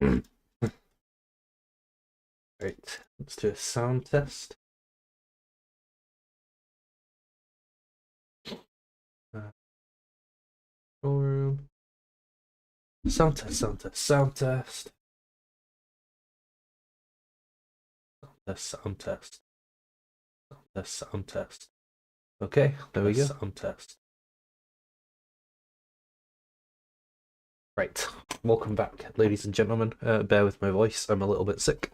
Right, let's do a sound test. Control room. Sound test, sound test, sound test. Sound test, sound test, sound test. Okay, there we go. Sound test. Right, welcome back, ladies and gentlemen. Bear with my voice, I'm a little bit sick.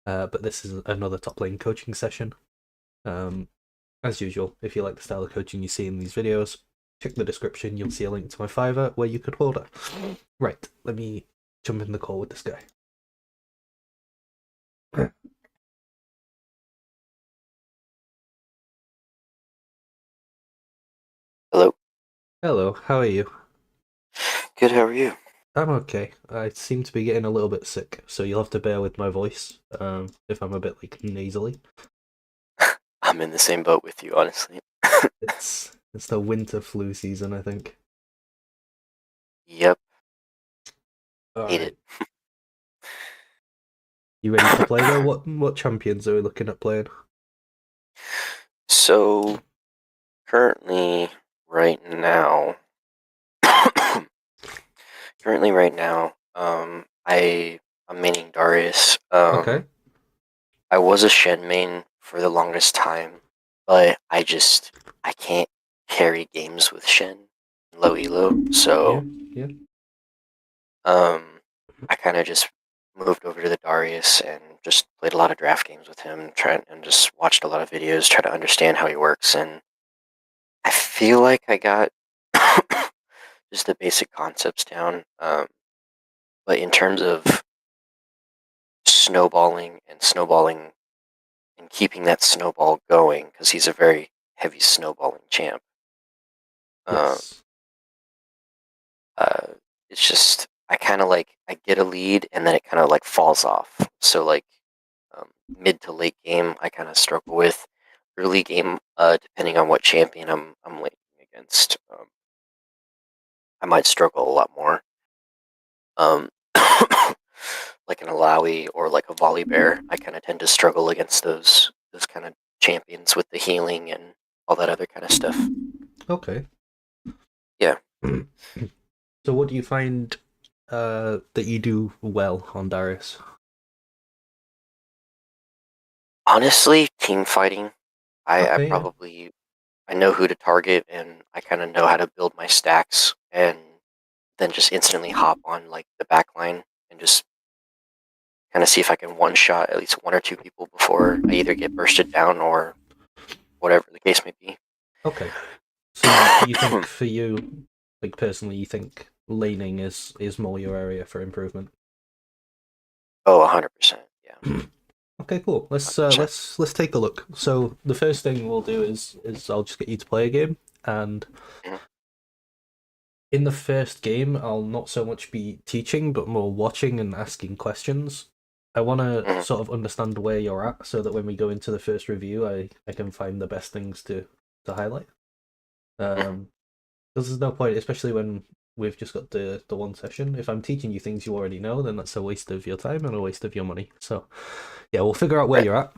But this is another Toplane coaching session. As usual, if you like the style of coaching you see in these videos, check the description, you'll see a link to my Fiverr where you could order. Right, let me jump in the call with this guy. Hello. Hello, how are you? Good, how are you? I'm okay. I seem to be getting a little bit sick, so you'll have to bear with my voice if I'm a bit like nasally. I'm in the same boat with you, honestly. It's the winter flu season, I think. Yep, All hate it. right, you ready to play though? What champions are we looking at playing? So, currently, right now, I'm maining Darius. Okay. I was a Shen main for the longest time, but I can't carry games with Shen low elo, Yeah, so yeah. I kind of just moved over to the Darius and just played a lot of draft games with him, and just watched a lot of videos, try to understand how he works, and I feel like I got just the basic concepts down. But in terms of snowballing and keeping that snowball going, because he's a very heavy snowballing champ. Um, Yes. uh, it's just I get a lead and then it kind of like falls off. So like mid to late game, I kind of struggle with. Early game, depending on what champion I'm laning against, I might struggle a lot more. Um, like an Alawi or like a Volley Bear, I kind of tend to struggle against those kind of champions with the healing and all that other kind of stuff. Okay. Yeah, So what do you find that you do well on Darius? honestly, team fighting, I Okay, yeah. probably I know who to target and I kind of know how to build my stacks and then just instantly hop on like the back line and just kind of see if I can one shot at least one or two people before I either get bursted down or whatever the case may be. Okay. So you think for you, like personally, you think laning is more your area for improvement? Oh, 100%. Yeah, Okay, cool. Let's 100%. let's take a look. So the first thing we'll do is I'll just get you to play a game, and Mhm, in the first game, I'll not so much be teaching, but more watching and asking questions. I want to mhm, sort of understand where you're at, so that when we go into the first review, I can find the best things to highlight. mhm. Um, because there's no point, especially when we've just got the one session. If I'm teaching you things you already know, then that's a waste of your time and a waste of your money. So yeah, we'll figure out where Right. you're at,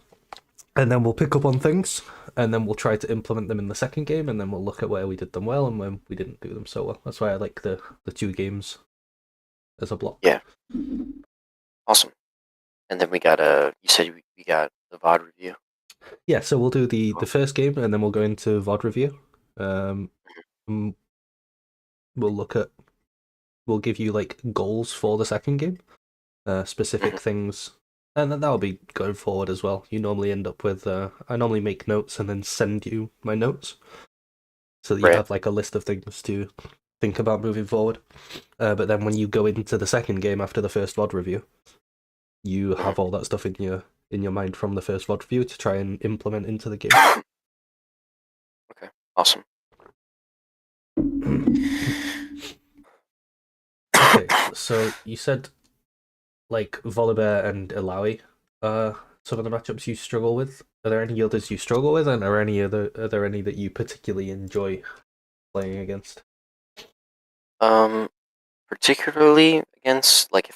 and then we'll pick up on things, and then we'll try to implement them in the second game, and then we'll look at where we did them well and when we didn't do them so well. That's why I like the two games as a block. Yeah, awesome. And then we got you said we got the VOD review. Yeah, so we'll do the Oh, first game, and then we'll go into VOD review. Um, mm, we'll look at we'll give you like goals for the second game, mhm. specific things, and then that'll be going forward as well. You normally end up with I normally make notes and then send you my notes so that you Right. have like a list of things to think about moving forward. But then when you go into the second game after the first VOD review, you Mhm. have all that stuff in your mind from the first VOD review to try and implement into the game. Okay, awesome. Okay, so you said like Volibear and Ilaoi some of the matchups you struggle with. Are there any others you struggle with, and are there any that you particularly enjoy playing against? um, Particularly against like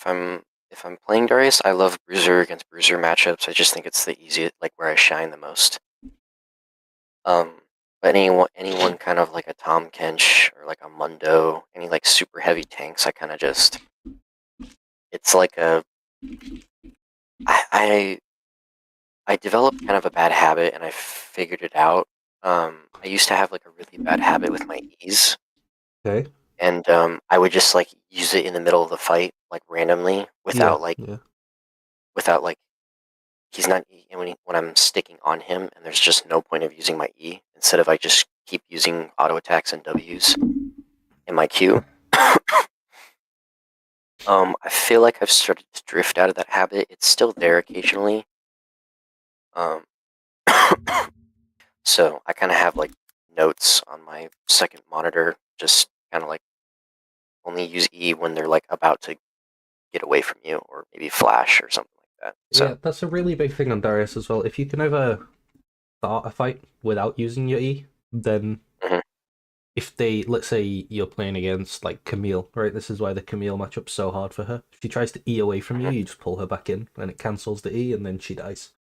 if I'm playing Darius, I love bruiser against bruiser matchups. I just think it's the easiest, like where I shine the most. But anyone kind of like a Tom Kench or like a Mundo, any like super heavy tanks, I kind of just, it's like I developed kind of a bad habit and I figured it out. I used to have like a really bad habit with my E's. Okay. And I would just like use it in the middle of the fight, like randomly, Yeah. without like he's not when I'm sticking on him, and there's just no point of using my E. Instead of I just keep using auto attacks and W's in my Q. I feel like I've started to drift out of that habit. It's still there occasionally. Um, so I kind of have like notes on my second monitor, just kind of like only use E when they're like about to get away from you, or maybe flash or something like that. So Yeah, that's a really big thing on Darius as well. If you can ever start a fight without using your E, then mhm, if they, let's say you're playing against like Camille, right? This is why the Camille matchup's so hard for her. If she tries to E away from you, mhm, you just pull her back in, and it cancels the E, and then she dies.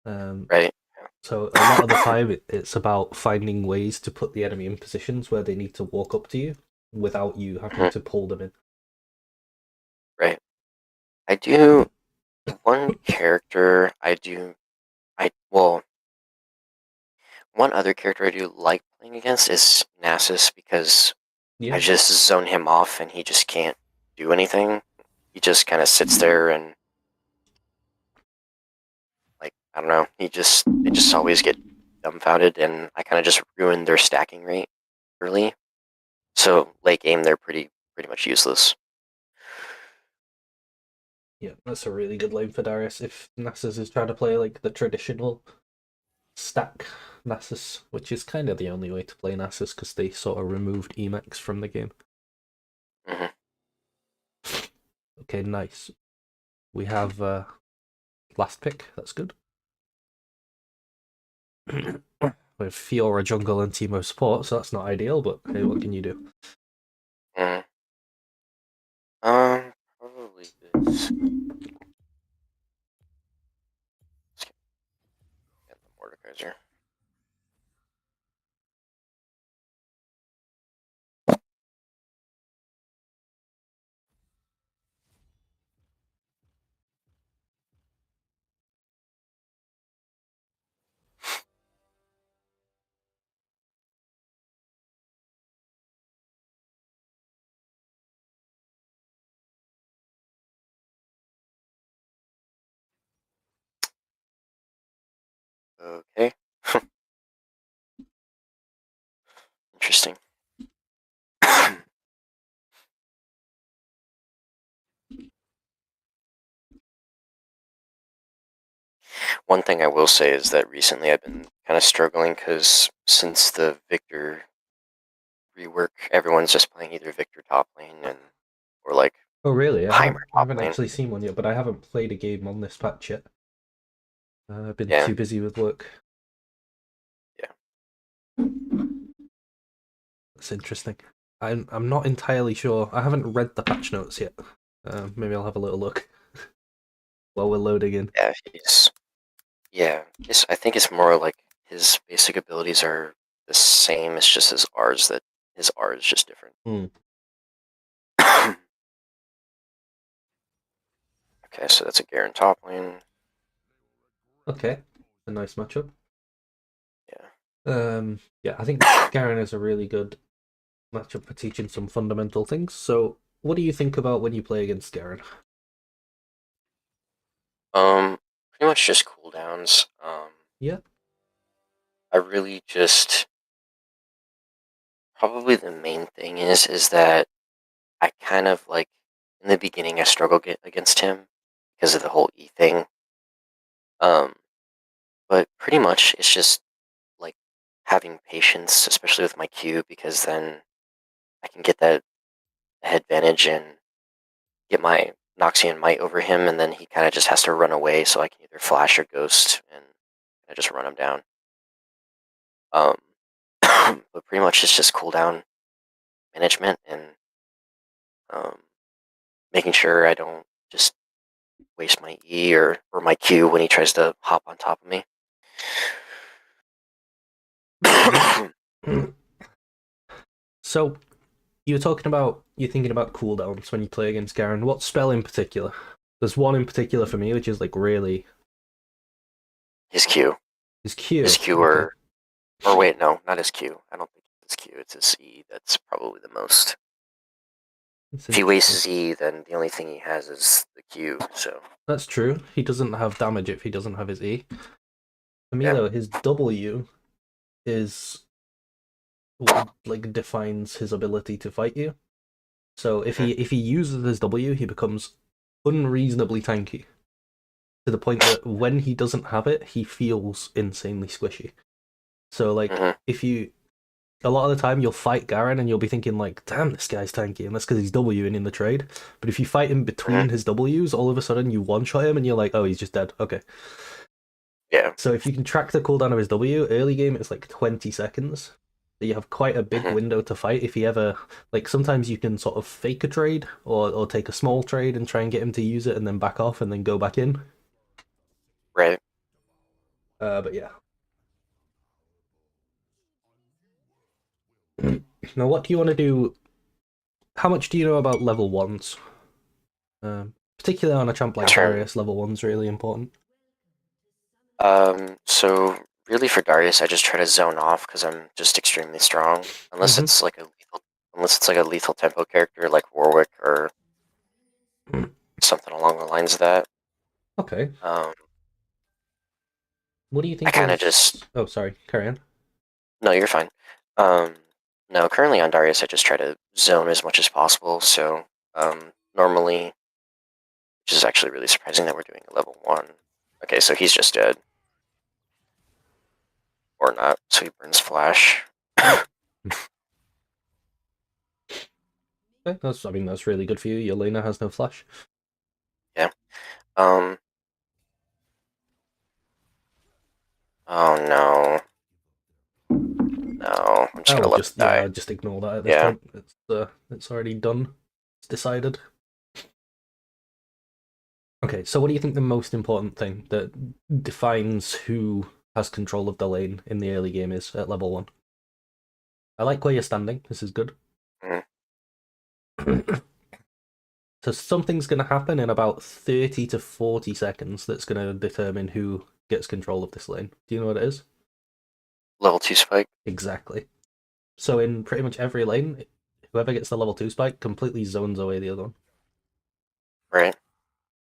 right. So a lot of the time, it's about finding ways to put the enemy in positions where they need to walk up to you without you having Mhm, to pull them in. right. I do one character. Well, one other character I do like playing against is Nasus because I Yeah. just zone him off and he just can't do anything. He just kind of sits there and like I don't know. They just always get dumbfounded, and I kind of just ruin their stacking rate early. So late game, they're pretty much useless. Yeah, that's a really good lane for Darius. If Nasus is trying to play like the traditional stack Nasus, which is kind of the only way to play Nasus because they sort of removed Emacs from the game. Hmm. Okay, nice. We have last pick. That's good. With Fiora jungle and Teemo support, so that's not ideal. But hey, what can you do? Mm. Probably this. Let's get the Mordekaiser. Okay. Interesting. One thing I will say is that recently I've been kind of struggling because since the Victor rework, everyone's just playing either Victor top lane or like Oh, really? Heimer I top haven't lane. actually seen one yet, but I haven't played a game on this patch yet. I've been Yeah, too busy with work. yeah. That's interesting. I'm not entirely sure. I haven't read the patch notes yet. Maybe I'll have a little look while we're loading in. Yeah, I think it's more like his basic abilities are the same. It's just his R is just different. Hmm. Okay, so that's a Garen top lane. Okay, a nice matchup. Yeah. Yeah, I think Garen is a really good matchup for teaching some fundamental things. So, what do you think about when you play against Garen? Pretty much just cooldowns. Yeah. I really just probably the main thing is that I kind of like in the beginning I struggled against him because of the whole E thing. Um, but pretty much it's just like having patience, especially with my Q, because then I can get that advantage and get my Noxian Might over him, and then he kind of just has to run away, so I can either flash or ghost, and I just run him down. Um, but pretty much it's just cooldown management and um, making sure I don't just waste my E or my Q when he tries to hop on top of me. So, you're thinking about cooldowns when you play against Garen. What spell in particular? There's one in particular for me, which is like really His Q. his Q. His Q Okay. or wait, no, not his Q. I don't think it's his Q. It's his E. That's probably the most. That's If he wastes interesting. his E, then the only thing he has is the Q. So That's true. He doesn't have damage if he doesn't have his E. For me yeah. though, his W is what like defines his ability to fight you. So if he uses his W, he becomes unreasonably tanky to the point that when he doesn't have it, he feels insanely squishy. So like if you a lot of the time you'll fight Garen and you'll be thinking like, damn, this guy's tanky, and that's because he's Wing in the trade. But if you fight him between his Ws, all of a sudden you one shot him and you're like, oh, he's just dead. Okay. Yeah. So if you can track the cooldown of his W, early game it's like 20 seconds. You have quite a big window to fight if he ever like sometimes you can sort of fake a trade or take a small trade and try and get him to use it and then back off and then go back in. Right. But yeah. Now what do you want to do? How much do you know about level ones? Particularly on a champ like Darius, level one's really important. So really for Darius, I just try to zone off because I'm just extremely strong. Unless it's like a lethal tempo character like Warwick or something along the lines of that. Okay. What do you I think kind of is? just Oh, sorry. Carry on. no, you're fine. No, currently on Darius, I just try to zone as much as possible. So normally, which is actually really surprising that we're doing a level 1. Okay, so he's just dead. Or not, so he burns flash. Okay, I mean, that's really good for you. Your laner has no flash. Yeah. Oh no. No, I'm just gonna let him die. I'll just ignore that at this Yeah. point. It's already done. It's decided. Okay, so what do you think the most important thing that defines who has control of the lane in the early game is at level 1? I like where you're standing. This is good. So something's going to happen in about 30 to 40 seconds that's going to determine who gets control of this lane. Do you know what it is? Level 2 spike. Exactly. So in pretty much every lane, whoever gets the level 2 spike completely zones away the other one. Right.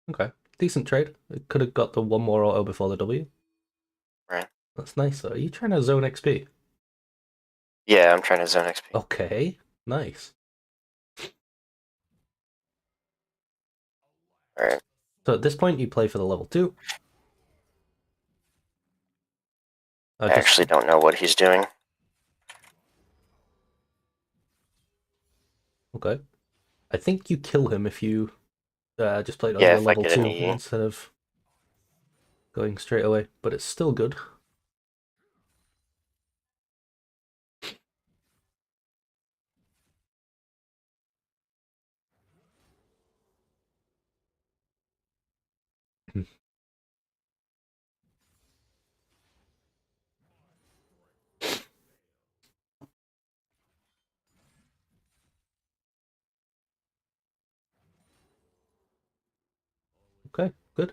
Okay. Decent trade. It could have got the one more auto before the W. Right. That's nice though. Are you trying to zone XP? Yeah, I'm trying to zone XP. Okay. Nice. Alright. So at this point, you play for the level 2. I actually don't know what he's doing. Okay. I think you kill him if you just played on Yeah, your if I level get an 2 E. instead of going straight away, but it's still good. Okay, good.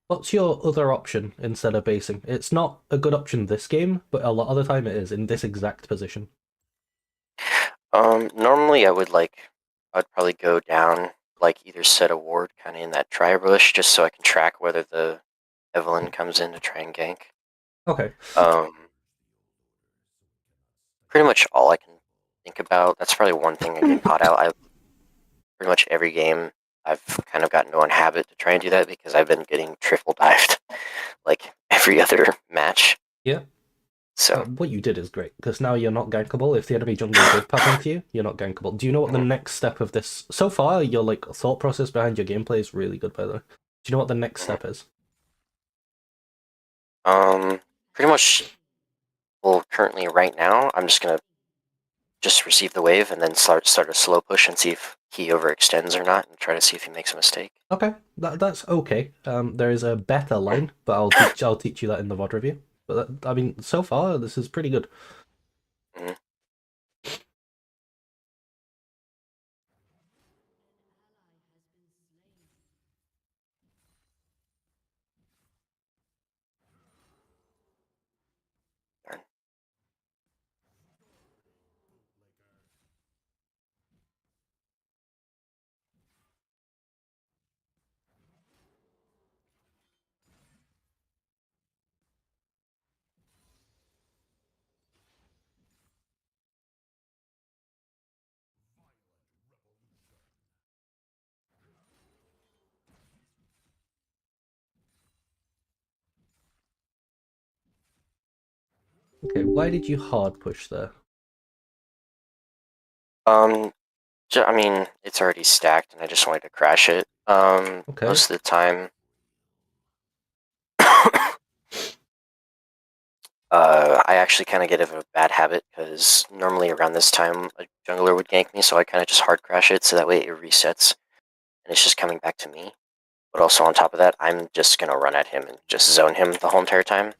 What's your other option instead of basing? It's not a good option this game, but a lot of the time it is in this exact position. Normally I'd probably go down, like either set a ward kind of in that tri bush, just so I can track whether the Evelyn comes in to try and gank. Okay. Pretty much all I can think about. That's probably one thing I get caught out. Pretty much every game I've kind of gotten into a habit to try and do that because I've been getting triple dived like every other match. Yeah. So what you did is great because now you're not gankable. If the enemy jungler does pass into you, you're not gankable. Do you know what the next step of this? So far, your like thought process behind your gameplay is really good, by the way. Do you know what the next step is? pretty much. Well, currently right now, I'm just gonna receive the wave and then start a slow push and see if he overextends or not, and try to see if he makes a mistake. Okay, that's okay. There is a better line, but I'll teach you that in the VOD review. But I mean, so far this is pretty good. Mm-hmm. Okay, why did you hard push there? I mean, it's already stacked, and I just wanted to crash it. Okay. Most of the time, I actually kind of get a bad habit because normally around this time a jungler would gank me, so I kind of just hard crash it so that way it resets and it's just coming back to me. But also on top of that, I'm just gonna run at him and just zone him the whole entire time.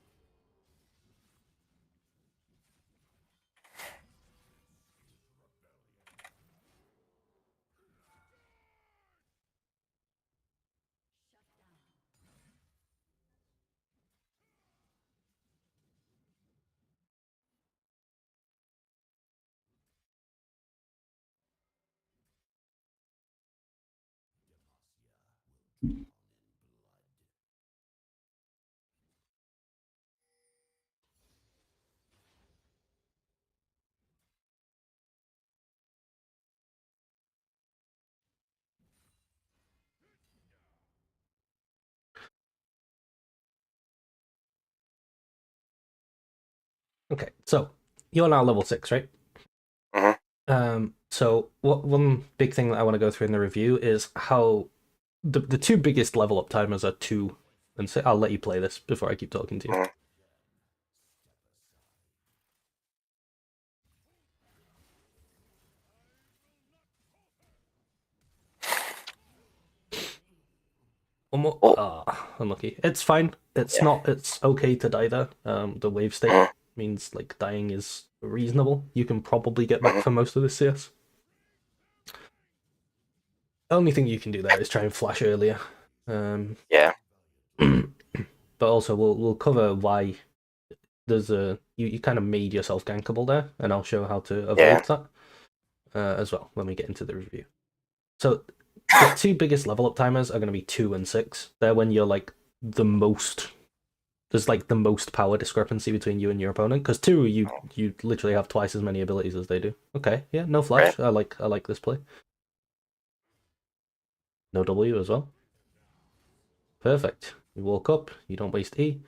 Okay, so you're now level 6, right? Mm-hmm. So one big thing that I want to go through in the review is how the two biggest level up timers are 2 and 6. I'll let you play this before I keep talking to you. Mm-hmm. One more. Oh, Unlucky. It's fine. It's yeah. not. It's okay to die there. The wave state Mm-hmm. means like dying is reasonable. You can probably get back Mm-hmm. for most of this CS. Only thing you can do there is try and flash earlier. Yeah. But also we'll cover why there's you kind of made yourself gankable there, and I'll show how to Yeah. avoid that as well when we get into the review. So the two biggest level up timers are going to be 2 and 6. They're when you're like the most there's like the most power discrepancy between you and your opponent. Because 2, you literally have twice as many abilities as they do. Okay, yeah, no Right. flash. I like this play. No W as well. Perfect. You walk up. You don't waste E.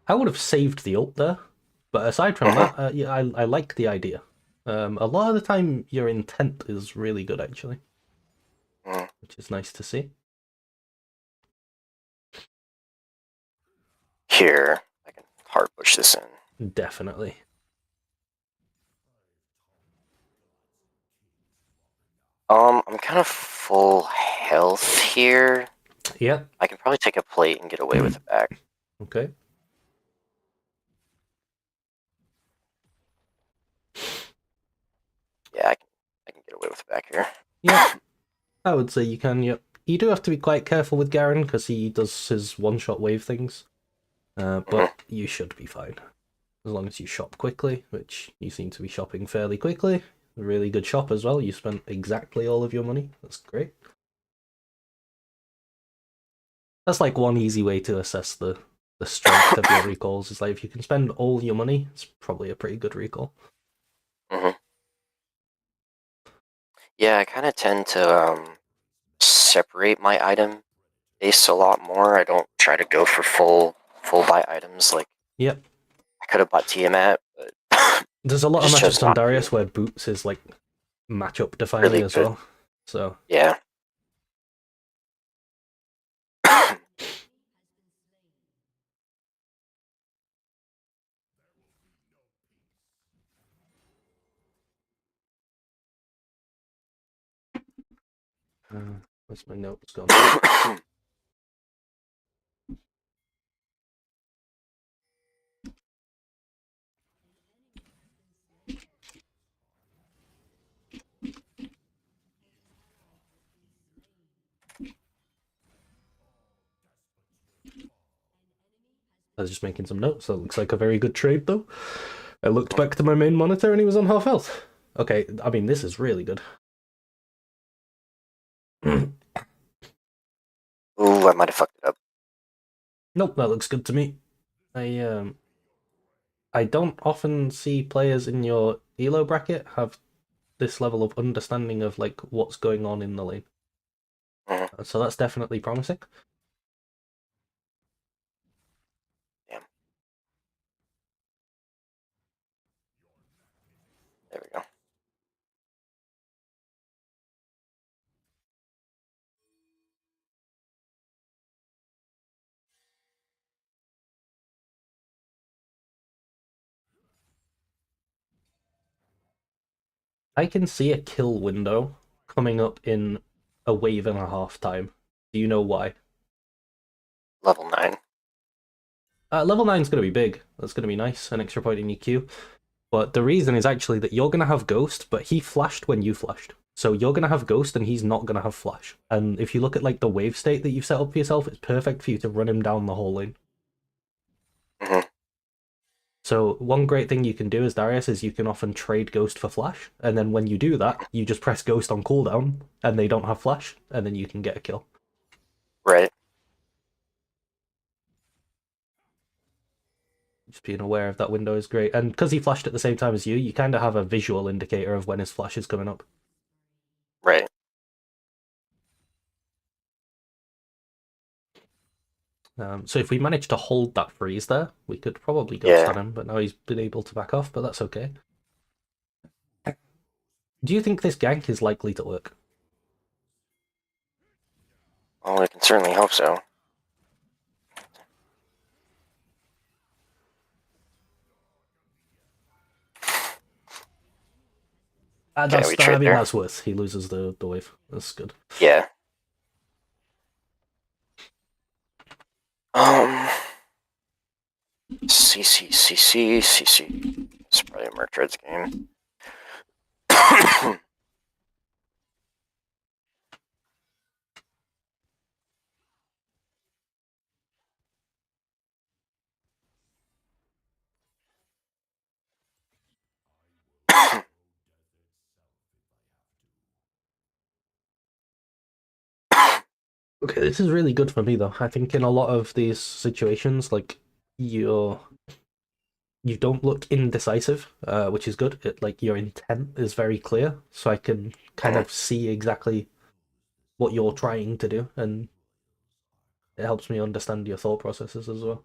I would have saved the ult there, but aside from Mm-hmm. that, yeah, I like the idea. A lot of the time, your intent is really good actually, Mm-hmm. which is nice to see. Here, I can hard push this in. Definitely. I'm kind of full health here. Yeah. I can probably take a plate and get away with it back. Okay. Yeah, I can get away with it back here. Yeah. I would say you can. Yep. You do have to be quite careful with Garen because he does his one-shot wave things. Mm-hmm. But you should be fine as long as you shop quickly, which you seem to be shopping fairly quickly. A really good shop as well. You spent exactly all of your money. That's great. That's like one easy way to assess the strength of your recalls. Is like if you can spend all your money, it's probably a pretty good recall. Mm-hmm. Yeah, I kind of tend to separate my item base a lot more. I don't try to go for full buy items like Yep. I could have bought Tiamat, but I There's a lot of just chose matchups on not to. Darius where boots is like matchup defining Really as good. well. So Yeah. Where's my notes gone? I was just making some notes. That looks like a very good trade, though. I looked back to my main monitor and he was on half health. Okay, I mean, this is really good. Ooh, I might have fucked it up. Nope, that looks good to me. I don't often see players in your elo bracket have this level of understanding of like what's going on in the lane. So that's definitely promising. Damn. There we go. I can see a kill window coming up in a wave and a half time. Do you know why? Level 9. Level 9 is going to be big. That's going to be nice. An extra point in your queue. But the reason is actually that you're going to have Ghost, but he flashed when you flashed. So you're going to have Ghost and he's not going to have Flash. And if you look at like the wave state that you've set up for yourself, it's perfect for you to run him down the whole lane. So one great thing you can do as Darius is you can often trade Ghost for Flash, and then when you do that, you just press Ghost on cooldown, and they don't have Flash, and then you can get a kill. Right. Just being aware of that window is great. And because he flashed at the same time as you kind of have a visual indicator of when his Flash is coming up. Right. So if we manage to hold that freeze there, we could probably Ghost on him, but now he's been able to back off, but that's okay. Do you think this gank is likely to work? Well, I can certainly hope so. That's, I mean, that's worse. He loses the wave. That's good. Yeah. CC. It's probably a Mertred's game. Okay, this is really good for me though. I think in a lot of these situations, like you don't look indecisive, which is good. Like your intent is very clear, so I can kind of see exactly what you're trying to do, and it helps me understand your thought processes as well.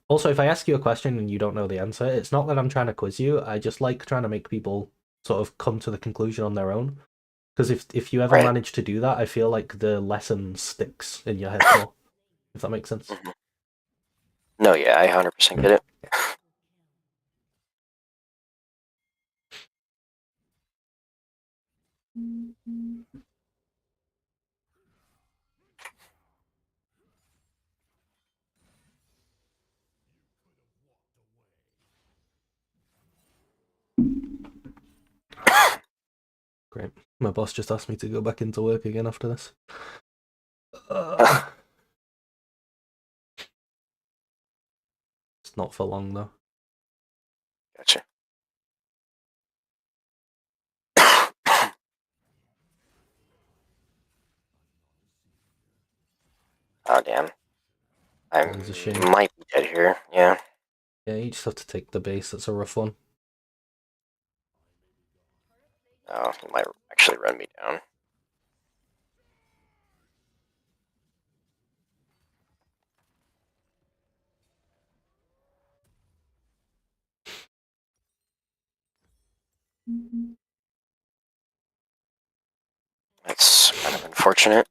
Also, if I ask you a question and you don't know the answer, it's not that I'm trying to quiz you. I just like trying to make people sort of come to the conclusion on their own. Because if you ever manage to do that, I feel like the lesson sticks in your head more. If that makes sense. No, yeah, I 100% get it. Great. My boss just asked me to go back into work again after this. It's not for long though. Gotcha. Oh, damn. I might be dead here, yeah. Yeah, you just have to take the base. That's a rough one. Oh, he might actually run me down. That's kind of unfortunate.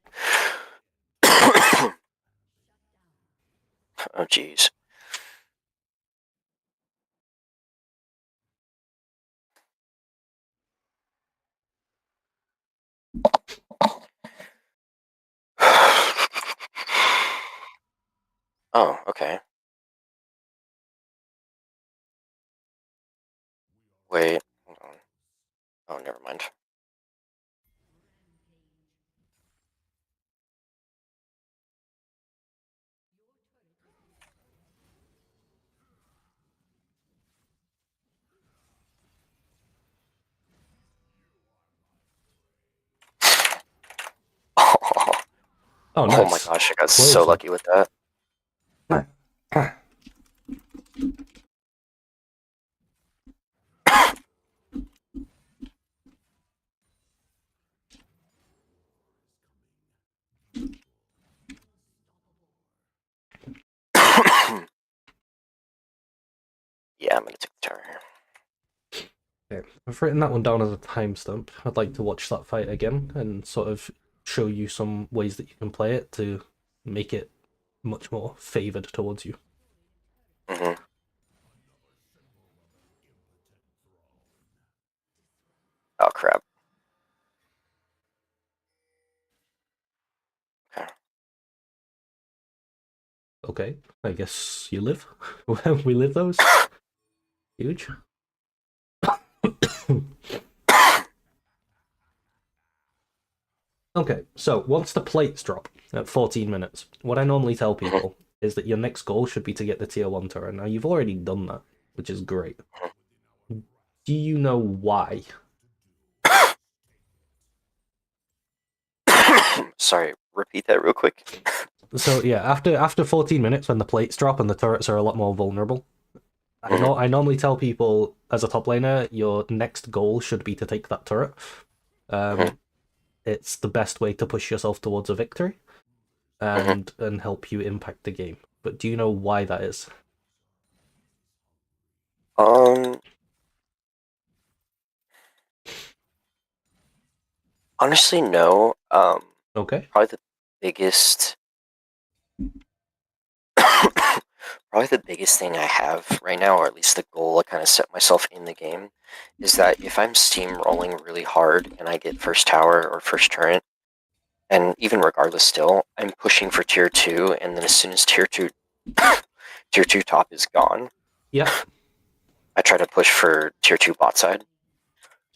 Oh, jeez. Oh, okay. Wait, hold on. Oh, never mind. Oh, Oh my nice. gosh, I got so Close then. lucky with that. Yeah, I'm gonna take the tower here. Okay. I've written that one down as a timestamp. I'd like to watch that fight again and sort of show you some ways that you can play it to make it much more favoured towards you. Mm-hmm. Oh crap. Okay. Okay, I guess you live. We live those. Huge. Okay, so once the plates drop at 14 minutes, what I normally tell Mhm, people is that your next goal should be to get the tier 1 turret. Now, you've already done that, which is great. Do you know why? mhm. Sorry, repeat that real quick. So, yeah, after 14 minutes, when the plates drop and the turrets are a lot more vulnerable, Mhm, I normally tell people as a top laner, your next goal should be to take that turret. mhm, Um, it's the best way to push yourself towards a victory mhm. and help you impact the game. But do you know why that is? Um, Honestly, no. Okay. Probably the biggest, probably the biggest thing I have right now, or at least the goal I kind of set myself in the game, is that if I'm steamrolling really hard and I get first tower or first turret, and even regardless still, I'm pushing for tier 2, and then as soon as tier 2 tier 2 top is gone, Yeah. I try to push for tier 2 bot side.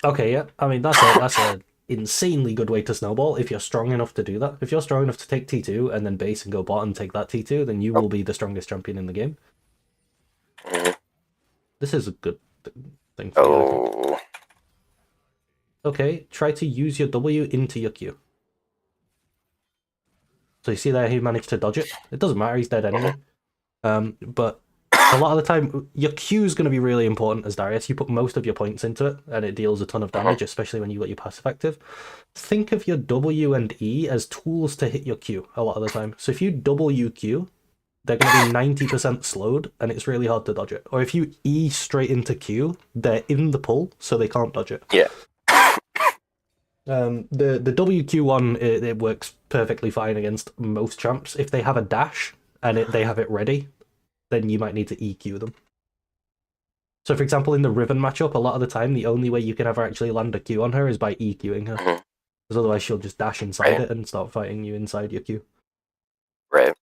Okay, yeah. I mean that's a insanely good way to snowball if you're strong enough to do that. If you're strong enough to take T2 and then base and go bot and take that T2, then you Oh, will be the strongest champion in the game. mhm. This is a good thing for you, I think. Oh, Okay, try to use your W into your Q. So you see there he managed to dodge it. It doesn't matter, he's dead mhm, anyway. But a lot of the time, your Q is going to be really important as Darius. You put most of your points into it, and it deals a ton of mhm. damage, especially when you got your passive active. Think of your W and E as tools to hit your Q a lot of the time. So if you W Q, they're going to be 90% slowed, and it's really hard to dodge it. Or if you E straight into Q, they're in the pull, so they can't dodge it. Yeah. The WQ one it works perfectly fine against most champs. If they have a dash and they have it ready, then you might need to EQ them. So, for example, in the Riven matchup, a lot of the time, the only way you can ever actually land a Q on her is by EQing her. Mhm. Because otherwise, she'll just dash inside Right, it and start fighting you inside your Q. right.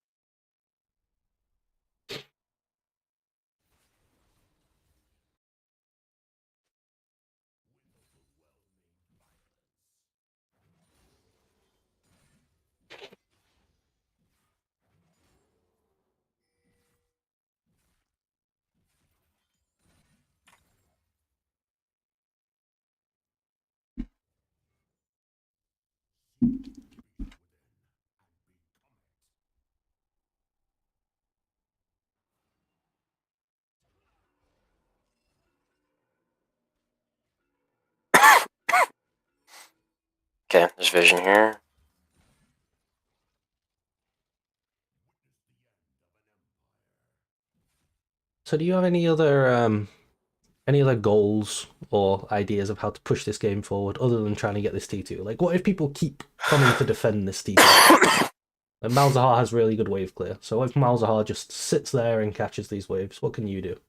Okay, there's vision here. So, do you have any other goals or ideas of how to push this game forward other than trying to get this T2? Like, what if people keep coming to defend this T2? And Malzahar has really good wave clear. So if Malzahar just sits there and catches these waves, what can you do?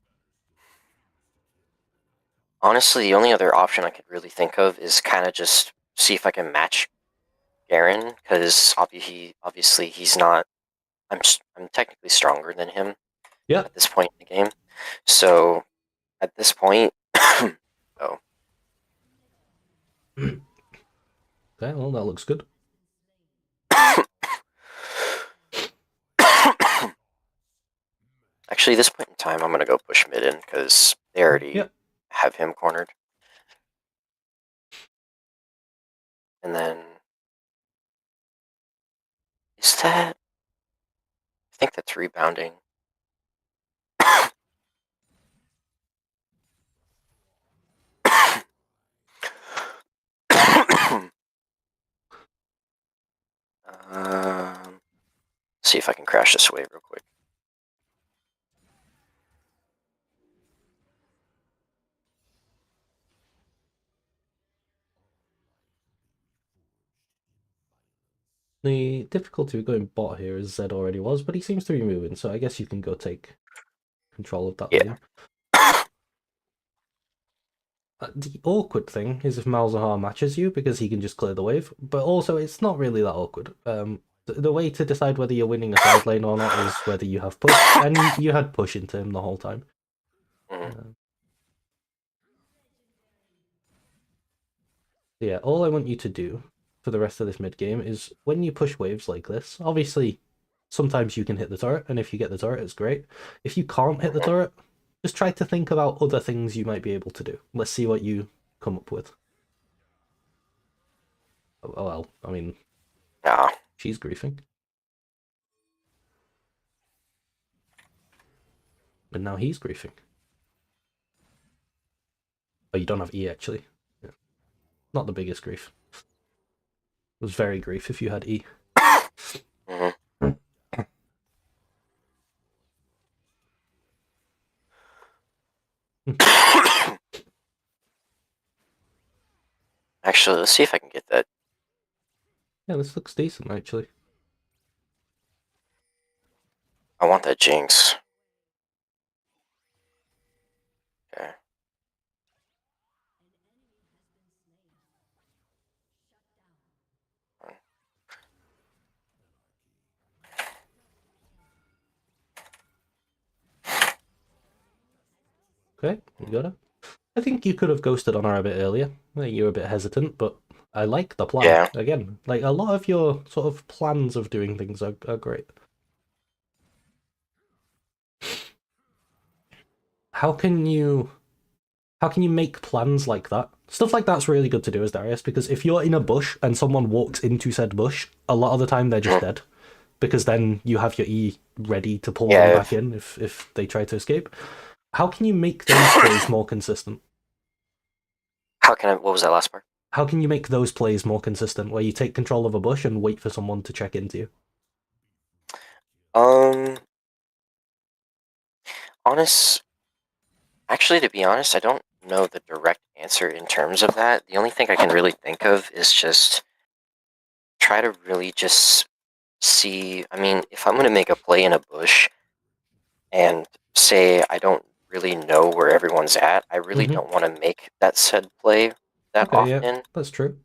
Honestly, the only other option I could really think of is kind of just see if I can match Garen, because obviously he's not. I'm technically stronger than him Yeah. at this point in the game. So at this point, oh, Okay, well, that looks good. actually, at this point in time, I'm gonna go push mid in because they already have him cornered, and then is that? I think that's rebounding. See if I can crash this wave real quick. The difficulty of going bot here, as Zed already was, but he seems to be moving, so I guess you can go take control of that lane. The awkward thing is if Malzahar matches you, because he can just clear the wave, but also it's not really that awkward. The way to decide whether you're winning a side lane or not is whether you have push, and you had push into him the whole time. Yeah, all I want you to do for the rest of this mid game is when you push waves like this, obviously sometimes you can hit the turret, and if you get the turret, it's great. If you can't hit the turret, just try to think about other things you might be able to do. Let's see what you come up with. Oh, well, I mean, she's griefing. And now he's griefing. Oh, you don't have E, actually. Yeah. Not the biggest grief. It was very grief if you had E. Actually, let's see if I can get that. Yeah, this looks decent, actually. I want that Jinx. Okay. Okay, you got it. I think you could have ghosted on her a bit earlier. I think you were a bit hesitant, but I like the plan. Yeah. Again, like a lot of your sort of plans of doing things are great. How can you make plans like that? Stuff like that's really good to do as Darius, because if you're in a bush and someone walks into said bush, a lot of the time they're just dead. Because then you have your E ready to pull them back in if they try to escape. How can you make those plays more consistent? How can I? What was that last part? How can you make those plays more consistent, where you take control of a bush and wait for someone to check into you? Actually, to be honest, I don't know the direct answer in terms of that. The only thing I can really think of is just try to really just see. I mean, if I'm going to make a play in a bush and say I don't really know where everyone's at, I really don't want to make that said play that often. Yeah, that's true.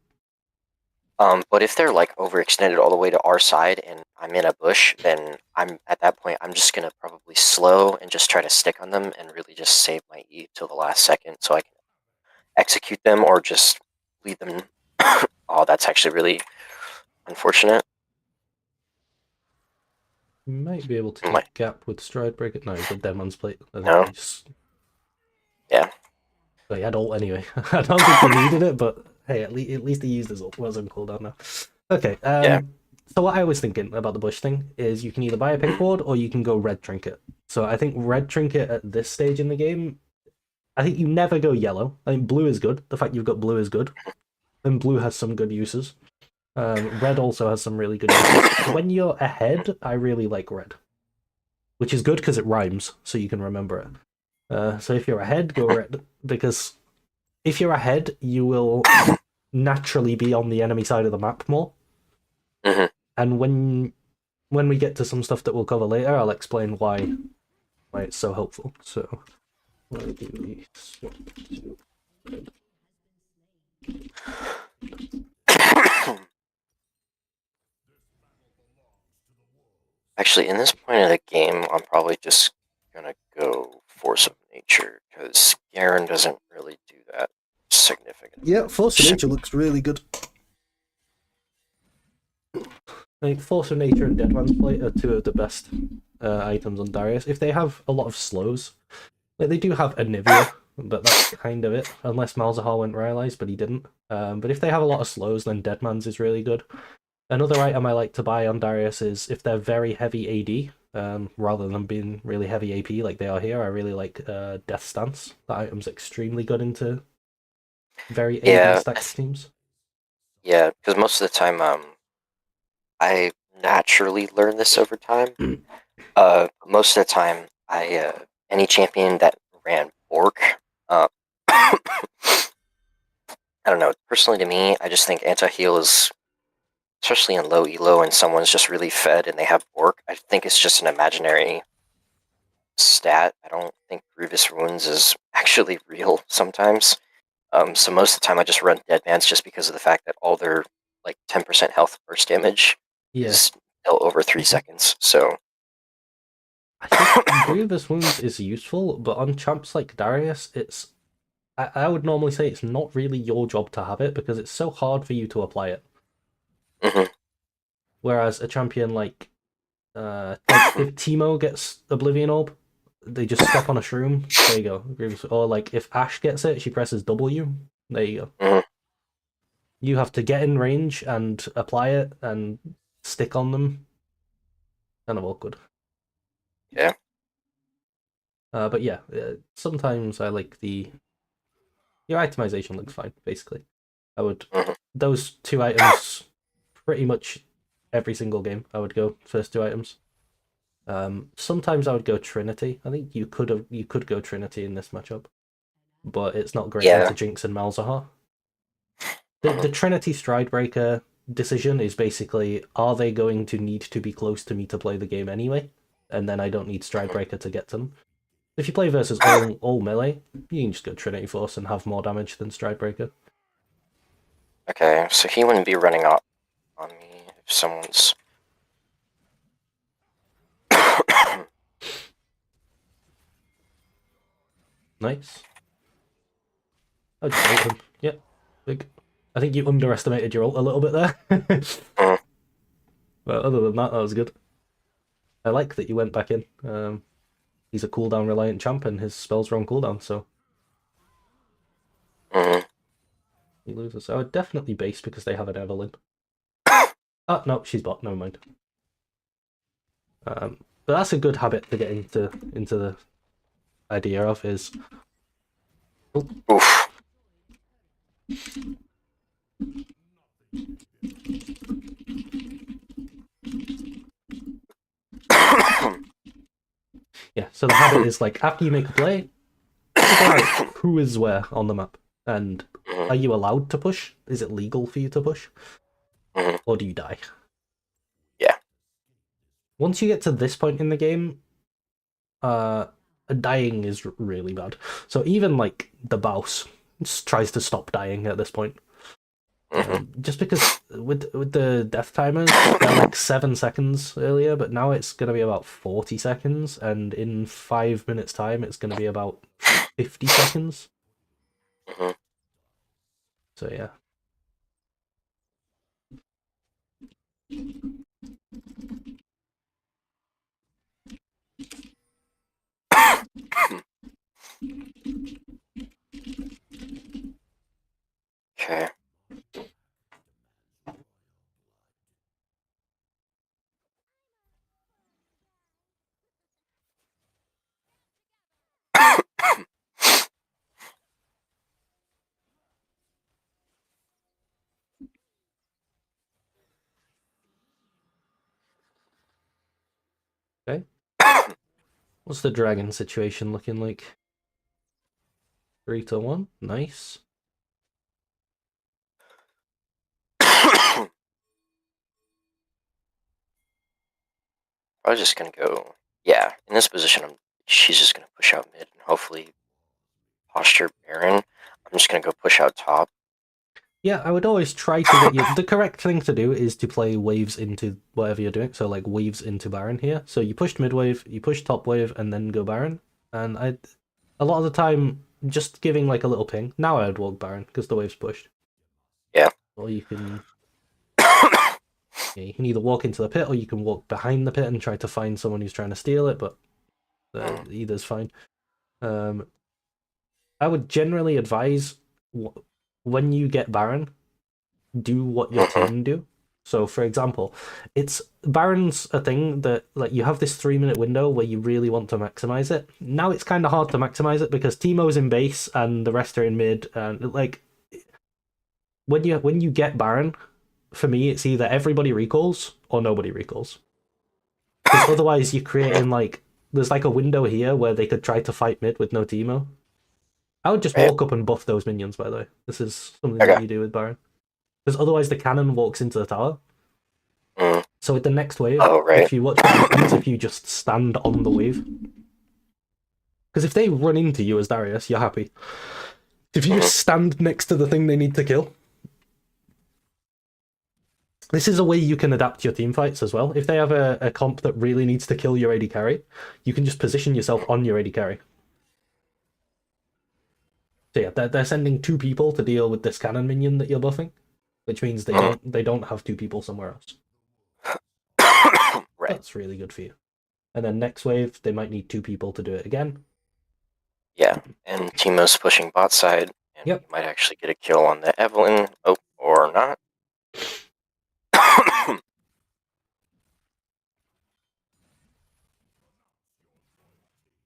But if they're like overextended all the way to our side and I'm in a bush, then I'm at that point I'm just gonna probably slow and just try to stick on them and really just save my E till the last second so I can execute them or just lead them. Oh, that's actually really unfortunate. You might be able to keep gap with stride breaker. No, he's got Demon's plate. I think No. he just... Yeah. But he had ult anyway. I don't think he needed it, but hey, at least he used his ult. Was on cooldown now. Okay. Yeah. So what I was thinking about the bush thing is you can either buy a pink ward or you can go red trinket. So I think red trinket at this stage in the game, I think you never go yellow. I think blue is good. The fact you've got blue is good. And blue has some good uses. Red also has some really good uses. When you're ahead, I really like red. Which is good because it rhymes, so you can remember it. So if you're ahead, go red. Because if you're ahead, you will naturally be on the enemy side of the map more. And when we get to some stuff that we'll cover later, I'll explain why it's so helpful. So why do we swap to red? Actually, in this point of the game, I'm probably just gonna go Force of Nature, because Garen doesn't really do that significant. Yeah, Force of Nature looks really good. Like Force of Nature and Dead Man's Plate are two of the best items on Darius. If they have a lot of slows, like they do have Anivia, but that's kind of it. Unless Malzahar went Rylai's, but he didn't. But if they have a lot of slows, then Dead Man's is really good. Another item I like to buy on Darius is if they're very heavy AD, rather than being really heavy AP like they are here. I really like Death Stance. That item's extremely good into very AD stacked teams. Yeah, because most of the time, I naturally learn this over time. Most of the time, any champion that ran Bork, I don't know. Personally, to me, I just think anti-heal is, especially in low elo, and someone's just really fed and they have Bork. I think it's just an imaginary stat. I don't think Grievous Wounds is actually real sometimes. So most of the time, I just run Deadmans just because of the fact that all their like 10% health burst damage is still over 3 seconds. So I think Grievous Wounds is useful, but on champs like Darius, it's I would normally say it's not really your job to have it because it's so hard for you to apply it. Whereas a champion like if Teemo gets Oblivion Orb, they just step on a shroom. There you go. Or like if Ashe gets it, she presses W. There you go. You have to get in range and apply it and stick on them. Kind of awkward. Yeah. But yeah, sometimes I like your itemization looks fine. Basically, I would those two items pretty much every single game. I would go first two items. Sometimes I would go Trinity. I think you could go Trinity in this matchup, but it's not great into Jinx and Malzahar. The Trinity Stridebreaker decision is basically, are they going to need to be close to me to play the game anyway? And then I don't need Stridebreaker to get to them. If you play versus all melee, you can just go Trinity Force and have more damage than Stridebreaker. Okay, so he wouldn't be running up on me if someone's... Nice. I'll just ult him. Yep. Big. I think you underestimated your ult a little bit there. But other than that, that was good. I like that you went back in. He's a cooldown reliant champ and his spells are on cooldown, so he loses. I would definitely base because they have an Evelyn. Oh no, she's bot. Never mind. But that's a good habit to get into the idea of is. Oof. Yeah, so the habit is like after you make a play, figure out who is where on the map, and are you allowed to push? Is it legal for you to push, or do you die? Yeah. Once you get to this point in the game, dying is really bad. So even like the Baus tries to stop dying at this point. Just because with the death timers, they're like 7 seconds earlier, but now it's going to be about 40 seconds, and in 5 minutes' time, it's going to be about 50 seconds. So yeah. Okay. Okay. What's the dragon situation looking like? 3-1. Nice. I was just gonna go... Yeah, in this position, she's just gonna push out mid and hopefully posture Baron. I'm just gonna go push out top. Yeah, I would always try to get you. The correct thing to do is to play waves into whatever you're doing. So like waves into Baron here. So you pushed mid wave, you push top wave, and then go Baron. And a lot of the time, just giving like a little ping. Now I'd walk Baron because the wave's pushed. Yeah. Or you can either walk into the pit or you can walk behind the pit and try to find someone who's trying to steal it. But either's fine. Um, I would generally advise when you get Baron, do what your Mm-hmm. team do. So, for example, it's Baron's a thing that like you have this 3 minute window where you really want to maximize it. Now it's kind of hard to maximize it because Teemo's in base and the rest are in mid, and like when you get Baron, for me it's either everybody recalls or nobody recalls. Because otherwise you're creating like there's like a window here where they could try to fight mid with no Teemo. I would just Right. walk up and buff those minions, by the way. This is something that Okay. you do with Baron. Because otherwise the cannon walks into the tower. Mm. So with the next wave, Oh, right. if you watch what happens if you just stand on the wave. Because if they run into you as Darius, you're happy. If you Mm-hmm. just stand next to the thing they need to kill, this is a way you can adapt your team fights as well. If they have a comp that really needs to kill your AD carry, you can just position yourself on your AD carry. So yeah, they're sending 2 people to deal with this cannon minion that you're buffing, which means they don't have 2 people somewhere else. Right. That's really good for you. And then next wave, they might need 2 people to do it again. Yeah. And Teemo's pushing bot side, and Yep. we might actually get a kill on the Evelyn. Oh, or not.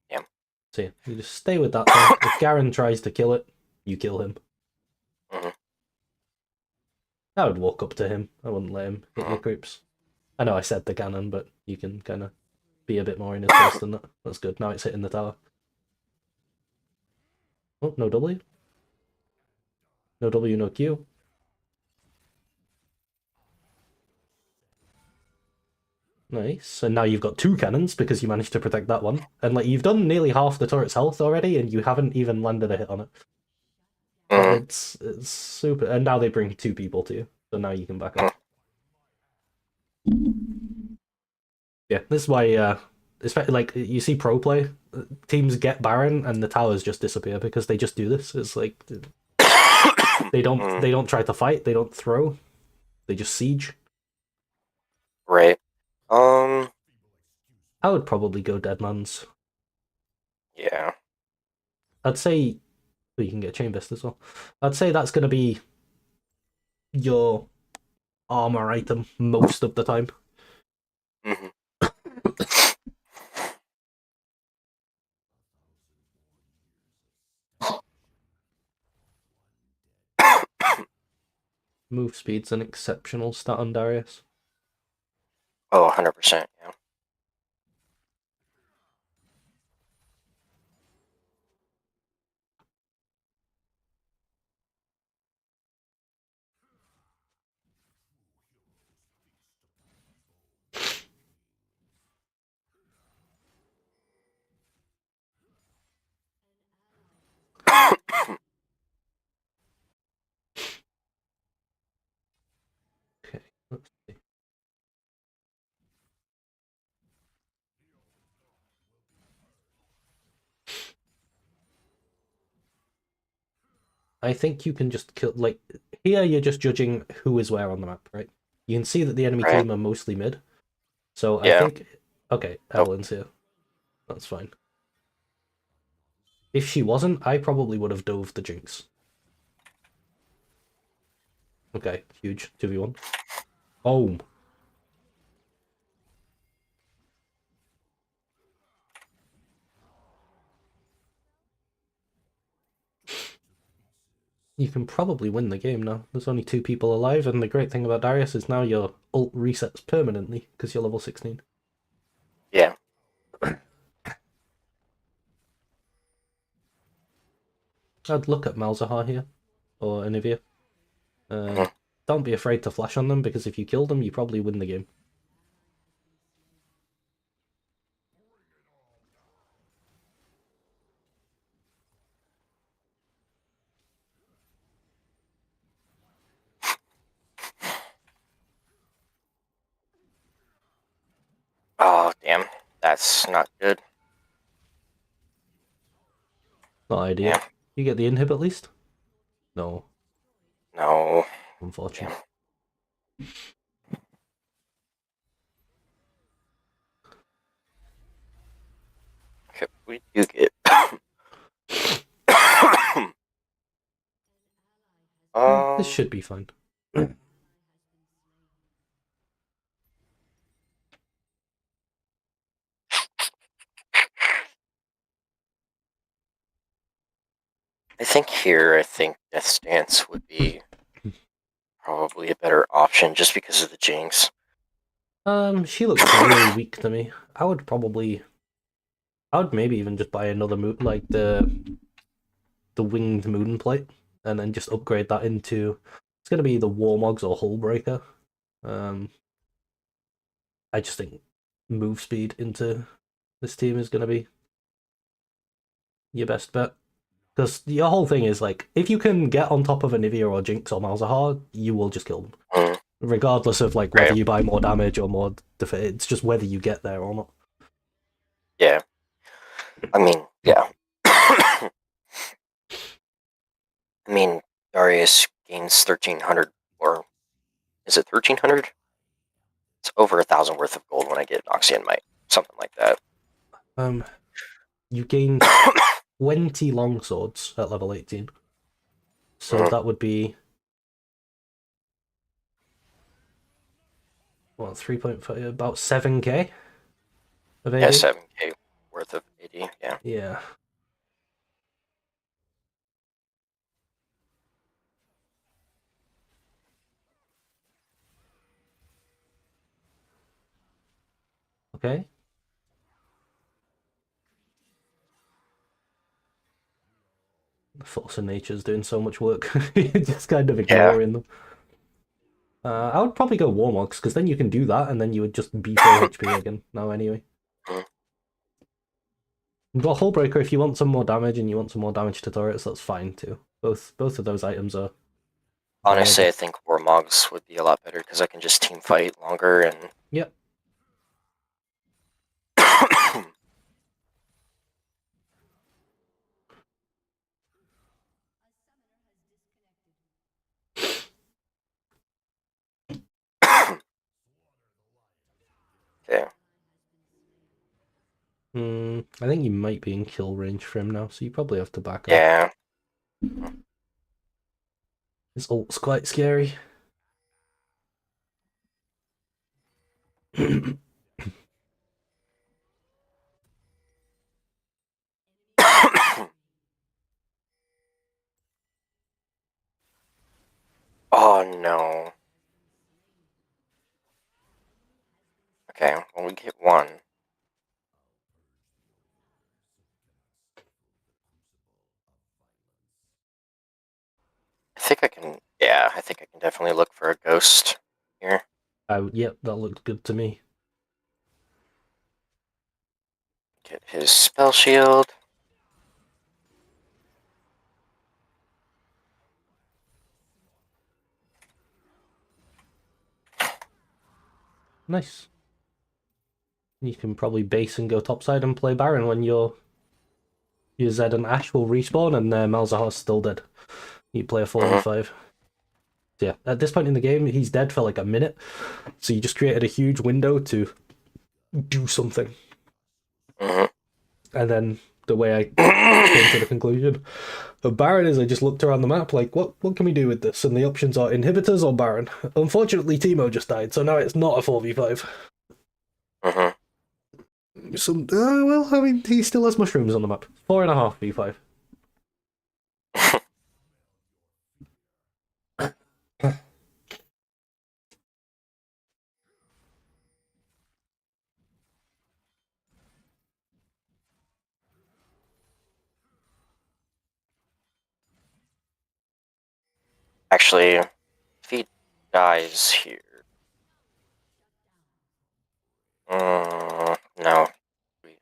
Yeah. So yeah, you just stay with that thing. If Garen tries to kill it, you kill him. Mm-hmm. I would walk up to him. I wouldn't let him hit Mm-hmm. your creeps. I know I said the cannon, but you can kind of be a bit more in his face than that. That's good. Now it's hitting the tower. Oh, no W. No W, no Q. Nice. And now you've got 2 cannons because you managed to protect that one. And like you've done nearly half the turret's health already, and you haven't even landed a hit on it. Mm-hmm. It's super. And now they bring 2 people to you, so now you can back off. Yeah, this is why. Especially like you see pro play, teams get Baron and the towers just disappear because they just do this. It's like they don't Mm. they don't try to fight, they don't throw, they just siege. Right. I would probably go Deadman's. Yeah. I'd say well, you can get Chain Vest as well. I'd say that's gonna be your armor item most of the time. Mm-hmm. Move speed's an exceptional stat on Darius. Oh, 100%. Yeah. Okay, let's see. I think you can just kill like here you're just judging who is where on the map, right? You can see that the enemy Right. team are mostly mid. So I Yeah. think okay, Oh. Evelyn's here. That's fine. If she wasn't, I probably would have dove the Jinx. Okay, huge 2v1. Oh, you can probably win the game now. There's only 2 people alive, and the great thing about Darius is now your ult resets permanently because you're level 16. Yeah. I'd look at Malzahar here, or Anivia. Mm-hmm. Don't be afraid to flash on them because if you kill them, you probably win the game. Oh, damn. That's not good. Not ideal. Damn. You get the inhib at least? No. No. Unfortunate. Damn. Okay, we do get. This should be fine. I think Death Stance would be probably a better option just because of the Jinx. She looks really weak to me. I would maybe even just buy another moon, like the winged moon plate, and then just upgrade that into. It's gonna be the Warmogs or Hullbreaker. I just think move speed into this team is gonna be your best bet. Because your whole thing is like, if you can get on top of a Nivea or Jinx or Malzahar, you will just kill them. Regardless of like whether you buy more damage or more defense, it's just whether you get there or not. Yeah. I mean, yeah. I mean, Darius gains 1,300, or is it 1,300? It's over 1,000 worth of gold when I get Noxian Might, something like that. You gain 20 longswords at level 18. So that would be 3.5, about 7k of AD. Yeah, 7k worth of AD, yeah. Yeah. Okay. The force of nature's doing so much work. You're just kind of ignoring them. I would probably go Warmogs, because then you can do that, and then you would just be full HP again now anyway. But Hullbreaker, if you want some more damage and you want some more damage to turrets, that's fine too. Both of those items are Honestly, viable. I think Warmogs would be a lot better because I can just team fight longer and. Yep. Okay. I think you might be in kill range for him now, so you probably have to back up. Yeah. His ult's quite scary. Oh no. Okay, well we get one. I think I can definitely look for a ghost here. Yep, that looked good to me. Get his spell shield. Nice. You can probably base and go topside and play Baron when your Zed and Ash will respawn and Malzahar's still dead. You play a 4v5. So yeah, at this point in the game, he's dead for like a minute. So you just created a huge window to do something. And then the way I came to the conclusion of Baron is I just looked around the map like, what can we do with this? And the options are inhibitors or Baron. Unfortunately, Teemo just died, so now it's not a 4v5. Well, I mean, he still has mushrooms on the map. 4.5 v5. Actually, if he dies here. No.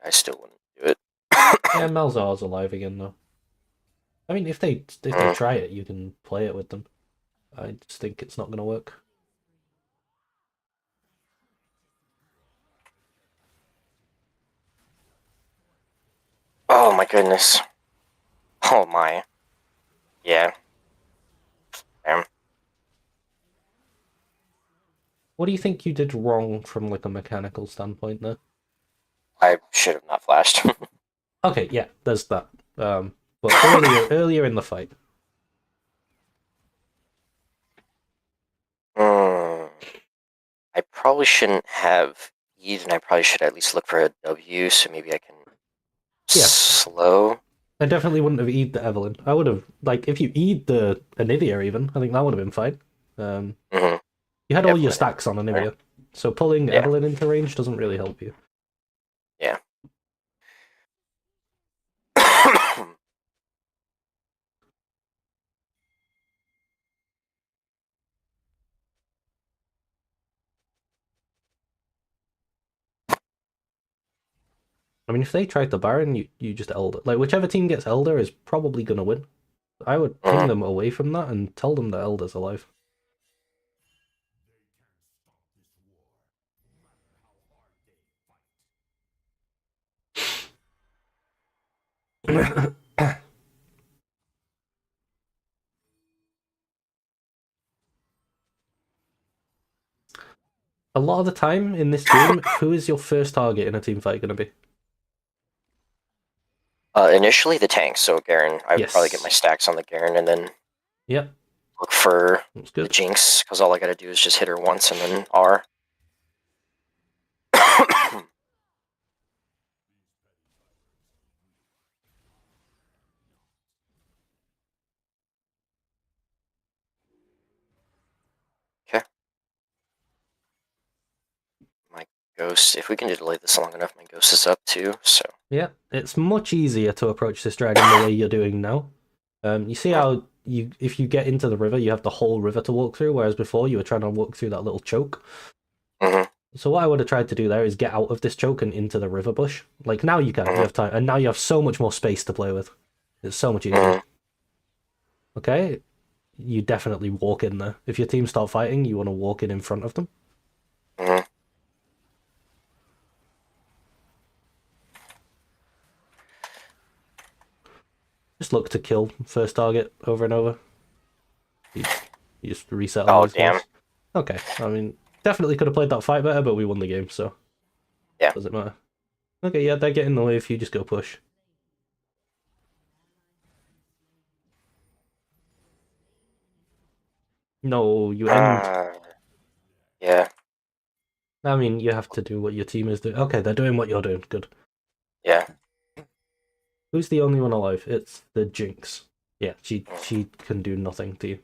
I still wouldn't do it. Yeah, Malzahar's alive again though. I mean, if they try it, you can play it with them. I just think it's not going to work. Oh my goodness. Oh my. Yeah. Damn. What do you think you did wrong from like a mechanical standpoint there? I should have not flashed. Okay, yeah, there's that. But earlier in the fight. I probably shouldn't have E'd, and I probably should at least look for a W, so maybe I can Yeah, slow. I definitely wouldn't have E'd the Evelyn. I would have, like, if you E'd the Anivia even, I think that would have been fine. Um, Mm-hmm. you had Yeah, all your put it stacks on in there. Anivia, so pulling Yeah, Evelyn into range doesn't really help you. yeah. I mean, if they tried the Baron, you just Elder. Like, whichever team gets Elder is probably going to win. I would ping Mhm. them away from that and tell them that Elder's alive. A lot of the time in this game, who is your first target in a team fight going to be? Initially the tank, so Garen. I'd probably get my Yes. stacks on the Garen and then Yep, look for that's the good. Jinx, because all I gotta do is just hit her once and then R. Okay. My ghost, if we can delay this long enough, my ghost is up too, so. Yeah, it's much easier to approach this dragon the way you're doing now. You see how if you get into the river, you have the whole river to walk through, whereas before you were trying to walk through that little choke. Mm-hmm. So what I would have tried to do there is get out of this choke and into the river bush. Like now you can, you Mm-hmm. have time, and now you have so much more space to play with. It's so much easier. Mm-hmm. Okay, you definitely walk in there. If your team start fighting, you want to walk in front of them. Mm-hmm. Just look to kill first target over and over. You, you just reset on Oh, these damn. guys. Okay, I mean, definitely could have played that fight better, but we won the game, so Yeah. does it matter? Okay, yeah, they're getting in the way if you just go push. No, you end. Uh, yeah. I mean, you have to do what your team is doing. Okay, they're doing what you're doing. Good. Yeah. Who's the only one alive? It's the Jinx. Yeah, Mm-hmm. she can do nothing to you.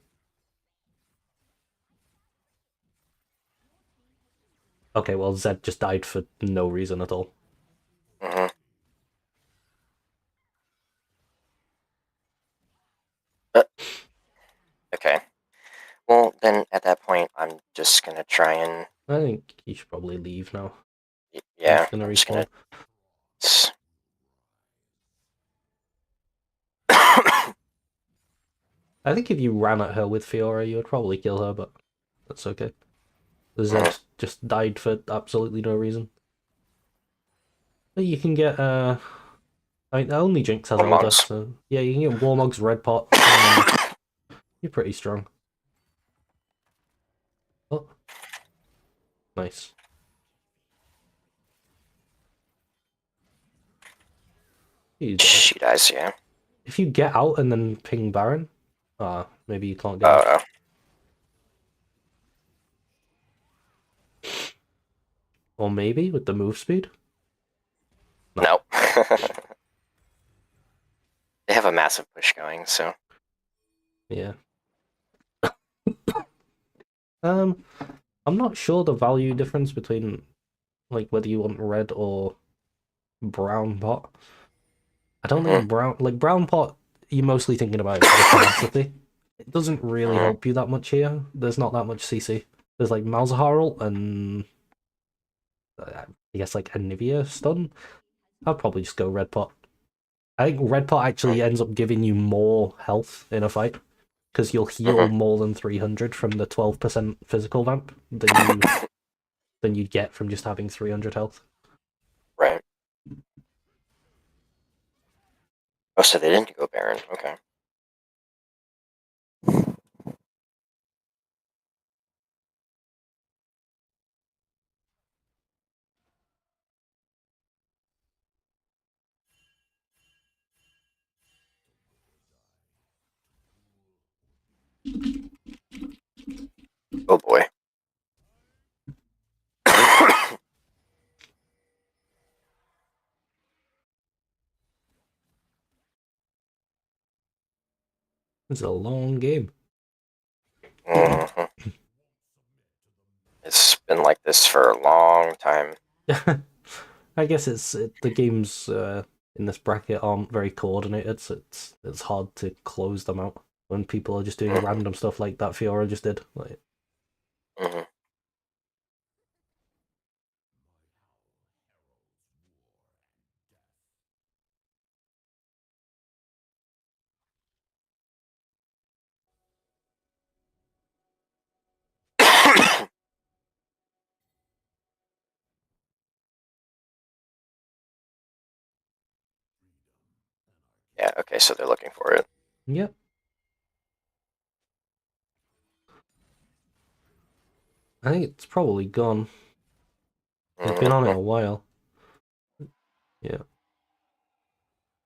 Okay, well, Zed just died for no reason at all. Mm-hmm. Okay. Well, then at that point, I'm just gonna try and. I think you should probably leave now. He's Yeah, gonna I'm just gonna. respawn. I think if you ran at her with Fiora, you would probably kill her, but that's okay. Zed just died for absolutely no reason. But you can get I mean, only Jinx has Or Elder, monks. so yeah, you can get Warmog's Red Pot. You're pretty strong. Oh, nice. He's dead. She dies, yeah. If you get out and then ping Baron, maybe you can't get Oh out. no. Or maybe with the move speed? No. Nope. They have a massive push going, so. Yeah. Um, I'm not sure the value difference between like whether you want red or brown pot. I don't Mm-hmm. think brown pot you're mostly thinking about it for the tenacity. It doesn't really Mm-hmm. help you that much here. There's not that much CC. There's like Malzahar and I guess like a Nivea stun. I'd probably just go red pot. I think red pot actually ends up giving you more health in a fight because you'll heal Mm-hmm. more than 300 from the 12% physical vamp than you'd get from just having 300 health. Right. so they didn't go Baron. Okay. Oh boy. It's a long game. Mhm. It's been like this for a long time. I guess the games in this bracket aren't very coordinated, so it's hard to close them out when people are just doing Mhm. random stuff like that Fiora just did. Like, Mhm. Yeah, okay, so they're looking for it. yep. I think it's probably gone. He's been on it Mhm. a while. Yeah.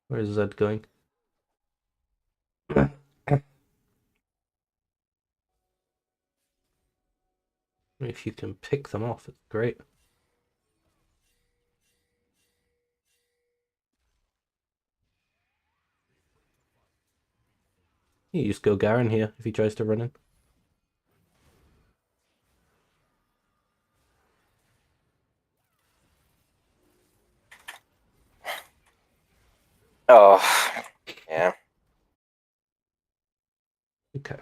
Where is Zed going? If you can pick them off, it's great. You just go Garen here if he tries to run in. Oh, yeah. Okay.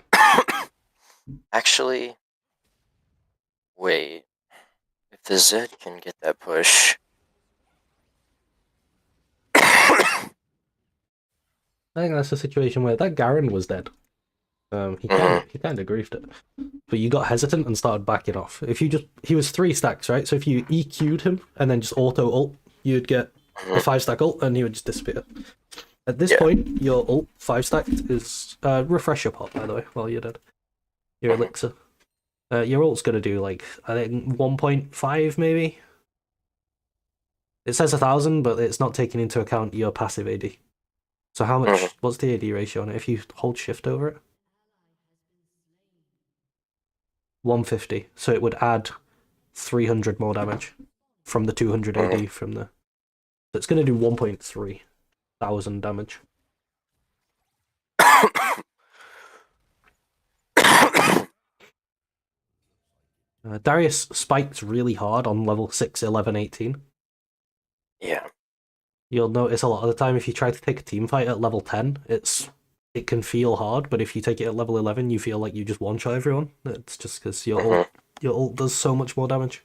Actually, wait. If the Zed can get that push. I think that's a situation where that Garen was dead. He Mhm. kind of griefed it, but you got hesitant and started backing off. If you just he was 3 stacks, right? So if you EQ'd him and then just auto ult, you'd get a Mhm. 5 stack ult and he would just disappear. At this Yeah. point, your ult 5 stacked is refresh your pot, by the way, while you're dead. Your Mhm. elixir. Your ult's gonna do like I think 1.5 maybe. It says 1,000, but it's not taking into account your passive AD. So how Mhm. much? What's the AD ratio on it? If you hold shift over it, 150. So it would add 300 more damage from the 200 Mhm. AD from the. So it's going to do 1.3 thousand damage. Darius spiked really hard on level 6, 11, 18. Yeah. You'll notice a lot of the time if you try to take a team fight at level 10, it can feel hard, but if you take it at level 11, you feel like you just one-shot everyone. It's just because Mhm. your ult does so much more damage.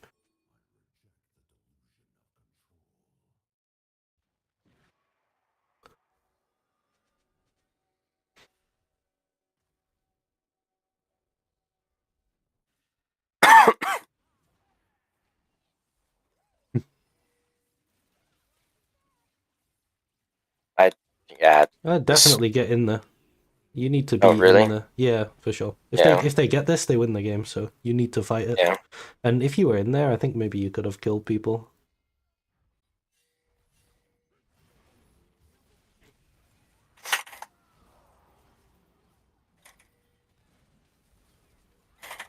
I yeah. This. Definitely get in there. You need to Oh be in really? the yeah for sure. Yeah. If they get this, they win the game. So you need to fight it. Yeah. And if you were in there, I think maybe you could have killed people.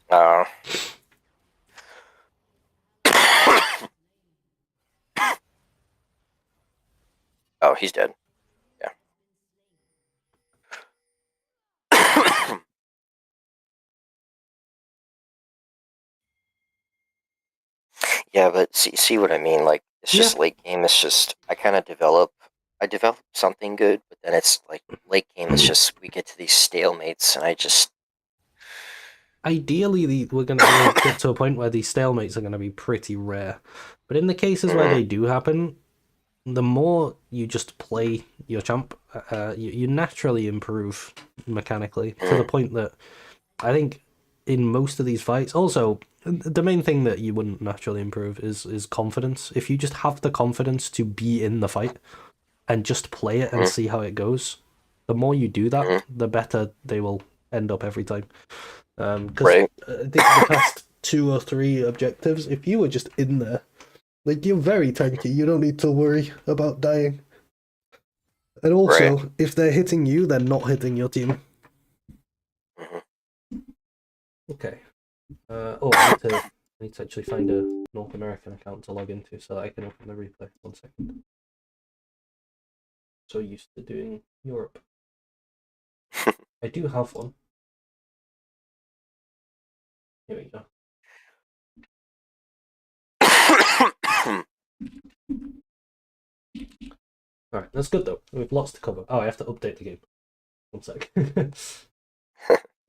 Uh, oh, he's dead. Yeah. Yeah, but see what I mean? Like, it's Yeah, just late game. It's just I develop something good, but then it's like late game. It's just we get to these stalemates, and I just. ideally we're gonna get to a point where these stalemates are gonna be pretty rare. But in the cases where Mhm. they do happen, the more you just play your champ, you naturally improve mechanically to the Mhm. point that I think in most of these fights, also the main thing that you wouldn't naturally improve is confidence. If you just have the confidence to be in the fight, and just play it and see how it goes. The more you do that, Mm-hmm. the better they will end up every time. Because Right. I think the past 2 or 3 objectives, if you were just in there, like, you're very tanky, you don't need to worry about dying. And also, Right. if they're hitting you, they're not hitting your team. Mm-hmm. Okay. I need to actually find a North American account to log into so that I can open the replay. 1 second. So used to doing Europe. I do have one. Here we go. Alright, that's good though. We've lots to cover. Oh, I have to update the game. 1 sec.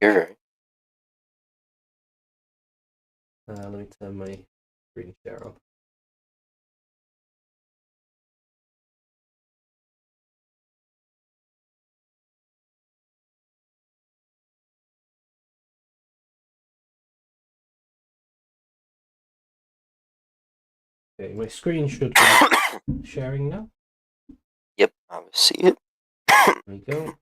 You're right. Let me turn my screen share on. Okay, my screen should be sharing now. Yep, I will see it. There we go.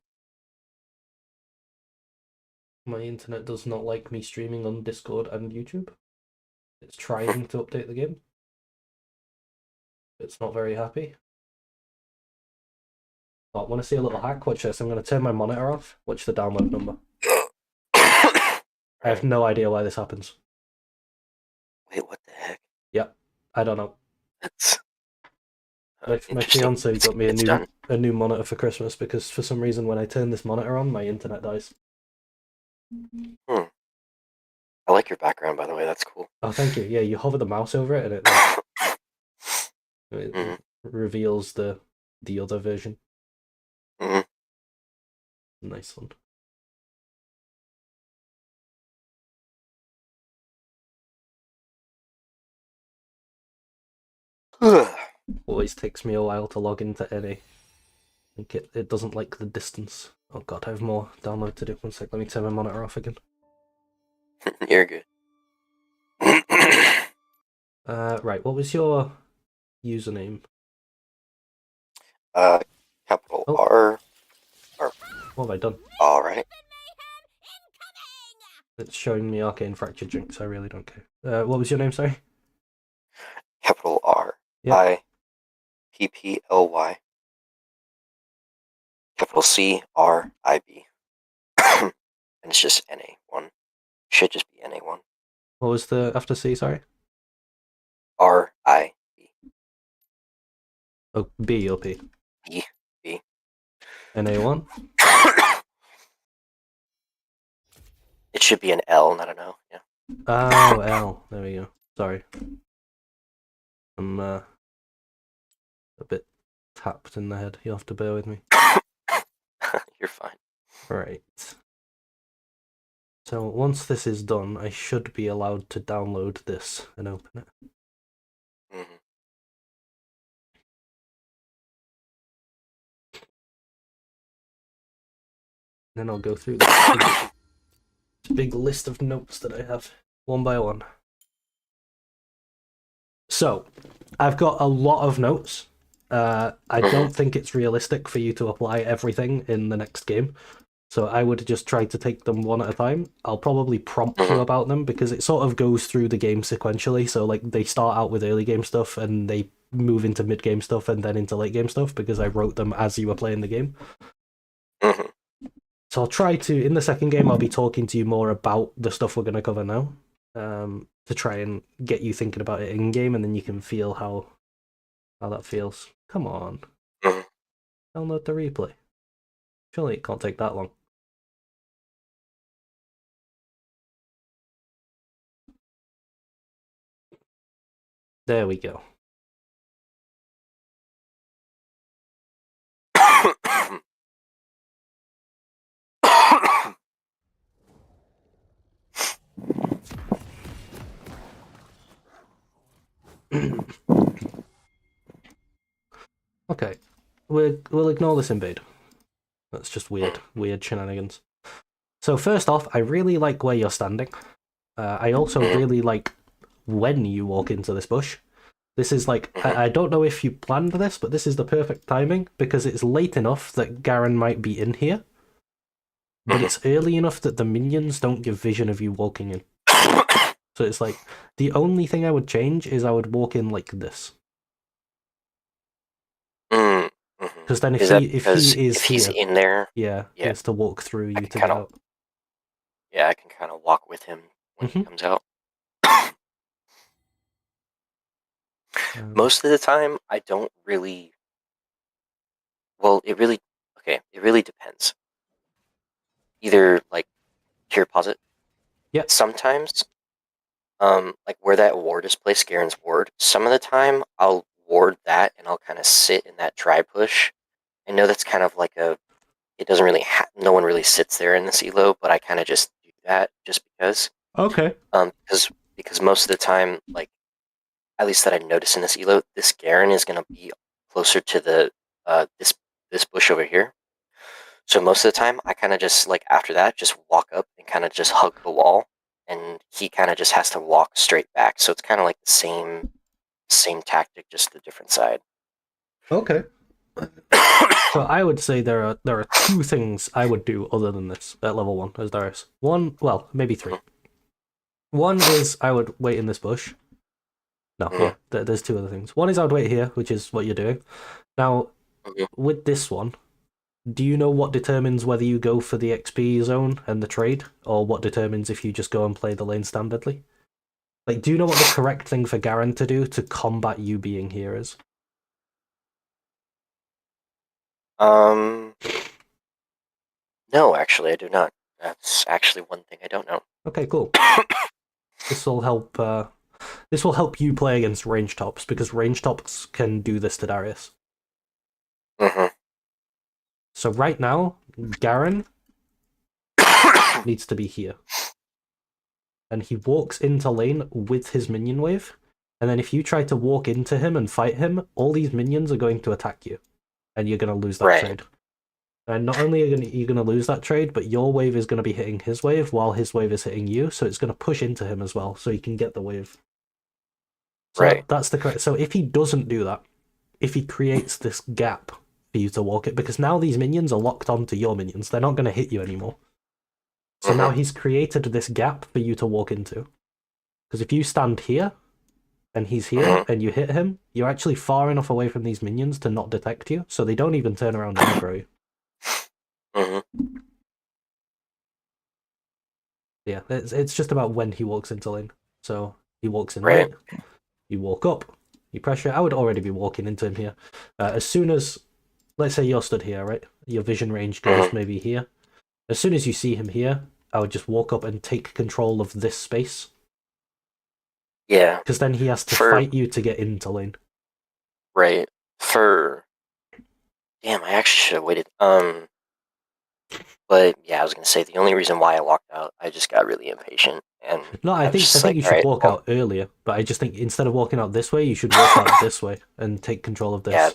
My internet does not like me streaming on Discord and YouTube. It's trying to update the game. It's not very happy. Oh, want to see a little hack? Watch this. I'm going to turn my monitor off. Watch the download number. I have no idea why this happens. Wait, what the heck? Yep, I don't know. That's My fiance got me a new monitor for Christmas because for some reason when I turn this monitor on, my internet dies. I like your background, by the way. That's cool. Oh, thank you. Yeah, you hover the mouse over it and it reveals the other version. Nice one. Always takes me a while to log into NA. I think it doesn't like the distance. Oh god, I have more download to do. 1 sec, let me turn my monitor off again. You're good. Right, what was your username? Capital R. What have I done? Alright. It's showing me Arcane Fracture Jinx, I really don't care. What was your name, sorry? Capital R. Yep. I-P-P-L-Y. Capital C R I B. And it's just NA1. Should just be NA1. What was the after C, sorry? R-I-B. Oh, B or P? B. NA1? It should be an L, not an O. Yeah. Oh, L. There we go. Sorry. I'm a bit tapped in the head. You'll have to bear with me. You're fine. Right. So once this is done, I should be allowed to download this and open it. Then I'll go through this big list of notes that I have, one by one. So, I've got a lot of notes. I don't think it's realistic for you to apply everything in the next game. So I would just try to take them one at a time. I'll probably prompt you about them because it sort of goes through the game sequentially. So like they start out with early game stuff and they move into mid game stuff and then into late game stuff because I wrote them as you were playing the game. So I'll try to, in the second game, I'll be talking to you more about the stuff we're going to cover now, to try and get you thinking about it in game, and then you can feel how that feels. Come on, download the replay. Surely it can't take that long. There we go. Okay, we'll ignore this invade. That's just weird shenanigans. So first off, I really like where you're standing. I also really like when you walk into this bush. This is like, I don't know if you planned this, but this is the perfect timing because it's late enough that Garen might be in here, but it's early enough that the minions don't give vision of you walking in. So it's like, the only thing I would change is I would walk in like this. Because then if if he's here, in there, yeah, he has to walk through you to get out. Yeah, I can kind of walk with him when he comes out. Most of the time, I don't really. Well, it really depends. Either like here, pause it. Yeah. Sometimes, like where that ward is placed, Garen's ward. Some of the time, I'll ward that and I'll kind of sit in that dry push. I know that's kind of like a. It doesn't really. No one really sits there in this elo, but I kind of just do that just because. Okay. Because most of the time, like at least that I notice in this elo, this Garen is going to be closer to the this bush over here. So most of the time, I kind of just like after that, just walk up and kind of just hug the wall, and he kind of just has to walk straight back. So it's kind of like the same tactic, just the different side. Okay. So I would say there are two things I would do other than this at level 1 as Darius. One, well, maybe 3. One is I would wait in this bush. No, yeah, there's 2 other things. One is I would wait here, which is what you're doing. Now, with this one, do you know what determines whether you go for the XP zone and the trade, or what determines if you just go and play the lane standardly? Like, do you know what the correct thing for Garen to do to combat you being here is? No, actually, I do not. That's actually one thing I don't know. Okay, cool. This will help. This will help you play against range tops because range tops can do this to Darius. So right now, Garen needs to be here, and he walks into lane with his minion wave. And then if you try to walk into him and fight him, all these minions are going to attack you, and you're going to lose that trade. And not only are you going to lose that trade, but your wave is going to be hitting his wave while his wave is hitting you, so it's going to push into him as well, so you can get the wave. So that's the correct. So if he doesn't do that, if he creates this gap for you to walk it, because now these minions are locked onto your minions, they're not going to hit you anymore. So now he's created this gap for you to walk into. Because if you stand here, and he's here, and you hit him, you're actually far enough away from these minions to not detect you, so they don't even turn around and aggro you. Yeah, it's just about when he walks into lane. So he walks in late, you walk up, you pressure. I would already be walking into him here. As soon as, let's say you're stood here, right? Your vision range goes maybe here. As soon as you see him here, I would just walk up and take control of this space. Yeah. Because then he has to fight you to get into lane. Right. Damn, I actually should have waited. But yeah, I was gonna say the only reason why I walked out, I just got really impatient, and no, I think you should walk out earlier. But I just think instead of walking out this way, you should walk out this way and take control of this. Yeah,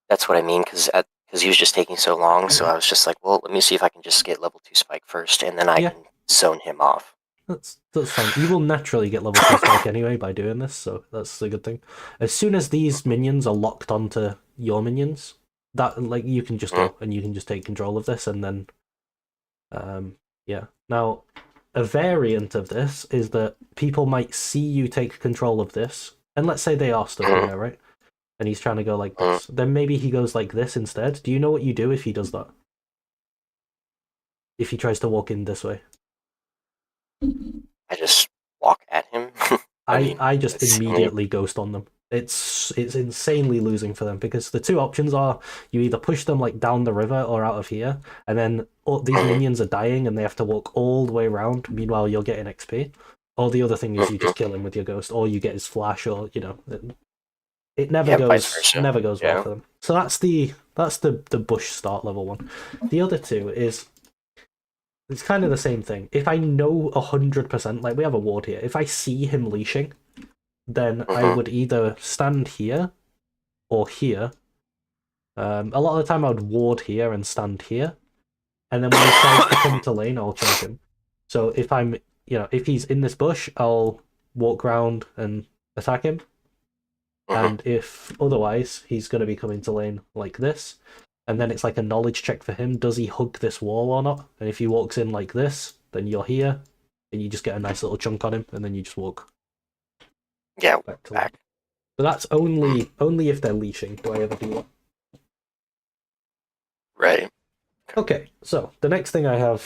that's what I mean. Because he was just taking so long, so I was just like, well, let me see if I can just get level 2 spike first, and then I can zone him off. That's fine. You will naturally get level 2 spike anyway by doing this, so that's a good thing. As soon as these minions are locked onto your minions, that like you can just go and you can just take control of this, and then yeah. Now, a variant of this is that people might see you take control of this, and let's say they are stood here, right? And he's trying to go like this. Then maybe he goes like this instead. Do you know what you do if he does that? If he tries to walk in this way? I just walk at him. I just immediately ghost on them. It's insanely losing for them because the 2 options are you either push them like down the river or out of here, and then these minions are dying and they have to walk all the way around. Meanwhile, you're getting XP. Or the other thing is you just kill him with your ghost, or you get his flash, or it never goes well for them. So that's the bush start level 1. The other 2 is. It's kind of the same thing. If I know 100%, like we have a ward here, if I see him leashing, then I would either stand here or here. A lot of the time I would ward here and stand here. And then when he tries to come to lane, I'll choke him. So if he's in this bush, I'll walk round and attack him. And if otherwise, he's going to be coming to lane like this. And then it's like a knowledge check for him. Does he hug this wall or not? And if he walks in like this, then you're here. And you just get a nice little chunk on him. And then you just walk back to lane. But that's only if they're leashing. Do I ever do that? Right. Okay, so the next thing I have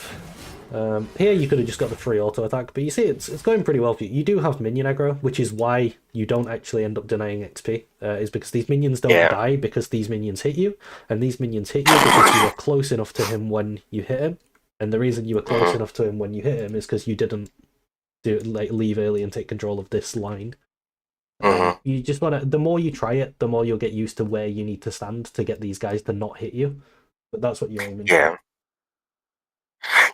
here, you could have just got the free auto attack, but you see it's going pretty well for you. You do have minion aggro, which is why you don't actually end up denying XP, is because these minions don't die because these minions hit you, and these minions hit you because you were close enough to him when you hit him, and the reason you were close enough to him when you hit him is because you didn't leave early and take control of this line. You just want to, the more you try it, the more you'll get used to where you need to stand to get these guys to not hit you. But that's what you're aiming for.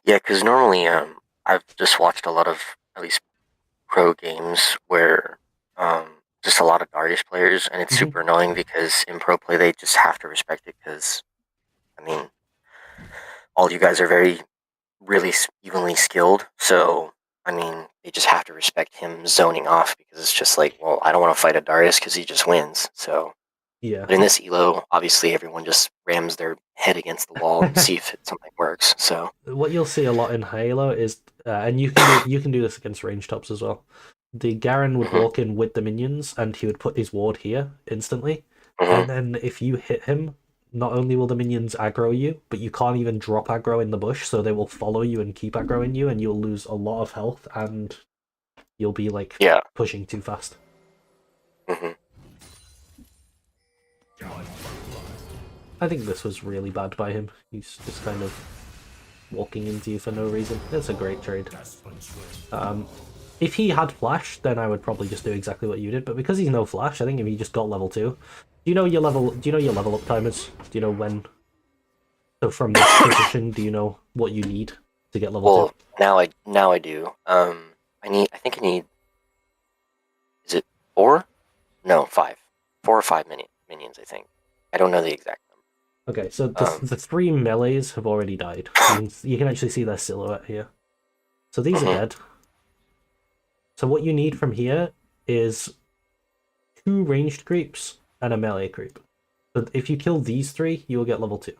Yeah, because normally I've just watched a lot of, at least pro games, where just a lot of Darius players, and it's super annoying because in pro play they just have to respect it because, I mean, all you guys are really evenly skilled, so, I mean, they just have to respect him zoning off because it's just like, well, I don't want to fight a Darius because he just wins, so... Yeah. But in this elo, obviously everyone just rams their head against the wall and see if something works. So what you'll see a lot in Halo is, and you can do this against range tops as well. The Garen would walk in with the minions, and he would put his ward here instantly. And then if you hit him, not only will the minions aggro you, but you can't even drop aggro in the bush, so they will follow you and keep aggroing you, and you'll lose a lot of health, and you'll be like pushing too fast. I think this was really bad by him. He's just kind of walking into you for no reason. That's a great trade. If he had flash, then I would probably just do exactly what you did. But because he's no flash, I think if he just got level 2, do you know your level up timers? Do you know when? So from this position, do you know what you need to get level 2? Now I do. I think I need. Is it 4? No, 5. 4 or 5 minions. I think. I don't know the exact number. Okay, so the 3 melees have already died. You can actually see their silhouette here. So these are dead. So what you need from here is 2 ranged creeps and a melee creep. So if you kill these 3, you will get level 2.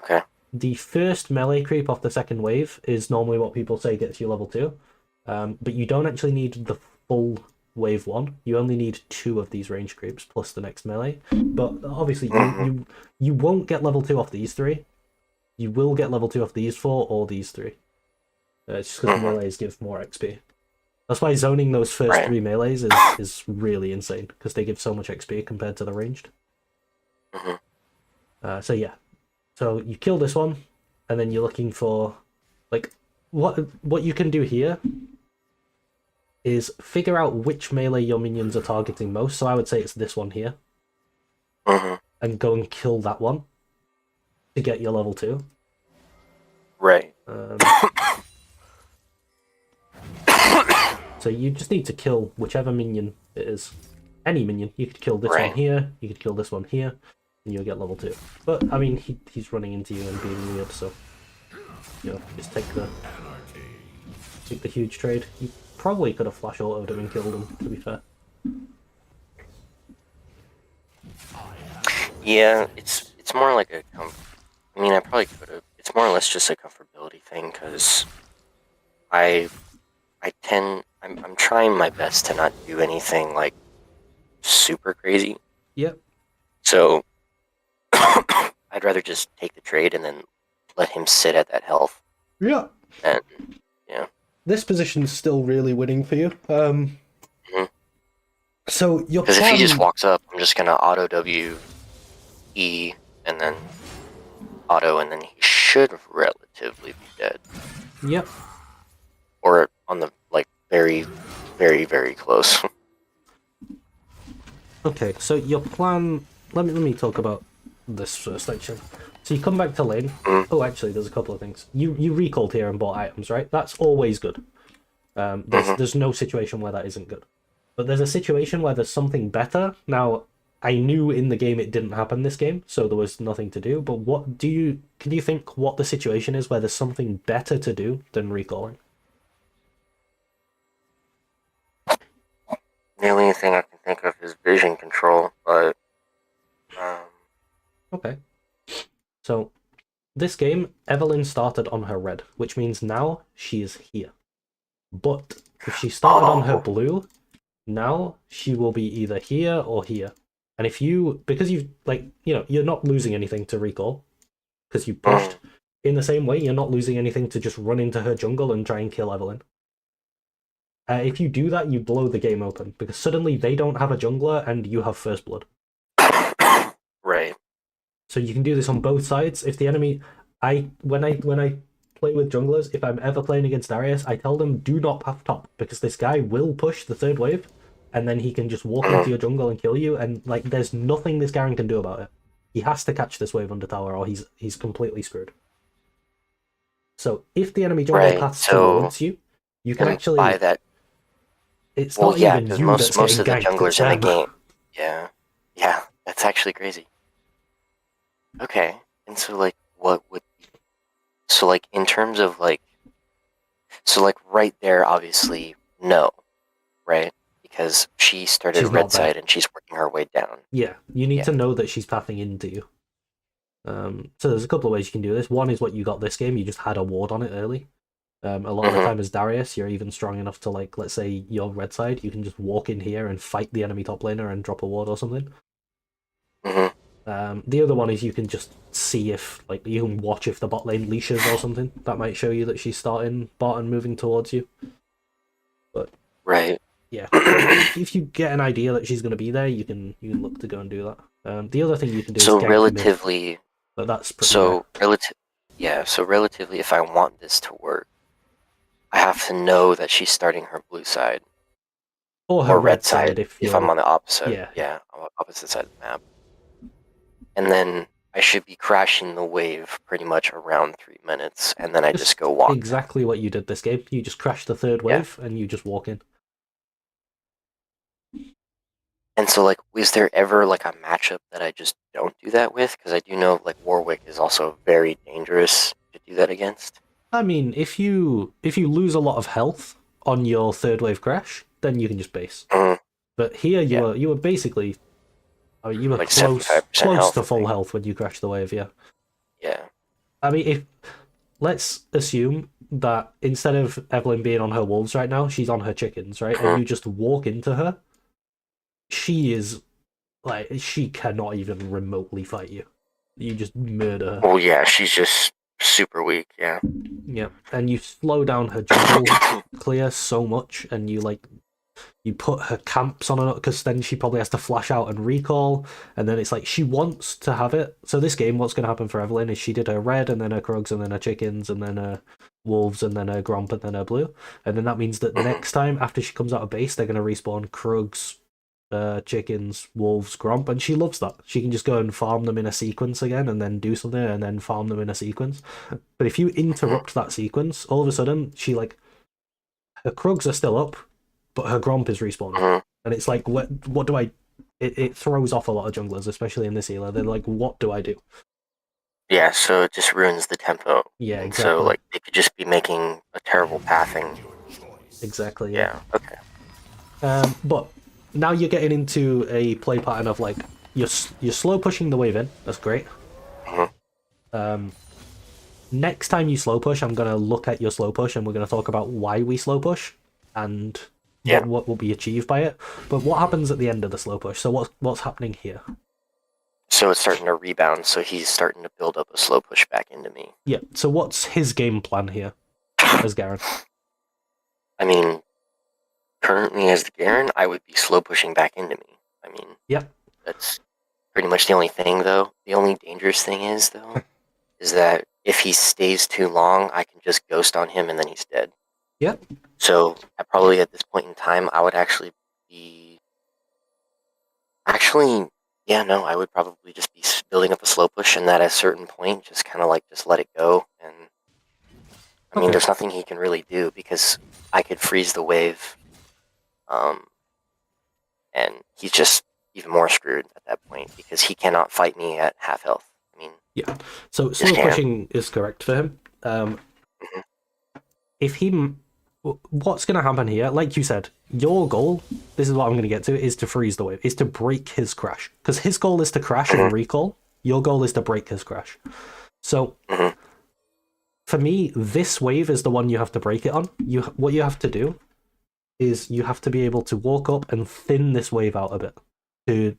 Okay. The first melee creep off the second wave is normally what people say gets you level 2. But you don't actually need the full wave 1. You only need 2 of these range creeps plus the next melee. But obviously you won't get level 2 off these 3. You will get level 2 off these 4 or these 3. It's just because melees give more XP. That's why zoning those first 3 melees is really insane, because they give so much XP compared to the ranged. So yeah. So you kill this one, and then you're looking for, like, what you can do here is figure out which melee your minions are targeting most. So I would say it's this one here. And go and kill that one to get your level 2. Right. So you just need to kill whichever minion it is. Any minion. You could kill this one here, you could kill this one here, and you'll get level 2. But, I mean, he's running into you and being weird, so... You know, just take the huge trade. You probably could have flash ulted him and killed him, to be fair. Yeah, it's more like a... I mean, I probably could have... It's more or less just a comfortability thing, because I'm trying my best to not do anything, like, super crazy. Yep. So, I'd rather just take the trade and then let him sit at that health. Yeah. And, yeah. This position's still really winning for you. So, your plan... Because if he just walks up, I'm just gonna auto W, E, and then auto, and then he should relatively be dead. Yep. Or on the, like, very, very, very close. Okay, so your plan... Let me talk about this first, actually. So you come back to lane. Oh, actually, there's a couple of things. You recalled here and bought items, right? That's always good. There's no situation where that isn't good. But there's a situation where there's something better. Now, I knew in the game it didn't happen this game, so there was nothing to do. But can you think what the situation is where there's something better to do than recalling? The only thing I can think of is vision control, but Okay. So this game, Evelyn started on her red, which means now she is here. But if she started on her blue, now she will be either here or here. And if you, because you've, like, you know, you're not losing anything to recall, because you pushed. In the same way, you're not losing anything to just run into her jungle and try and kill Evelyn. If you do that, you blow the game open, because suddenly they don't have a jungler and you have first blood. Right. So you can do this on both sides. If the enemy, when I play with junglers, if I'm ever playing against Darius, I tell them do not path top, because this guy will push the third wave, and then he can just walk into your jungle and kill you. And like, there's nothing this Garen can do about it. He has to catch this wave under tower, or he's completely screwed. So if the enemy jungle paths towards you, you can actually buy that. It's not even because you most that's of the getting ganked, junglers it's in the them. game. Yeah, that's actually crazy. Okay, and so like, what would so like in terms of like, so like right there, obviously no, right? Because she started She's not red there. side and she's working her way down. Yeah, you need to know that she's pathing into you. So there's a couple of ways you can do this. One is what you got this game. You just had a ward on it early. A lot of the time as Darius, you're even strong enough to, like, let's say you're red side, you can just walk in here and fight the enemy top laner and drop a ward or something. The other one is you can just see if, like, you can watch if the bot lane leashes or something. That might show you that she's starting bot and moving towards you. But right, yeah, if you get an idea that she's going to be there, you can look to go and do that. The other thing you can do so is gank relatively, mid, but that's pretty rare. So relatively, if I want this to work, I have to know that she's starting her blue side Or her red side if I'm on the yeah, on the opposite side of the map. And then I should be crashing the wave pretty much around 3 minutes, and then I just go walk. Exactly what you did this game. You just crash the third wave and you just walk in. And so, like, is there ever like a matchup that I just don't do that with? Because I do know like Warwick is also very dangerous to do that against. I mean, if you lose a lot of health on your third wave crash, then you can just base. But here you were basically, I mean, you were like close to full health when you crashed the wave. Yeah. Yeah. I mean, let's assume that instead of Evelyn being on her wolves right now, she's on her chickens, right? And you just walk into her. She is like, she cannot even remotely fight you. You just murder her. Well, yeah, she's just super weak. Yeah. Yeah, and you slow down her jungle clear so much, and you put her camps on her, because then she probably has to flash out and recall, and then it's like she wants to have it. So this game, what's going to happen for Evelyn is she did her red, and then her Krugs, and then her chickens, and then her wolves, and then her Gromp, and then her blue. And then that means that next time, after she comes out of base, they're going to respawn Krugs, chickens, wolves, Gromp, and she loves that. She can just go and farm them in a sequence again, and then do something, and then farm them in a sequence. But if you interrupt that sequence, all of a sudden, her Krugs are still up, but her Gromp is respawning. And it's like, what do I... It throws off a lot of junglers, especially in this era. They're like, what do I do? Yeah, so it just ruins the tempo. Yeah, exactly. So, like, they could just be making a terrible pathing. Exactly, yeah. Okay. But now you're getting into a play pattern of, like, you're slow pushing the wave in. That's great. Next time you slow push, I'm going to look at your slow push, and we're going to talk about why we slow push and what will be achieved by it. But what happens at the end of the slow push? So what's happening here? So it's starting to rebound, so he's starting to build up a slow push back into me. Yeah, so what's his game plan here as Garen? I mean, currently as the Garen, I would be slow pushing back into me. I mean, that's pretty much the only thing, though. The only dangerous thing is, though, is that if he stays too long, I can just ghost on him and then he's dead. Yep. So I probably at this point in time, I would actually be... I would probably just be building up a slow push, and at a certain point, just kind of like just let it go. And I mean, there's nothing he can really do because I could freeze the wave, and he's just even more screwed at that point because he cannot fight me at half health. I mean, yeah. So slow pushing is correct for him. If he what's going to happen here, like you said, your goal, this is what I'm going to get to, is to freeze the wave, is to break his crash. Because his goal is to crash and recall. Your goal is to break his crash. So, for me, this wave is the one you have to break it on. What you have to do is you have to be able to walk up and thin this wave out a bit to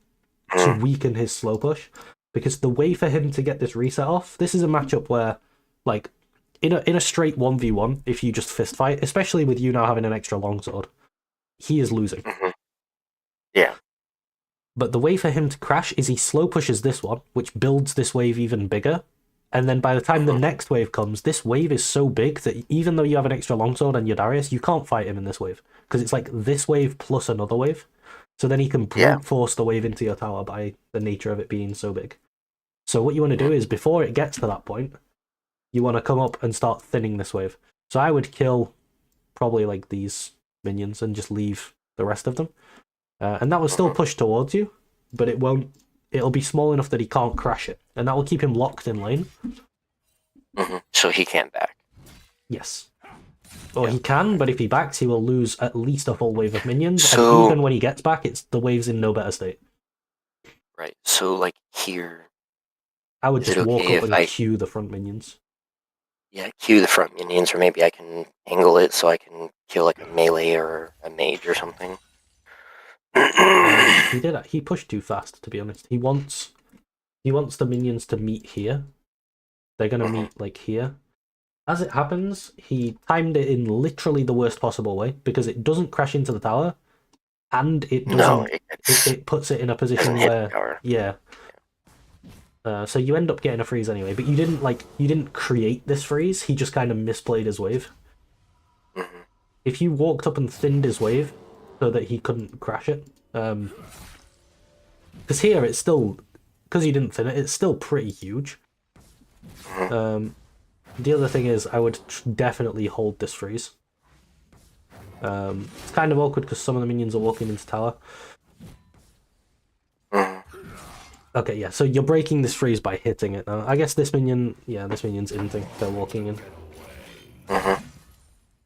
weaken his slow push. Because the way for him to get this reset off, this is a matchup where, like, in a straight 1v1, if you just fist fight, especially with you now having an extra longsword, he is losing. Yeah. But the way for him to crash is he slow pushes this one, which builds this wave even bigger. And then by the time the next wave comes, this wave is so big that even though you have an extra longsword and you're Darius, you can't fight him in this wave. Because it's like this wave plus another wave. So then he can brute force the wave into your tower by the nature of it being so big. So what you want to do is, before it gets to that point, you want to come up and start thinning this wave. So I would kill probably like these minions and just leave the rest of them. And that will still push towards you, but it won't. It'll be small enough that he can't crash it, and that will keep him locked in lane. So he can't back. Yes. Or he can, but if he backs, he will lose at least a full wave of minions, and even when he gets back, the wave's in no better state. Right, so like here... I would just walk up and queue the front minions. Yeah, queue the front minions, or maybe I can angle it so I can kill like a melee or a mage or something. He pushed too fast, to be honest. He wants the minions to meet here. They're going to meet like here. As it happens, he timed it in literally the worst possible way, because it doesn't crash into the tower, and it doesn't. It puts it in a position where so you end up getting a freeze anyway. But you didn't create this freeze. He just kind of misplayed his wave. If you walked up and thinned his wave so that he couldn't crash it, because here it's still, because you didn't thin it, it's still pretty huge. The other thing is, I would definitely hold this freeze. It's kind of awkward because some of the minions are walking into tower. Okay, yeah, so you're breaking this freeze by hitting it now. I guess this minion's inting. They're walking in.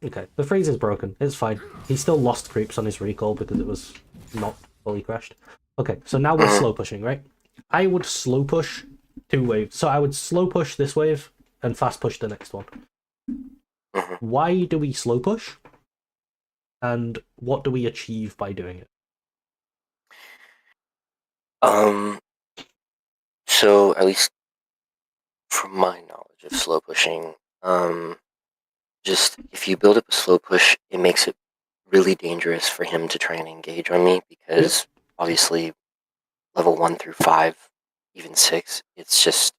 Okay, the freeze is broken. It's fine. He still lost creeps on his recall because it was not fully crashed. Okay, so now we're slow pushing, right? I would slow push 2 waves. So I would slow push this wave and fast push the next one. Why do we slow push? And what do we achieve by doing it? So at least from my knowledge of slow pushing, just if you build up a slow push, it makes it really dangerous for him to try and engage on me, because obviously level 1 through 5, even 6, it's just,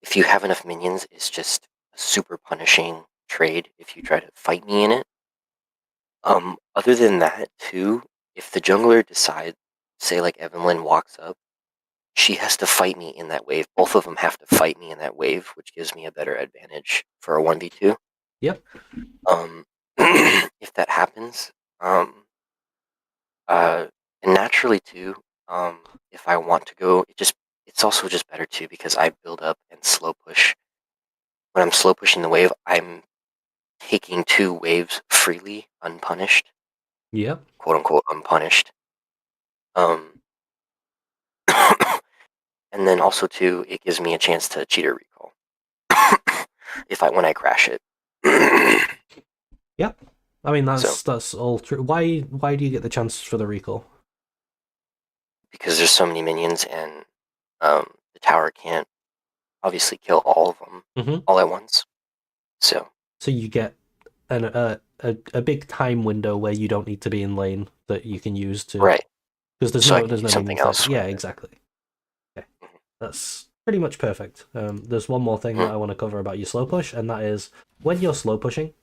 if you have enough minions, it's just a super punishing trade if you try to fight me in it. Other than that, too, if the jungler decides, say like Evelyn walks up, she has to fight me in that wave. Both of them have to fight me in that wave, which gives me a better advantage for a 1v2. Yep. If that happens, and naturally too, if I want to go, it's also just better too, because I build up and slow push. When I'm slow pushing the wave, I'm taking 2 waves freely, unpunished. Yep. Quote unquote unpunished. And then also too, it gives me a chance to cheater recall when I crash it. Yep. I mean, that's all true. Why do you get the chance for the recall? Because there's so many minions, and the tower can't obviously kill all of them all at once. So you get a big time window where you don't need to be in lane that you can use to because there's no something else. Yeah, exactly. Okay, that's pretty much perfect. There's one more thing that I want to cover about your slow push, and that is when you're slow pushing.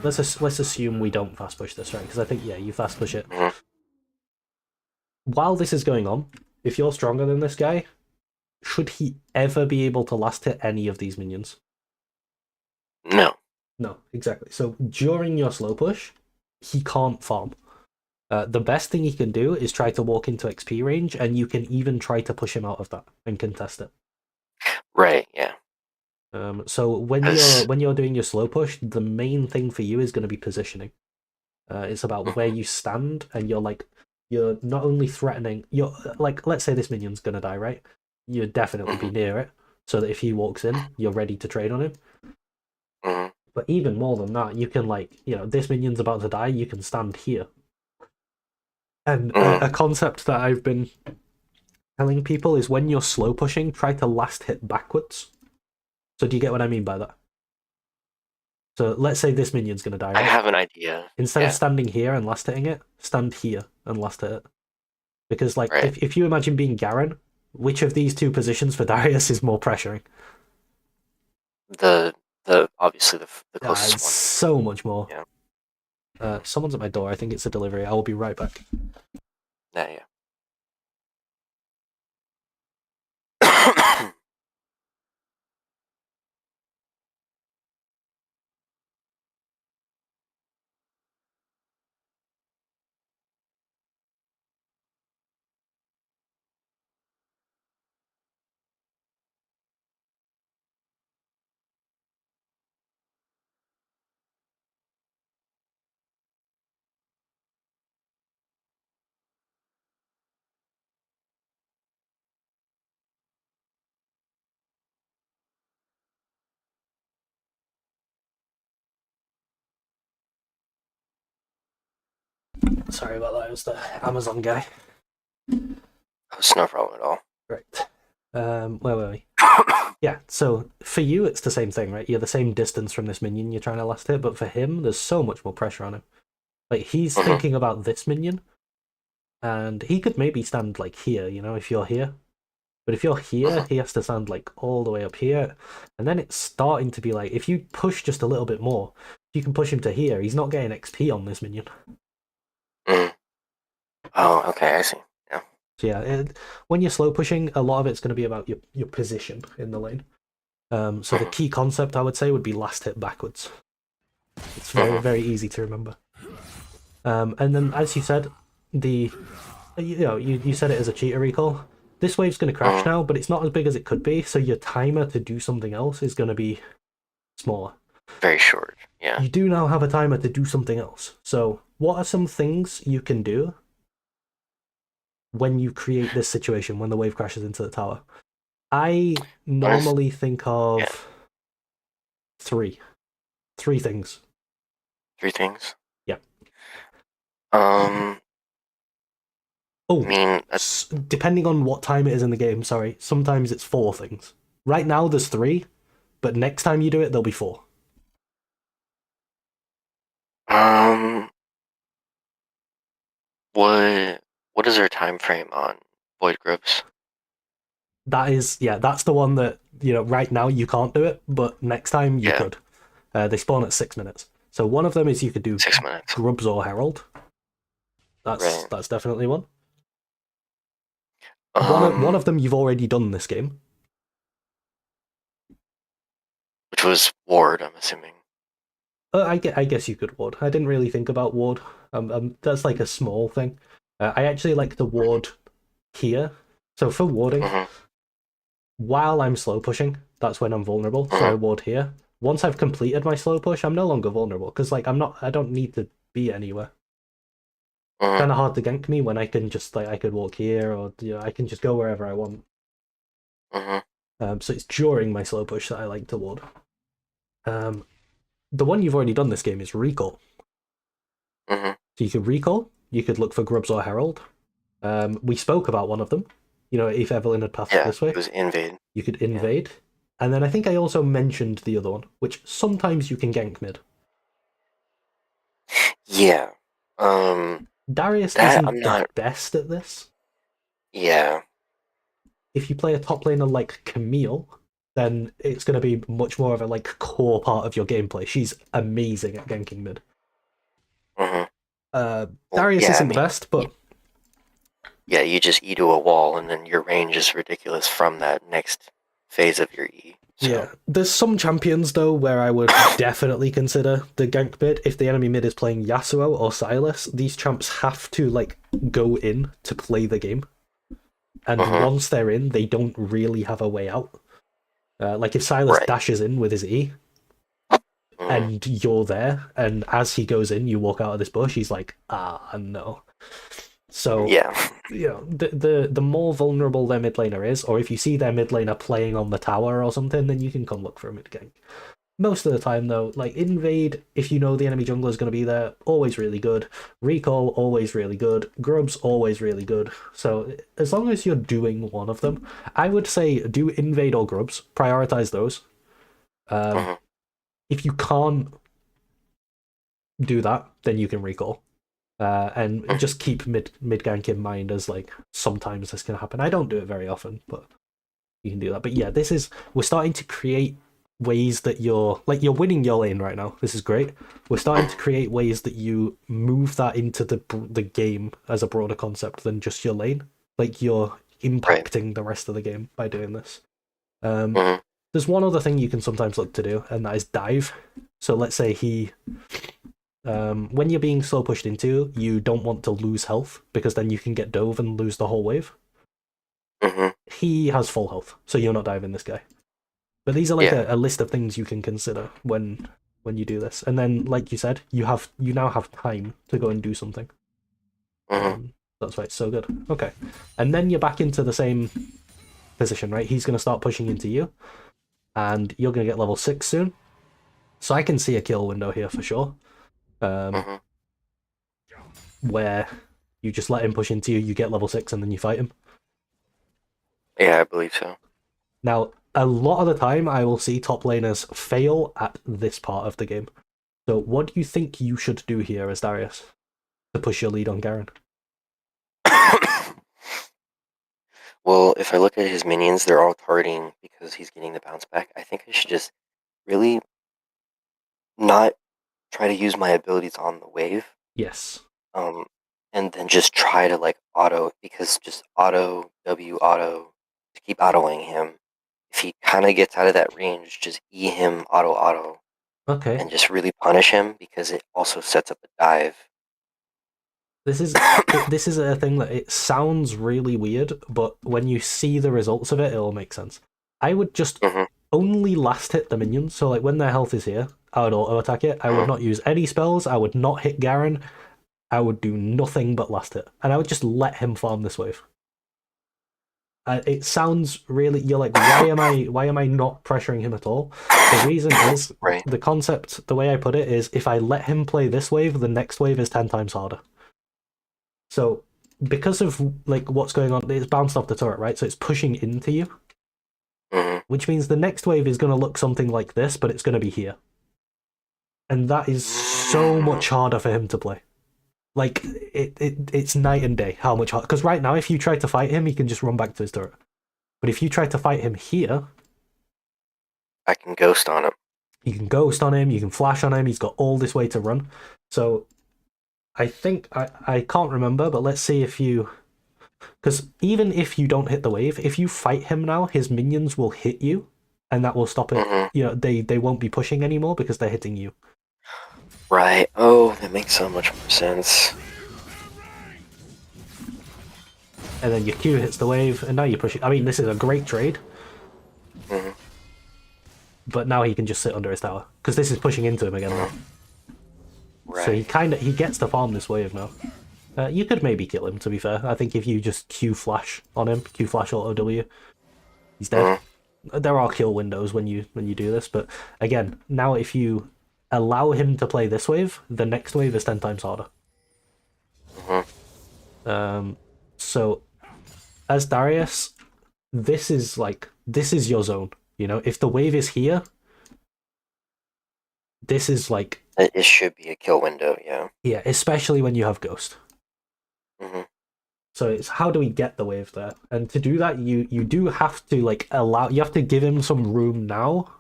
Let's assume we don't fast push this, right? Because I think you fast push it. While this is going on, if you're stronger than this guy, should he ever be able to last hit any of these minions? No. No, exactly. So during your slow push, he can't farm. The best thing he can do is try to walk into XP range, and you can even try to push him out of that and contest it. Right, yeah. So when you're doing your slow push, the main thing for you is going to be positioning. It's about where you stand, and you're not only threatening. You're like, let's say this minion's going to die, right? You'd definitely be near it, so that if he walks in, you're ready to trade on him. But even more than that, you can this minion's about to die, you can stand here. And a concept that I've been telling people is when you're slow pushing, try to last hit backwards. So do you get what I mean by that? So let's say this minion's going to die, right? I have an idea. Instead of standing here and last hitting it, stand here and last hit it. Because if you imagine being Garen, which of these two positions for Darius is more pressuring? The obviously the closest one. So much more. Yeah. Someone's at my door. I think it's a delivery. I will be right back. Yeah. Sorry about that. It was the Amazon guy. It's no problem at all. Right. Where were we? Yeah, so for you, it's the same thing, right? You're the same distance from this minion you're trying to last hit, but for him, there's so much more pressure on him. Like, he's thinking about this minion, and he could maybe stand, like, here, if you're here. But if you're here, he has to stand, like, all the way up here. And then it's starting to be like, if you push just a little bit more, you can push him to here. He's not getting XP on this minion. Oh, okay, I see. Yeah. So yeah, when you're slow pushing, a lot of it's going to be about your position in the lane. So the key concept, I would say, would be last hit backwards. It's very, very easy to remember. And then, as you said, you said it as a cheater recall. This wave's going to crash now, but it's not as big as it could be, so your timer to do something else is going to be smaller. Very short, yeah. You do now have a timer to do something else. So what are some things you can do when you create this situation, when the wave crashes into the tower? I normally think of three things. 3 things? Yeah. I mean, depending on what time it is in the game, sorry, sometimes it's 4 things. Right now there's 3, but next time you do it, there'll be 4. What is our time frame on void groups? That's the one that, right now you can't do it, but next time you could. They spawn at 6 minutes. So one of them is you could do 6 minutes. Grubs or Herald. That's definitely one. One of them you've already done this game. Which was Ward, I'm assuming. I guess you could ward. I didn't really think about ward. That's like a small thing. I actually like to ward here. So for warding, while I'm slow pushing, that's when I'm vulnerable. So I ward here. Once I've completed my slow push, I'm no longer vulnerable because I don't need to be anywhere. It's kind of hard to gank me when I can just I could walk here, or I can just go wherever I want. So it's during my slow push that I like to ward. The one you've already done this game is recall. So you could recall. You could look for Grubs or Herald. We spoke about one of them. If Evelyn had passed this way, it was invade. You could invade. And then I think I also mentioned the other one, which sometimes you can gank mid. Yeah. Darius isn't the best at this. Yeah. If you play a top laner like Camille, then it's going to be much more of a core part of your gameplay. She's amazing at ganking mid. Darius isn't the best, but yeah, you just E to a wall, and then your range is ridiculous from that next phase of your E. So. Yeah, there's some champions though where I would definitely consider the gank mid. If the enemy mid is playing Yasuo or Sylas, these champs have to go in to play the game, and once they're in, they don't really have a way out. Like if Silas dashes in with his E, and you're there, and as he goes in, you walk out of this bush, he's like, ah, no. So, you know, the more vulnerable their mid laner is, or if you see their mid laner playing on the tower or something, then you can come look for a mid gank. Most of the time, though, like invade, if you know the enemy jungler is going to be there, always really good. Recall, always really good. Grubs, always really good. So as long as you're doing one of them, I would say do invade or grubs. Prioritize those. If you can't do that, then you can recall. And just keep mid gank in mind, as like sometimes this can happen. I don't do it very often, but you can do that. But yeah, we're starting to create ways that you're winning your lane right now. This is great. We're starting to create ways that you move that into the game as a broader concept than just your lane. Like you're impacting the rest of the game by doing this. There's one other thing you can sometimes look to do, and that is dive. So let's say when you're being slow pushed into, you don't want to lose health, because then you can get dove and lose the whole wave. He has full health, so you're not diving this guy. But these are like a list of things you can consider when you do this. And then, like you said, you now have time to go and do something. That's why it's so good. Okay. And then you're back into the same position, right? He's going to start pushing into you, and you're going to get level 6 soon. So I can see a kill window here for sure. Where you just let him push into you, you get level 6, and then you fight him. Yeah, I believe so. Now, a lot of the time, I will see top laners fail at this part of the game. So what do you think you should do here as Darius to push your lead on Garen? Well, if I look at his minions, they're all targeting because he's getting the bounce back. I think I should just really not try to use my abilities on the wave. Yes. And then just try to like auto, because just auto to keep autoing him. If he kind of gets out of that range, just E him auto. Okay. And just really punish him, because it also sets up a dive. This is a thing that it sounds really weird, but when you see the results of it, it'll make sense. I would just only last hit the minions. So like when their health is here, I would auto attack it. I would not use any spells. I would not hit Garen. I would do nothing but last hit, and I would just let him farm this wave. It sounds really, you're like, why am I not pressuring him at all? The reason is the concept. The way I put it is, if I let him play this wave, the next wave is 10 times harder. So because of like what's going on, it's bounced off the turret, right? So it's pushing into you, which means the next wave is going to look something like this, but it's going to be here, and that is so much harder for him to play. Like it's night and day how much harder. Because right now, if you try to fight him, he can just run back to his turret. But if you try to fight him here, I can ghost on him. You can ghost on him. You can flash on him. He's got all this way to run. So I think I can't remember, but let's see if you, because even if you don't hit the wave, if you fight him now, his minions will hit you, and that will stop it. You know, they won't be pushing anymore because they're hitting you. Right. Oh, that makes so much more sense. And then your Q hits the wave, and now you're pushing. I mean, this is a great trade. But now he can just sit under his tower, because this is pushing into him again now. Right. So he gets to farm this wave now. You could maybe kill him, to be fair. I think if you just Q flash on him, Q flash auto W, he's dead. There are kill windows when you do this, but again, now if you allow him to play this wave, the next wave is 10 times harder. So as Darius, this is your zone. You know, if the wave is here, this is like, it should be a kill window. Yeah, especially when you have Ghost. So it's, how do we get the wave there? And to do that, you do have to like you have to give him some room now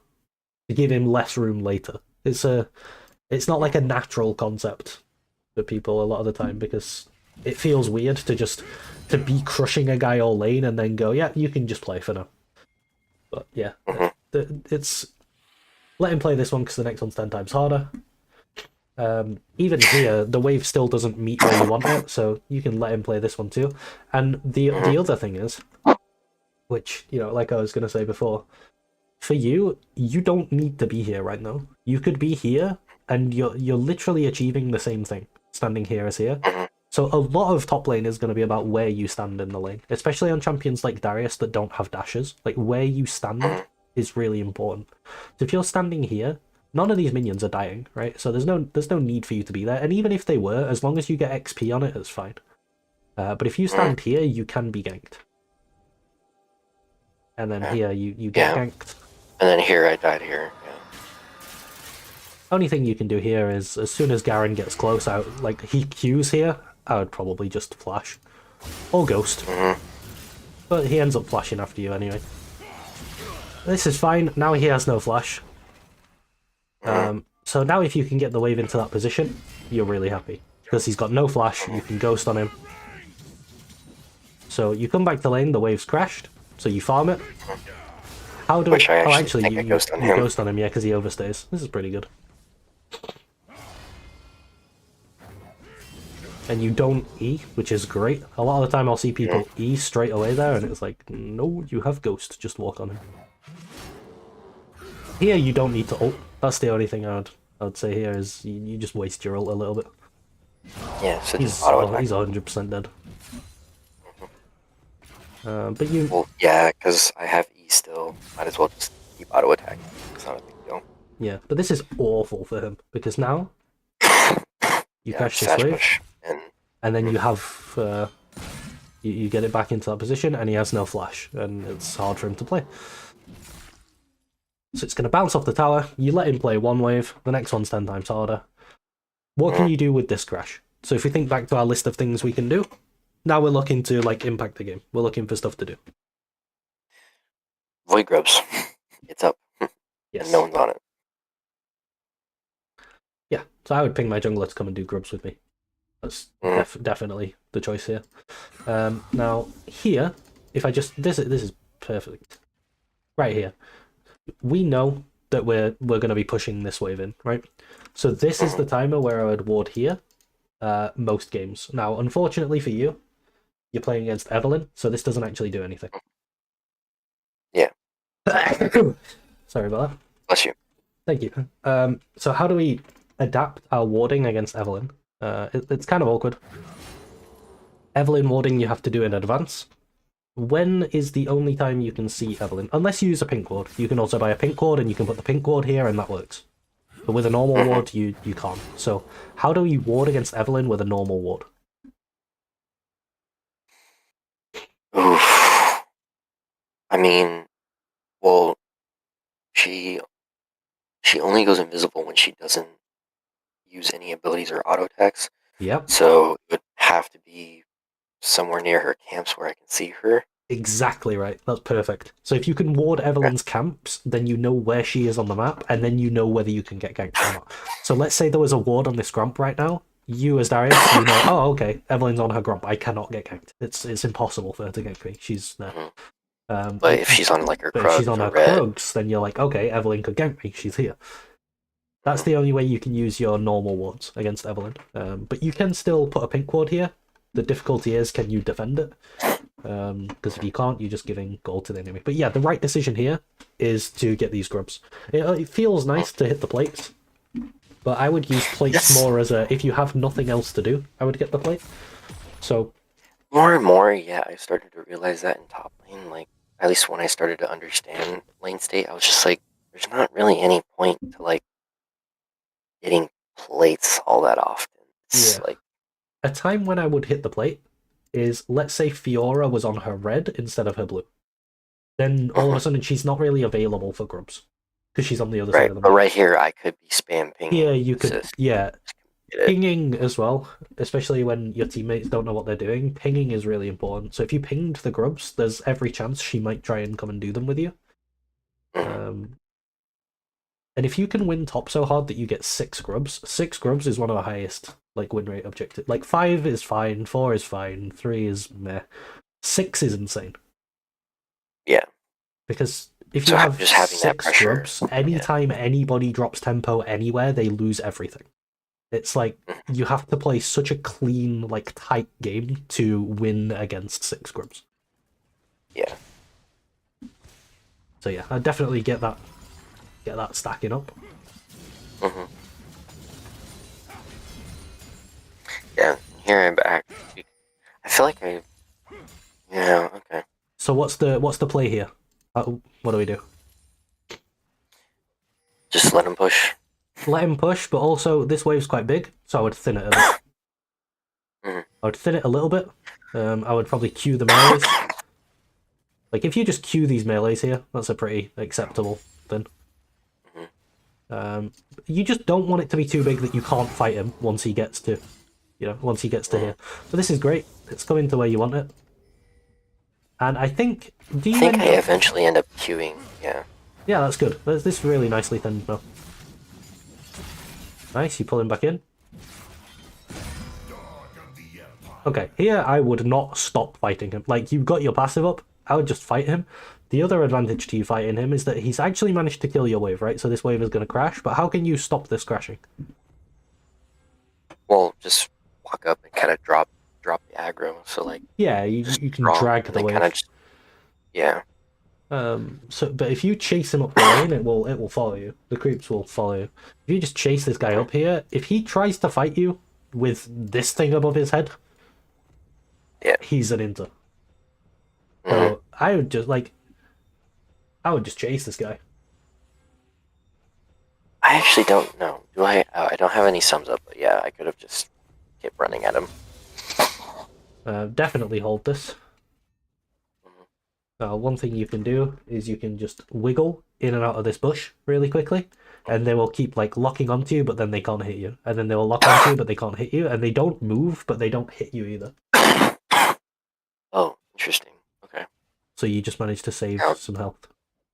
to give him less room later. It's not like a natural concept for people a lot of the time, because it feels weird to be crushing a guy all lane and then go, yeah, you can just play for now. But yeah, it's let him play this one because the next one's 10 times harder. Even here, the wave still doesn't meet where you want it, so you can let him play this one too. And the other thing is, which, you know, like I was going to say before, for you, you don't need to be here right now. You could be here, and you're literally achieving the same thing, standing here as here. So a lot of top lane is going to be about where you stand in the lane, especially on champions like Darius that don't have dashes. Like, where you stand is really important. So if you're standing here, none of these minions are dying, right? So there's no need for you to be there. And even if they were, as long as you get XP on it, it's fine. But if you stand here, you can be ganked. And then here, you get ganked. And then here, I died here. Yeah. Only thing you can do here is, as soon as Garen gets close out, like, he Qs here, I would probably just flash. Or ghost. But he ends up flashing after you anyway. This is fine. Now he has no flash. So now if you can get the wave into that position, you're really happy. Because he's got no flash, you can ghost on him. So you come back to lane, the wave's crashed, so you farm it. How do Which I actually actually think you I ghost on him. Ghost on him, yeah, because he overstays. This is pretty good. And you don't E, which is great. A lot of the time I'll see people E straight away there, and it's like, no, you have ghost, just walk on him. Here you don't need to ult. That's the only thing I would say here is you just waste your ult a little bit. Yeah, so He's 100% dead. But you... Well, yeah, because I have E still. Might as well just keep auto attacking. It's not a big deal. Yeah, but this is awful for him, because now you catch this wave, and then you have... you get it back into that position, and he has no flash, and it's hard for him to play. So it's going to bounce off the tower, you let him play one wave, the next one's 10 times harder. What can you do with this crash? So if we think back to our list of things we can do, now we're looking to, like, impact the game. We're looking for stuff to do. Void grubs. It's up. Yes. And no one's on it. Yeah, so I would ping my jungler to come and do grubs with me. That's definitely the choice here. Now, here, if I just... This is perfect. Right here. We know that we're going to be pushing this wave in, right? So this is the timer where I would ward here most games. Now, unfortunately for you, you're playing against Evelyn, so this doesn't actually do anything. Yeah. Sorry about that. Bless you. Thank you. So how do we adapt our warding against Evelyn? It's kind of awkward. Evelyn warding you have to do in advance. When is the only time you can see Evelyn? Unless you use a pink ward. You can also buy a pink ward and you can put the pink ward here and that works. But with a normal ward, you can't. So how do we ward against Evelyn with a normal ward? Oof. I mean, well, she only goes invisible when she doesn't use any abilities or auto attacks. Yep. So it would have to be somewhere near her camps where I can see her. Exactly right. That's perfect. So if you can ward Evelyn's camps, then you know where she is on the map, and then you know whether you can get ganked or not. So let's say there was a ward on this grump right now. You as Darius, you know, oh, okay, Evelyn's on her grump. I cannot get ganked. It's impossible for her to gank me. She's there. But if she's on like her Krugs, if she's on her Krugs, then you're like, okay, Evelyn could gank me. She's here. That's the only way you can use your normal wards against Evelyn. But you can still put a pink ward here. The difficulty is, can you defend it? Because if you can't, you're just giving gold to the enemy. But yeah, the right decision here is to get these grubs. It feels nice to hit the plates, but I would use plates more as a, if you have nothing else to do, I would get the plate. So more and more, yeah, I started to realize that in top lane. Like, at least when I started to understand lane state, I was just like, there's not really any point to like getting plates all that often. It's like a time when I would hit the plate is, let's say Fiora was on her red instead of her blue. Then all of a sudden she's not really available for grubs because she's on the other side of the map. But right here I could be spam pinging. Yeah, you could. Yeah, pinging as well, especially when your teammates don't know what they're doing. Pinging is really important. So if you pinged the grubs, there's every chance she might try and come and do them with you. And if you can win top so hard that you get 6 grubs is one of the highest like win rate objectives. Like 5 is fine, 4 is fine, 3 is meh. 6 is insane. Yeah. Because if you have just having 6 grubs, anytime anybody drops tempo anywhere, they lose everything. It's like you have to play such a clean, like tight game to win against 6 grubs. Yeah. So yeah, I'd definitely get that stacking up. Mm-hmm. Yeah, here I'm back. I feel like I... Yeah, okay. So what's the play here? What do we do? Just let him push. Let him push, but also this wave's quite big, so I would thin it a bit. Mm-hmm. I would thin it a little bit. I would probably queue the melees. Like, if you just queue these melees here, that's a pretty acceptable thing. Mm-hmm. You just don't want it to be too big that you can't fight him once he gets to, once he gets to here. So this is great. It's coming to where you want it. And I think, do you I think end I up... eventually end up queuing, yeah. Yeah, that's good. This is really nicely thinned now. Nice, you pull him back in. Okay, here I would not stop fighting him. Like, you've got your passive up, I would just fight him. The other advantage to you fighting him is that he's actually managed to kill your wave, right? So this wave is going to crash, but how can you stop this crashing? Well, just walk up and kind of drop the aggro, so like... Yeah, you can drag the wave. Kind of just, yeah. But if you chase him up the lane, it will follow you. The creeps will follow you. If you just chase this guy up here, if he tries to fight you with this thing above his head, Yeah. he's an inter. Mm-hmm. So I would just chase this guy. I actually don't know. Do I? I don't have any sums up, but yeah, I could have just kept running at him. Definitely hold this. One thing you can do is you can just wiggle in and out of this bush really quickly, and they will keep like locking onto you, but then they can't hit you. And then they will lock onto you, but they can't hit you. And they don't move, but they don't hit you either. Oh, interesting. Okay. So you just manage to save some health.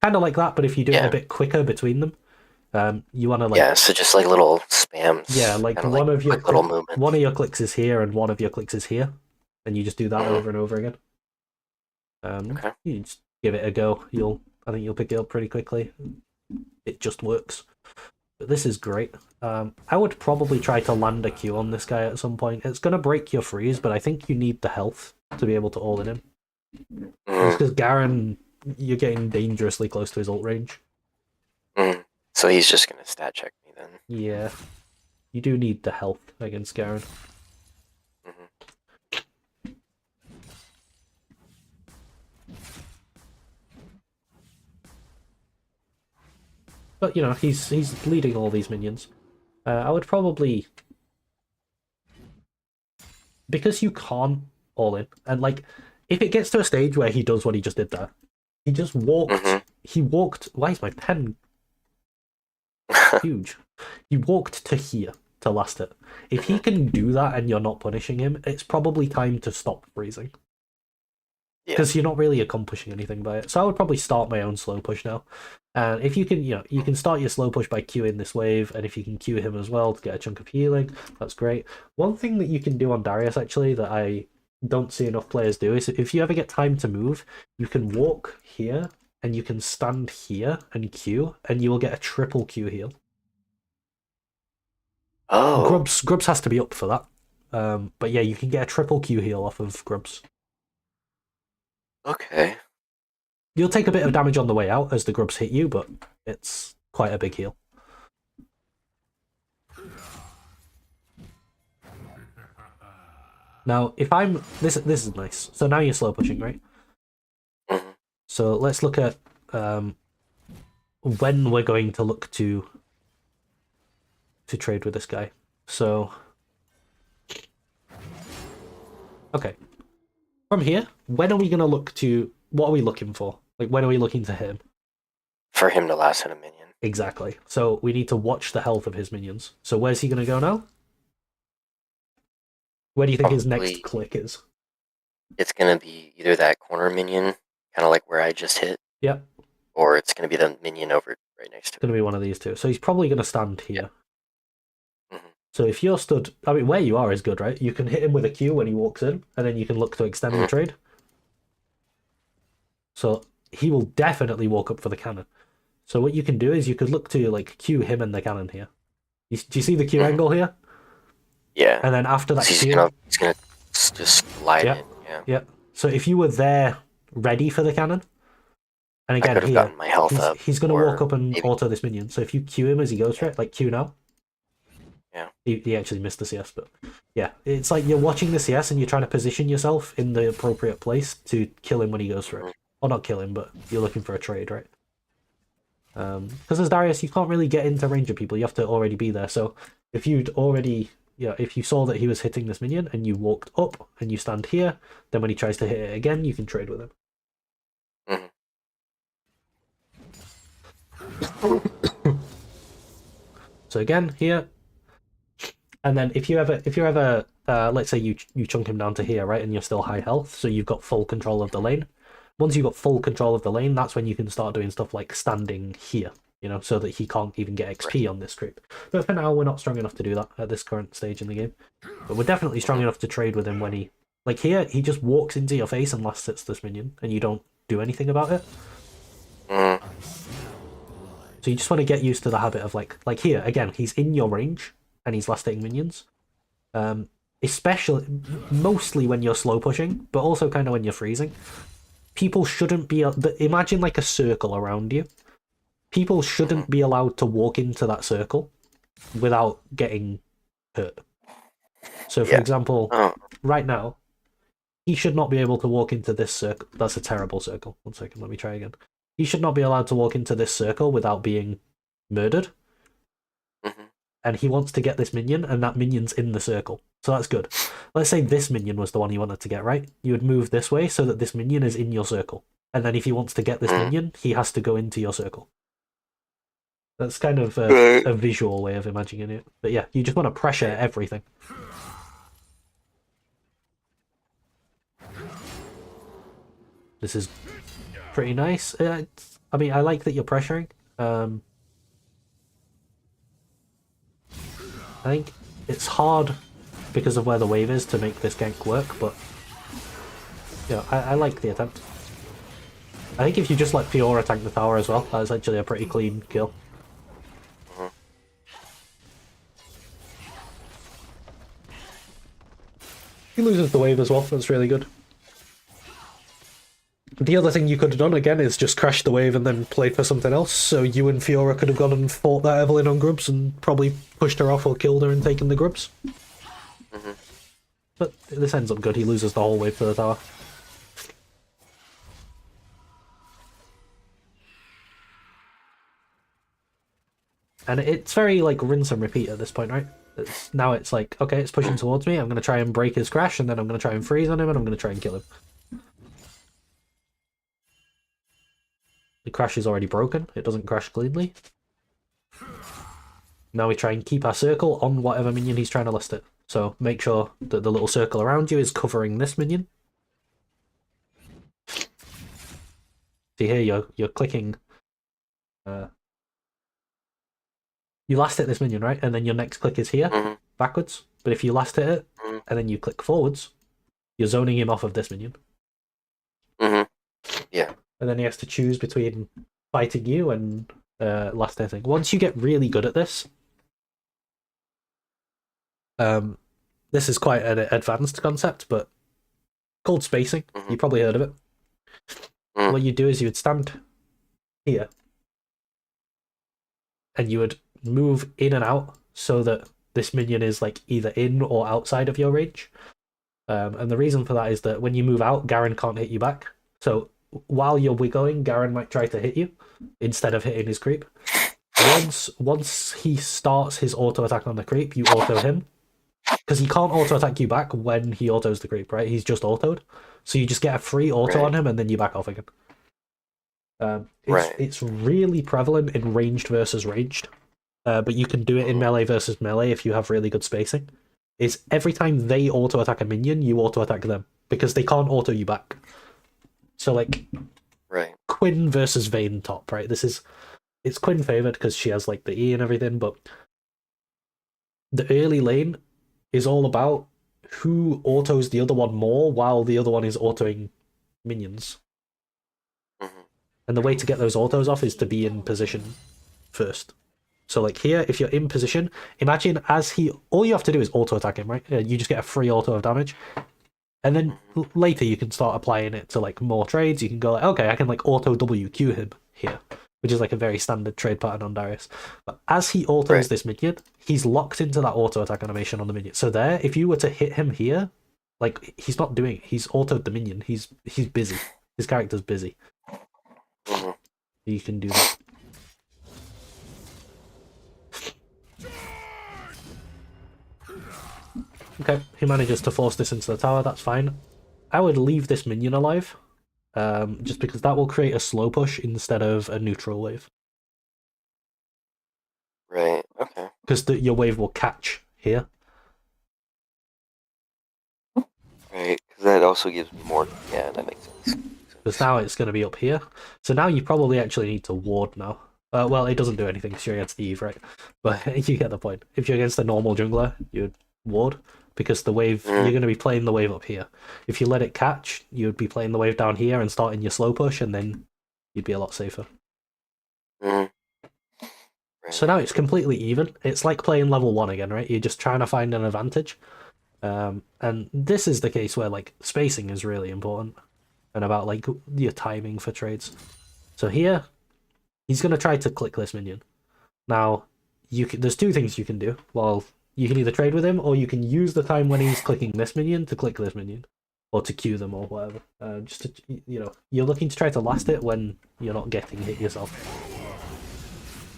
Kind of like that, but if you do it a bit quicker between them, you want to like... Yeah, so just like little spams. Yeah, like one of your clicks is here and one of your clicks is here, and you just do that over and over again. Okay. You just give it a go. I think you'll pick it up pretty quickly. It just works. But this is great. I would probably try to land a Q on this guy at some point. It's gonna break your freeze, but I think you need the health to be able to all in him. Just because Garen, you're getting dangerously close to his ult range. So he's just gonna stat check me then. Yeah. You do need the health against Garen. But, he's leading all these minions. I would probably... Because you can't all in, and like, if it gets to a stage where he does what he just did there, he just walked... He walked... Why is my pen huge? He walked to here to last it. If he can do that and you're not punishing him, it's probably time to stop freezing. Because you're not really accomplishing anything by it. So I would probably start my own slow push now. And if you can, you can start your slow push by queuing this wave, and if you can queue him as well to get a chunk of healing, that's great. One thing that you can do on Darius, actually, that I don't see enough players do, is if you ever get time to move, you can walk here, and you can stand here and queue, and you will get a triple Q heal. Oh. Grubs has to be up for that. But yeah, you can get a triple Q heal off of Grubs. Okay. You'll take a bit of damage on the way out as the Grubs hit you, but it's quite a big heal. Now, if I'm... This is nice. So now you're slow pushing, right? So let's look at when we're going to look to trade with this guy. So... Okay. From here, when are we going to look to... What are we looking for? Like, when are we looking to hit him? For him to last hit a minion. Exactly. So we need to watch the health of his minions. So where's he going to go now? Where do you think his next click is? It's going to be either that corner minion, kind of like where I just hit. Yep. Or it's going to be the minion over right next to it. It's going to be one of these two. So he's probably going to stand here. So if you're stood... I mean, where you are is good, right? You can hit him with a Q when he walks in, and then you can look to extend the trade. So he will definitely walk up for the cannon. So what you can do is you could look to like Q him and the cannon here. Do you see the Q angle here? Yeah. And then after that, he's gonna just slide in. Yeah. Yeah. So if you were there ready for the cannon, And I again, could have here, gotten my health up. he's going to or walk up and maybe, auto this minion. So if you Q him as he goes for it, like Q now. Yeah. He actually missed the CS, but yeah. It's like you're watching the CS and you're trying to position yourself in the appropriate place to kill him when he goes for it. Or not kill him, but you're looking for a trade, right? Because as Darius, you can't really get into range of people. You have to already be there. So if you'd already, if you saw that he was hitting this minion and you walked up and you stand here, then when he tries to hit it again, you can trade with him. So again, here, and then if you ever, let's say you chunk him down to here, right, and you're still high health, so you've got full control of the lane. Once you've got full control of the lane, that's when you can start doing stuff like standing here, so that he can't even get XP on this creep. But for now, we're not strong enough to do that at this current stage in the game. But we're definitely strong enough to trade with him when he, like here, he just walks into your face and last hits this minion, and you don't do anything about it. So you just want to get used to the habit of like here, again, he's in your range, and he's last hitting minions. Especially, mostly when you're slow pushing, but also kind of when you're freezing. People shouldn't be... Imagine like a circle around you. People shouldn't be allowed to walk into that circle without getting hurt. So, for example, right now, he should not be able to walk into this circle. That's a terrible circle. 1 second, let me try again. He should not be allowed to walk into this circle without being murdered. And he wants to get this minion, and that minion's in the circle. So that's good. Let's say this minion was the one he wanted to get, right? You would move this way so that this minion is in your circle. And then if he wants to get this minion, he has to go into your circle. That's kind of a visual way of imagining it. But yeah, you just want to pressure everything. This is pretty nice. I mean, I like that you're pressuring. I think it's hard because of where the wave is to make this gank work, but I like the attempt. I think if you just let Fiora tank the tower as well, that's actually a pretty clean kill. He loses the wave as well, that's really good. The other thing you could have done, again, is just crash the wave and then play for something else, so you and Fiora could have gone and fought that Evelyn on Grubs and probably pushed her off or killed her and taken the Grubs. But this ends up good, he loses the whole wave to the tower. And it's very, like, rinse and repeat at this point, right? Now it's like, okay, it's pushing towards me, I'm going to try and break his crash, and then I'm going to try and freeze on him, and I'm going to try and kill him. The crash is already broken, it doesn't crash cleanly. Now we try and keep our circle on whatever minion he's trying to list it. So make sure that the little circle around you is covering this minion. See here, you're clicking... you last hit this minion, right? And then your next click is here, backwards. But if you last hit it, and then you click forwards, you're zoning him off of this minion. Yeah. And then he has to choose between fighting you and last hitting. Once you get really good at this, this is quite an advanced concept, but called spacing. You probably heard of it. What you do is you would stand here, and you would move in and out so that this minion is like either in or outside of your range. And the reason for that is that when you move out, Garen can't hit you back. So while you're wiggling, Garen might try to hit you instead of hitting his creep. Once he starts his auto attack on the creep, you auto him. Because he can't auto attack you back when he autos the creep, right? He's just autoed. So you just get a free auto on him and then you back off again. It's really prevalent in ranged versus ranged. But you can do it in melee versus melee if you have really good spacing. Is every time they auto attack a minion, you auto attack them. Because they can't auto you back. So like Quinn versus Vayne top, right? It's Quinn favored because she has like the E and everything, but the early lane is all about who autos the other one more while the other one is autoing minions. And the way to get those autos off is to be in position first. So like here, if you're in position, imagine all you have to do is auto attack him, right? You just get a free auto of damage. And then later you can start applying it to like more trades. You can go like, okay, I can like auto WQ him here, which is like a very standard trade pattern on Darius. But as he autos this minion, he's locked into that auto attack animation on the minion. So there, if you were to hit him here, like he's not doing it. He's autoed the minion. He's busy. His character's busy. You can do that. Okay, he manages to force this into the tower, that's fine. I would leave this minion alive, just because that will create a slow push instead of a neutral wave. Right, okay. Because your wave will catch here. Right, because that also gives me more... Yeah, that makes sense. Because now it's going to be up here. So now you probably actually need to ward now. Well, it doesn't do anything because you're against the Eve, right? But you get the point. If you're against a normal jungler, you'd ward. Because the wave, you're going to be playing the wave up here. If you let it catch, you'd be playing the wave down here and starting your slow push, and then you'd be a lot safer. Right. So now it's completely even. It's like playing level 1 again, right? You're just trying to find an advantage. And this is the case where like spacing is really important. And about like your timing for trades. So here, he's going to try to click this minion. Now, there's two things you can do. Well, you can either trade with him, or you can use the time when he's clicking this minion to click this minion. Or to queue them, or whatever. Just to, you're looking to try to last it when you're not getting hit yourself.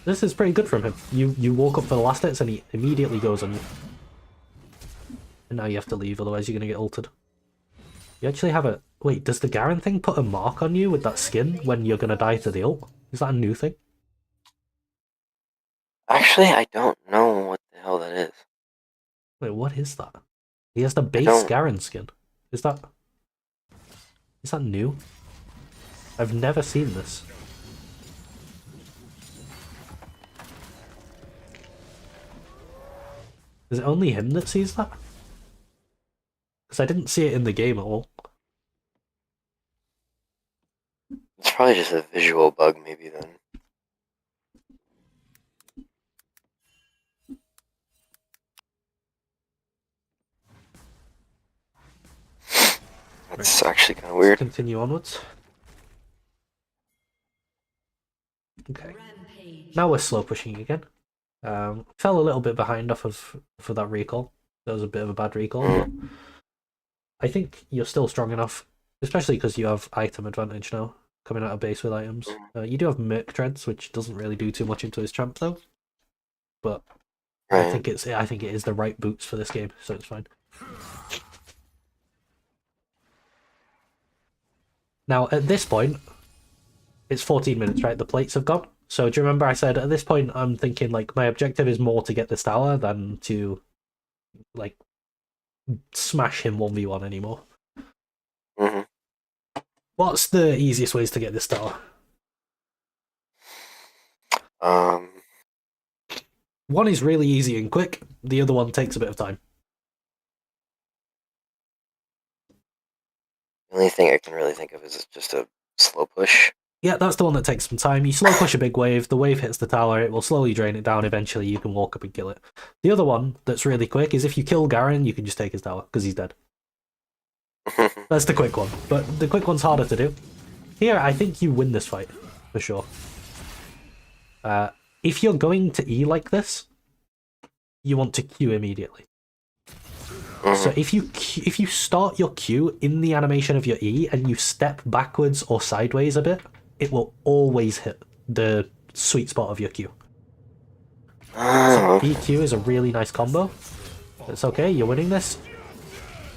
This is pretty good from him. You walk up for the last hits and he immediately goes on you. And now you have to leave, otherwise you're going to get ulted. You actually have a... Wait, does the Garen thing put a mark on you with that skin when you're going to die to the ult? Is that a new thing? Actually, I don't know what the hell that is. Wait, what is that? He has the base Garen skin. Is that new? I've never seen this. Is it only him that sees that? Because I didn't see it in the game at all. It's probably just a visual bug, maybe, then. That's actually kind of weird. Let's continue onwards. Okay. Now we're slow pushing again. Fell a little bit behind off of for that recall. That was a bit of a bad recall. But I think you're still strong enough, especially because you have item advantage now, coming out of base with items. You do have Merc Treads, which doesn't really do too much into his champ though. But I think it is the right boots for this game, so it's fine. Now at this point, it's 14 minutes, right? The plates have gone. So do you remember I said at this point I'm thinking like my objective is more to get this tower than to like smash him 1v1 anymore. What's the easiest ways to get this tower? One is really easy and quick, the other one takes a bit of time. The only thing I can really think of is just a slow push. Yeah, that's the one that takes some time. You slow push a big wave, the wave hits the tower, it will slowly drain it down, eventually you can walk up and kill it. The other one that's really quick is if you kill Garen, you can just take his tower, because he's dead. That's the quick one, but the quick one's harder to do. Here, I think you win this fight, for sure. If you're going to E like this, you want to Q immediately. So if you start your Q in the animation of your E and you step backwards or sideways a bit, it will always hit the sweet spot of your Q. So EQ is a really nice combo. It's okay, you're winning this.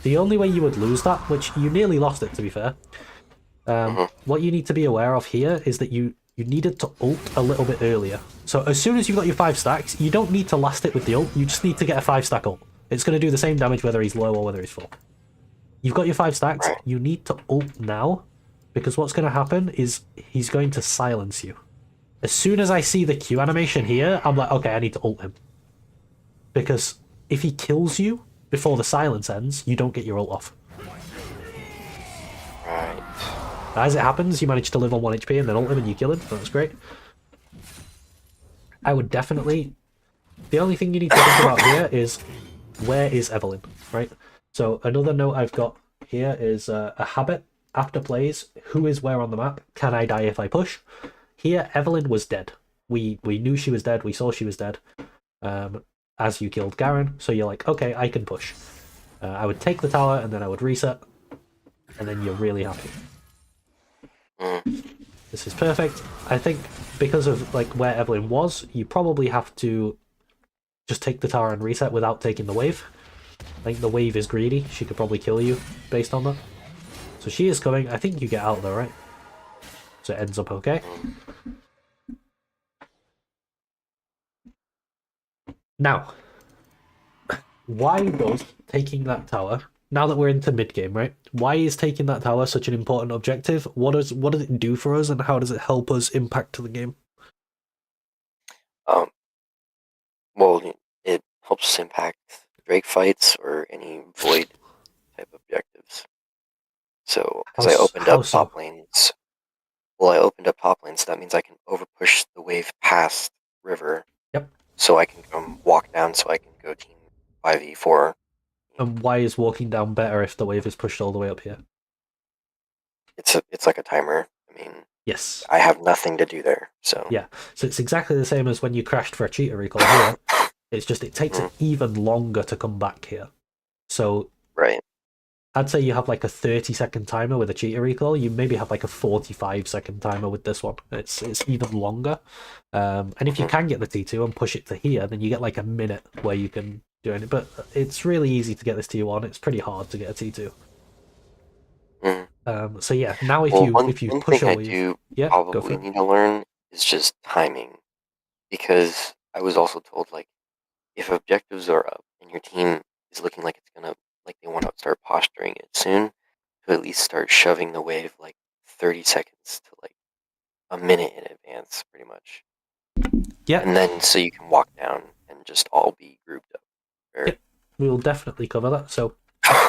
The only way you would lose that, which you nearly lost it to be fair, what you need to be aware of here is that you needed to ult a little bit earlier. So as soon as you've got your 5 stacks, you don't need to last it with the ult, you just need to get a 5-stack ult. It's going to do the same damage whether he's low or whether he's full. You've got your 5 stacks, you need to ult now, because what's going to happen is he's going to silence you. As soon as I see the Q animation here, I'm like, okay, I need to ult him. Because if he kills you before the silence ends, you don't get your ult off. Right. As it happens, you manage to live on 1 HP and then ult him and you kill him. That's great. I would definitely... The only thing you need to think about here is, where is Evelyn, right? So another note I've got here is a habit. After plays, who is where on the map? Can I die if I push? Here, Evelyn was dead. We knew she was dead. We saw she was dead. As you killed Garen, so you're like, okay, I can push. I would take the tower and then I would reset, and then you're really happy. This is perfect. I think because of like where Evelyn was, you probably have to just take the tower and reset without taking the wave. I think the wave is greedy. She could probably kill you based on that. So she is coming. I think you get out though, right? So it ends up okay. Now, why does taking that tower, now that we're into mid-game, right? Why is taking that tower such an important objective? What does it do for us, and how does it help us impact the game? Well, it helps impact Drake fights or any void type objectives. So, because I opened up top lanes. Well, I opened up top lanes, so that means I can overpush the wave past river. Yep. So I can come walk down, so I can go team 5v4. And why is walking down better if the wave is pushed all the way up here? It's like a timer. I mean, yes, I have nothing to do there. So yeah, so it's exactly the same as when you crashed for a cheater recall here. It's just it takes it even longer to come back here. So right. I'd say you have like a 30-second timer with a cheater recall. You maybe have like a 45-second timer with this one. It's even longer. And if you can get the T2 and push it to here, then you get like a minute where you can do it. But it's really easy to get this T1. It's pretty hard to get a T2. So yeah, now if you push one a thing I do yeah, probably need to learn is just timing, because I was also told like if objectives are up and your team is looking like it's gonna like they want to start posturing it soon, to at least start shoving the wave like 30 seconds to like a minute in advance, pretty much. Yeah, and then so you can walk down and just all be grouped up. Yeah, we will definitely cover that. So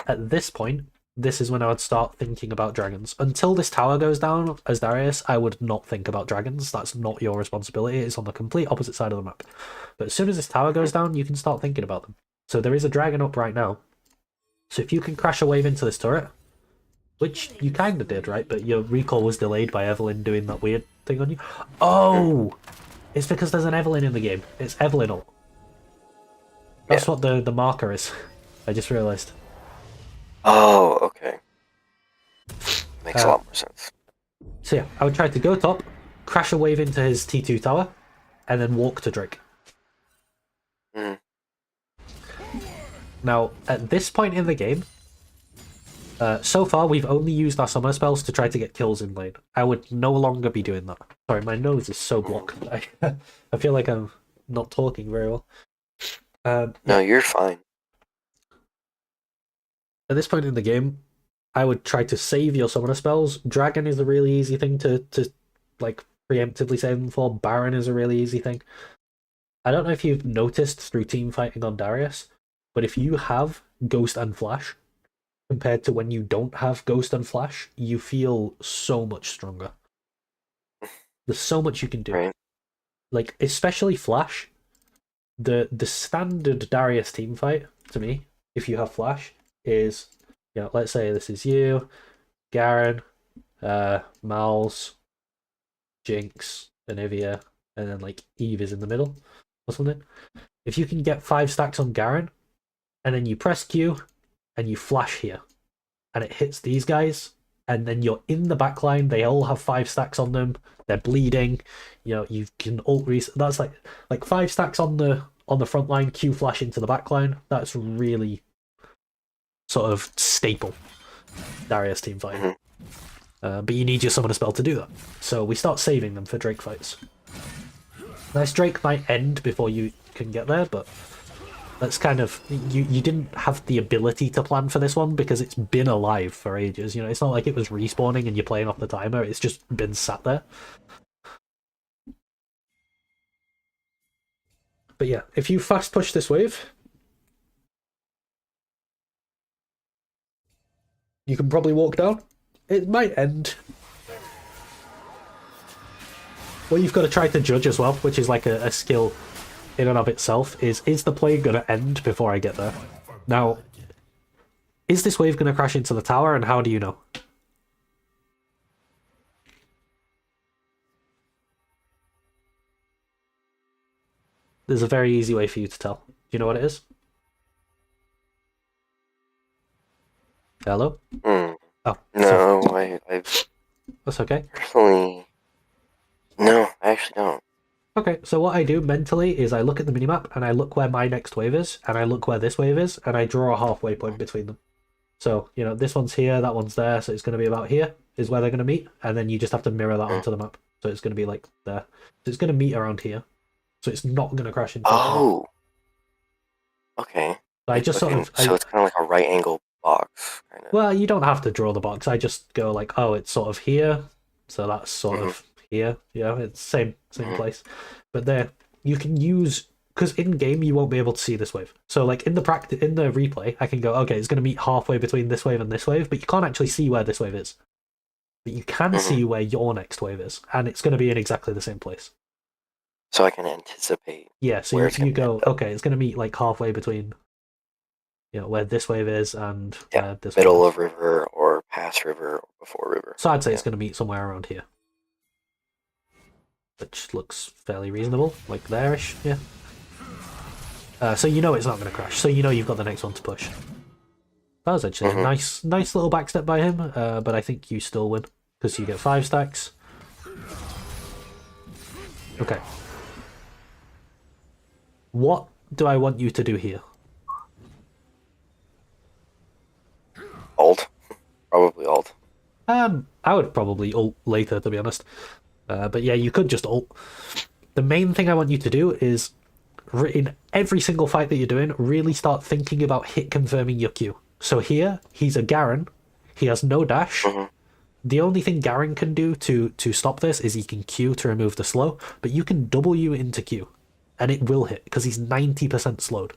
at this point, this is when I would start thinking about dragons. Until this tower goes down, as Darius, I would not think about dragons. That's not your responsibility. It's on the complete opposite side of the map. But as soon as this tower goes down, you can start thinking about them. So there is a dragon up right now. So if you can crash a wave into this turret, which you kind of did, right? But your recall was delayed by Evelyn doing that weird thing on you. Oh! It's because there's an Evelyn in the game. It's Evelyn ult. That's what the marker is. I just realised. Oh, okay. Makes a lot more sense. So yeah, I would try to go top, crash a wave into his T2 tower, and then walk to Drake. Now, at this point in the game, so far we've only used our summoner spells to try to get kills in lane. I would no longer be doing that. Sorry, my nose is so blocked. I feel like I'm not talking very well. No, you're fine. At this point in the game, I would try to save your summoner spells. Dragon is a really easy thing to like preemptively save them for. Baron is a really easy thing. I don't know if you've noticed through team fighting on Darius, but if you have Ghost and Flash, compared to when you don't have Ghost and Flash, you feel so much stronger. There's so much you can do. Right. Like, especially Flash, the standard Darius team fight, to me, if you have Flash, is, you know, let's say this is you, Garen, Mal's, Jinx, Anivia, and then like Eve is in the middle or something. If you can get 5 stacks on Garen, and then you press Q, and you flash here, and it hits these guys, and then you're in the backline, they all have 5 stacks on them, they're bleeding, you know, you can ult reset. That's like 5 stacks on the front line, Q flash into the backline. That's really sort of staple Darius team fighting. But you need your summoner spell to do that. So we start saving them for Drake fights. Nice, Drake might end before you can get there, but that's kind of... You didn't have the ability to plan for this one because it's been alive for ages. You know, it's not like it was respawning and you're playing off the timer. It's just been sat there. But yeah, if you fast push this wave, you can probably walk down. It might end. What you've got to try to judge as well, which is like a skill in and of itself, is the play going to end before I get there? Now, Is this wave going to crash into the tower, and how do you know? There's a very easy way for you to tell. Do you know what it is? Hello? Hmm. Oh, No, so I that's okay. personally, no, I actually don't. Okay, so what I do mentally is I look at the minimap and I look where my next wave is, and I look where this wave is, and I draw a halfway point between them. So, you know, this one's here, that one's there, so it's going to be about here is where they're going to meet, and then you just have to mirror that onto the map. So it's going to be like there. So it's going to meet around here. So it's not going to crash into the tower. Oh, okay. So I just sort Okay, of, so it's kind of like a right angle box, kind of. well, you don't have to draw the box. I just go like, oh, it's sort of here, so that's sort of here. Yeah, it's same place. But there, you can use, because in game you won't be able to see this wave. So like in the replay, I can go, okay, it's going to meet halfway between this wave and this wave, but you can't actually see where this wave is. But you can see where your next wave is, and it's going to be in exactly the same place. So I can anticipate. Yeah, so you go, okay, it's going to meet like halfway between, you know, where this wave is and where this middle wave is. of river or past river or before river. So I'd say it's going to meet somewhere around here, which looks fairly reasonable, like there-ish, yeah. So you know it's not going to crash, so you know you've got the next one to push. That was actually a nice little backstep by him, but I think you still win, because you get 5 stacks. Okay. What do I want you to do here? Alt. Probably alt. I would probably ult later, to be honest. But yeah, you could just ult. The main thing I want you to do is, in every single fight that you're doing, really start thinking about hit confirming your Q. So here, he's a Garen. He has no dash. The only thing Garen can do to stop this is he can Q to remove the slow, but you can W into Q, and it will hit, because he's 90% slowed.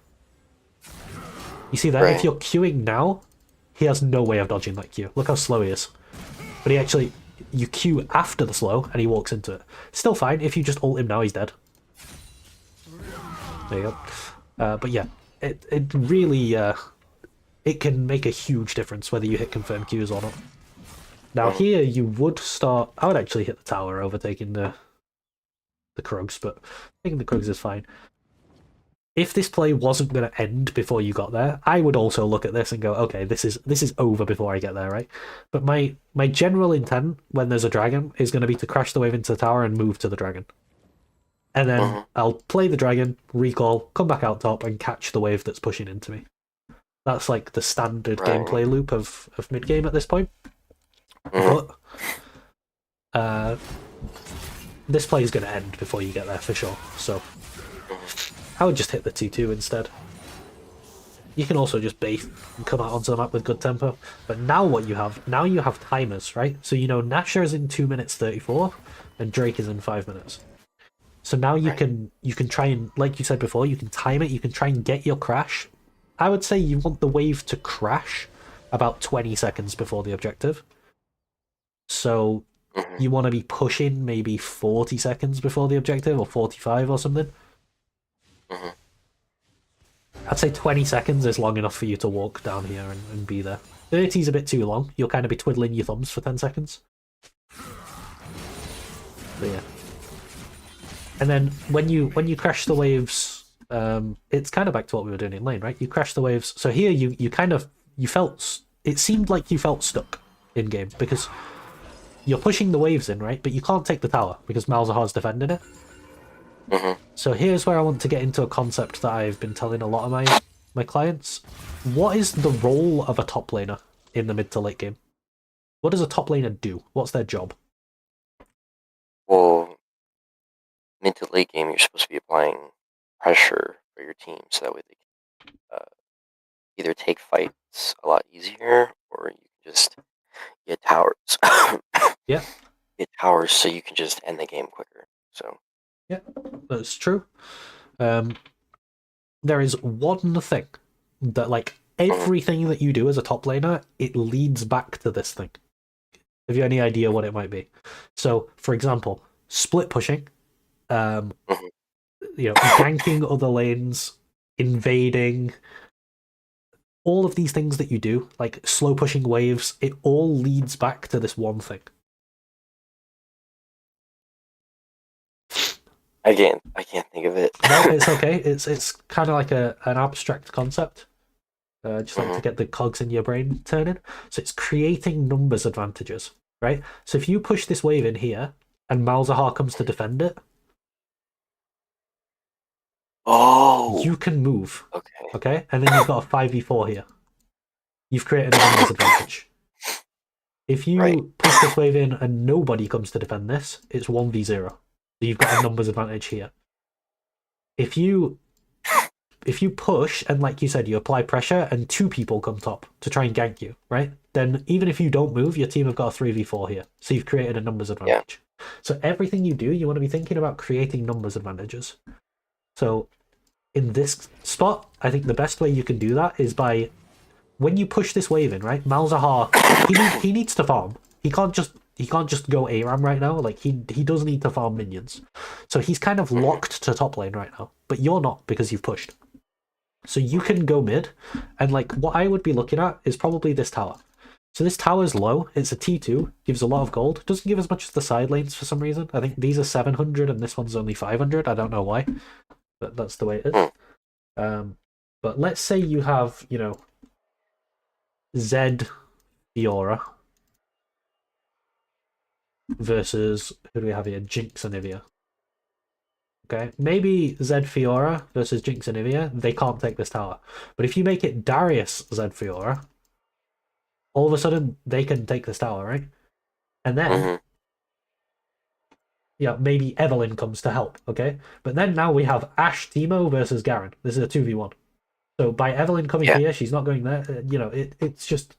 You see that? Right. If you're Qing now, he has no way of dodging that Q. Look how slow he is. But he actually, you Q after the slow, and he walks into it. Still fine, if you just ult him now, he's dead. There you go. But yeah, it really, it can make a huge difference whether you hit confirm Qs or not. Now here, you would start, I would actually hit the tower over taking the Krugs, but taking the Krugs is fine. If this play wasn't going to end before you got there, I would also look at this and go, okay, this is over before I get there, right? But my general intent when there's a dragon is going to be to crash the wave into the tower and move to the dragon. And then I'll play the dragon, recall, come back out top, and catch the wave that's pushing into me. That's like the standard gameplay loop of mid-game at this point. But this play is going to end before you get there for sure, so I would just hit the 2-2 instead. You can also just bait and come out onto the map with good tempo. But now what you have, you have timers, right? So you know Nasher is in 2 minutes 34 and Drake is in 5 minutes. So now you can try and, like you said before, you can time it, you can try and get your crash. I would say you want the wave to crash about 20 seconds before the objective. So you want to be pushing maybe 40 seconds before the objective, or 45 or something. I'd say 20 seconds is long enough for you to walk down here and be there. 30 is a bit too long. You'll kind of be twiddling your thumbs for 10 seconds. But yeah. And then when you crash the waves, it's kind of back to what we were doing in lane, right? You crash the waves. So here you felt, it seemed like you felt stuck in game because you're pushing the waves in, right? But you can't take the tower because Malzahar's defending it. So here's where I want to get into a concept that I've been telling a lot of my clients. What is the role of a top laner in the mid to late game? What does a top laner do? What's their job? Well, mid to late game, you're supposed to be applying pressure for your team so that way they can either take fights a lot easier or you can just get towers. Yeah. Get towers so you can just end the game quicker. So yeah, that's true. There is one thing that, like, everything that you do as a top laner, it leads back to this thing. Have you any idea what it might be? So, for example, split pushing, ganking other lanes, invading, all of these things that you do, like slow pushing waves, it all leads back to this one thing. I can't think of it. No, it's okay. It's kind of like an abstract concept. Just like to get the cogs in your brain turning. So it's creating numbers advantages, right? So if you push this wave in here and Malzahar comes to defend it, you can move. Okay? And then you've got a 5v4 here. You've created a numbers advantage. If you push this wave in and nobody comes to defend this, it's 1v0. So you've got a numbers advantage here. If you push and, like you said, you apply pressure and 2 people come top to try and gank you, right? Then even if you don't move, your team have got a 3v4 here. So you've created a numbers advantage. Yeah. So everything you do, you want to be thinking about creating numbers advantages. So in this spot, I think the best way you can do that is by, when you push this wave in, right? Malzahar, he needs to farm. He can't just go ARAM right now. Like he does need to farm minions. So he's kind of locked to top lane right now. But you're not, because you've pushed. So you can go mid, and like what I would be looking at is probably this tower. So this tower's low, it's a T2, gives a lot of gold, doesn't give as much as the side lanes for some reason. I think these are 700 and this one's only 500, I don't know why, but that's the way it is. But let's say you have, you know, Zed Fiora versus, who do we have here? Jinx and Ivia. Okay, maybe Zed Fiora versus Jinx and Ivia, they can't take this tower. But if you make it Darius Zed Fiora, all of a sudden they can take this tower, right? And then, yeah, maybe Evelyn comes to help, okay? But then now we have Ashe Teemo versus Garen. This is a 2v1. So by Evelyn coming here, she's not going there. You know, it's just...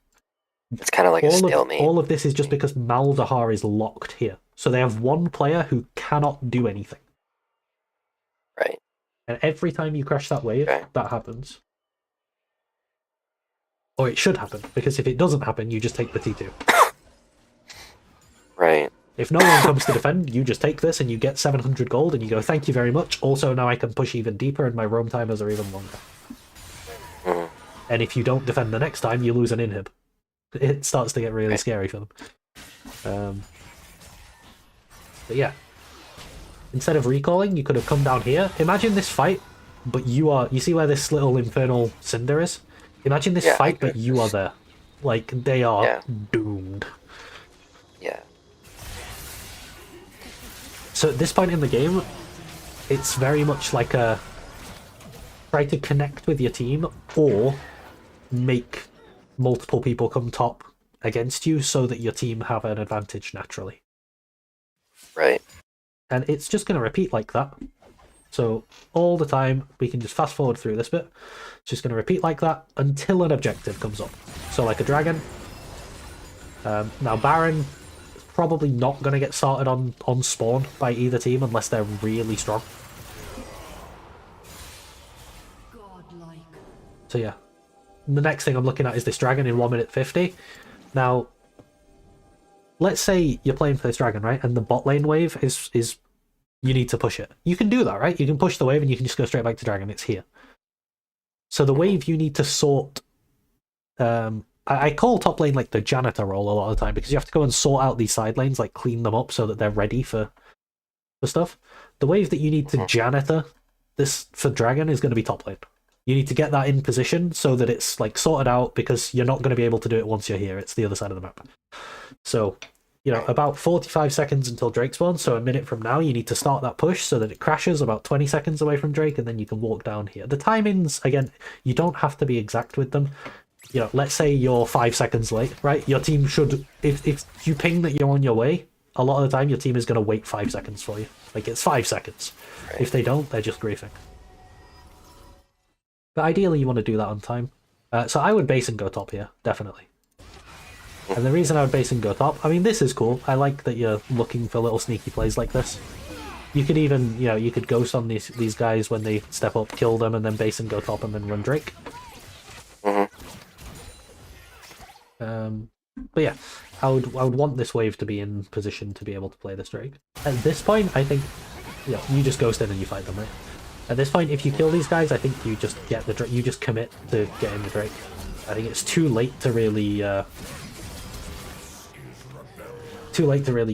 It's kind of like a stalemate. All of this is just because Malzahar is locked here. So they have one player who cannot do anything. Right. And every time you crash that wave, that happens. Or it should happen, because if it doesn't happen, you just take the T2. Right. If no one comes to defend, you just take this and you get 700 gold and you go, thank you very much. Also, now I can push even deeper and my roam timers are even longer. And if you don't defend the next time, you lose an inhib. It starts to get really scary for them. But yeah. Instead of recalling, you could have come down here. Imagine this fight, but you see where this little infernal cinder is? Imagine this fight, but you are there. Like, they are doomed. Yeah. So at this point in the game, it's very much like a try to connect with your team or make multiple people come top against you so that your team have an advantage naturally. Right. And it's just going to repeat like that. So all the time, we can just fast forward through this bit. It's just going to repeat like that until an objective comes up. So like a dragon. Now Baron is probably not going to get started on spawn by either team unless they're really strong. Godlike. So yeah. The next thing I'm looking at is this dragon in 1 minute 50. Now, let's say you're playing for this dragon, right? And the bot lane wave is you need to push it. You can do that, right? You can push the wave and you can just go straight back to dragon. It's here. So the wave you need to sort... I call top lane like the janitor role a lot of the time because you have to go and sort out these side lanes, like clean them up so that they're ready for stuff. The wave that you need to janitor this for dragon is going to be top lane. You need to get that in position so that it's like sorted out because you're not going to be able to do it once you're here. It's the other side of the map. So, you know, about 45 seconds until Drake spawns. So a minute from now, you need to start that push so that it crashes about 20 seconds away from Drake and then you can walk down here. The timings, again, you don't have to be exact with them. You know, let's say you're 5 seconds late, right? Your team should, if you ping that you're on your way, a lot of the time your team is going to wait 5 seconds for you. Like, it's 5 seconds. Right. If they don't, they're just griefing. But ideally, you want to do that on time. So I would base and go top here, definitely. And the reason I would base and go top, I mean, this is cool. I like that you're looking for little sneaky plays like this. You could even, you know, you could ghost on these guys when they step up, kill them, and then base and go top and then run Drake. But yeah, I would want this wave to be in position to be able to play this Drake. At this point, I think, you know, you just ghost in and you fight them, right? At this point, if you kill these guys, I think you just get you just commit to getting the Drake. I think it's too late to really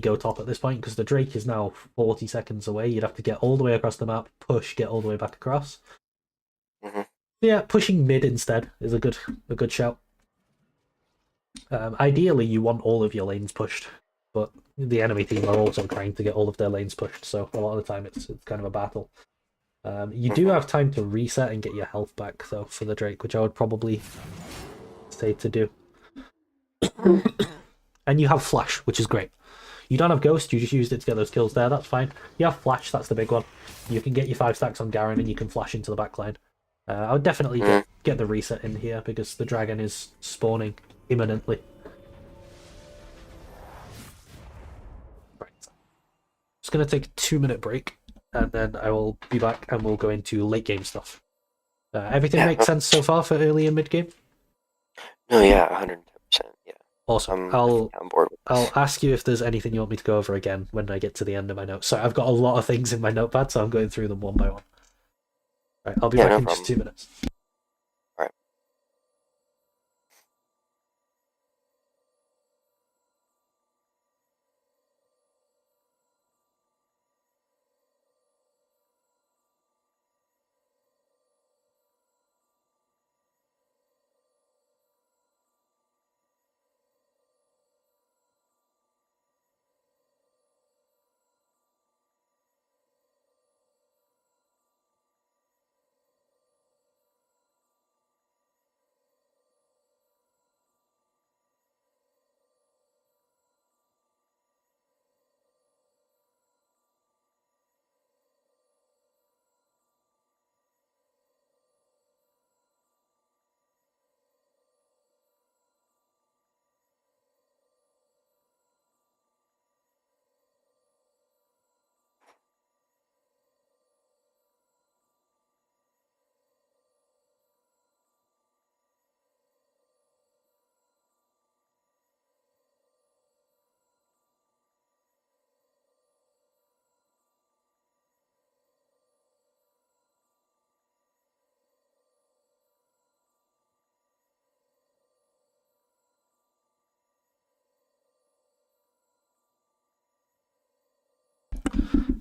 go top at this point, because the Drake is now 40 seconds away. You'd have to get all the way across the map, push, get all the way back across. Yeah, pushing mid instead is a good shout. Ideally, you want all of your lanes pushed, but the enemy team are also trying to get all of their lanes pushed, so a lot of the time it's kind of a battle. You do have time to reset and get your health back, though, for the Drake, which I would probably say to do. And you have Flash, which is great. You don't have Ghost, you just used it to get those kills there, that's fine. You have Flash, that's the big one. You can get your 5 stacks on Garen and you can flash into the backline. I would definitely get the reset in here, because the dragon is spawning imminently. Right. Just going to take a 2-minute break, and then I will be back and we'll go into late game stuff. Everything makes sense so far for early and mid game? No, yeah, 110%, yeah. Awesome. I'm bored with this. I'll ask you if there's anything you want me to go over again when I get to the end of my notes. So I've got a lot of things in my notepad, so I'm going through them one by one. Right, I'll be back in just 2 minutes. Alright.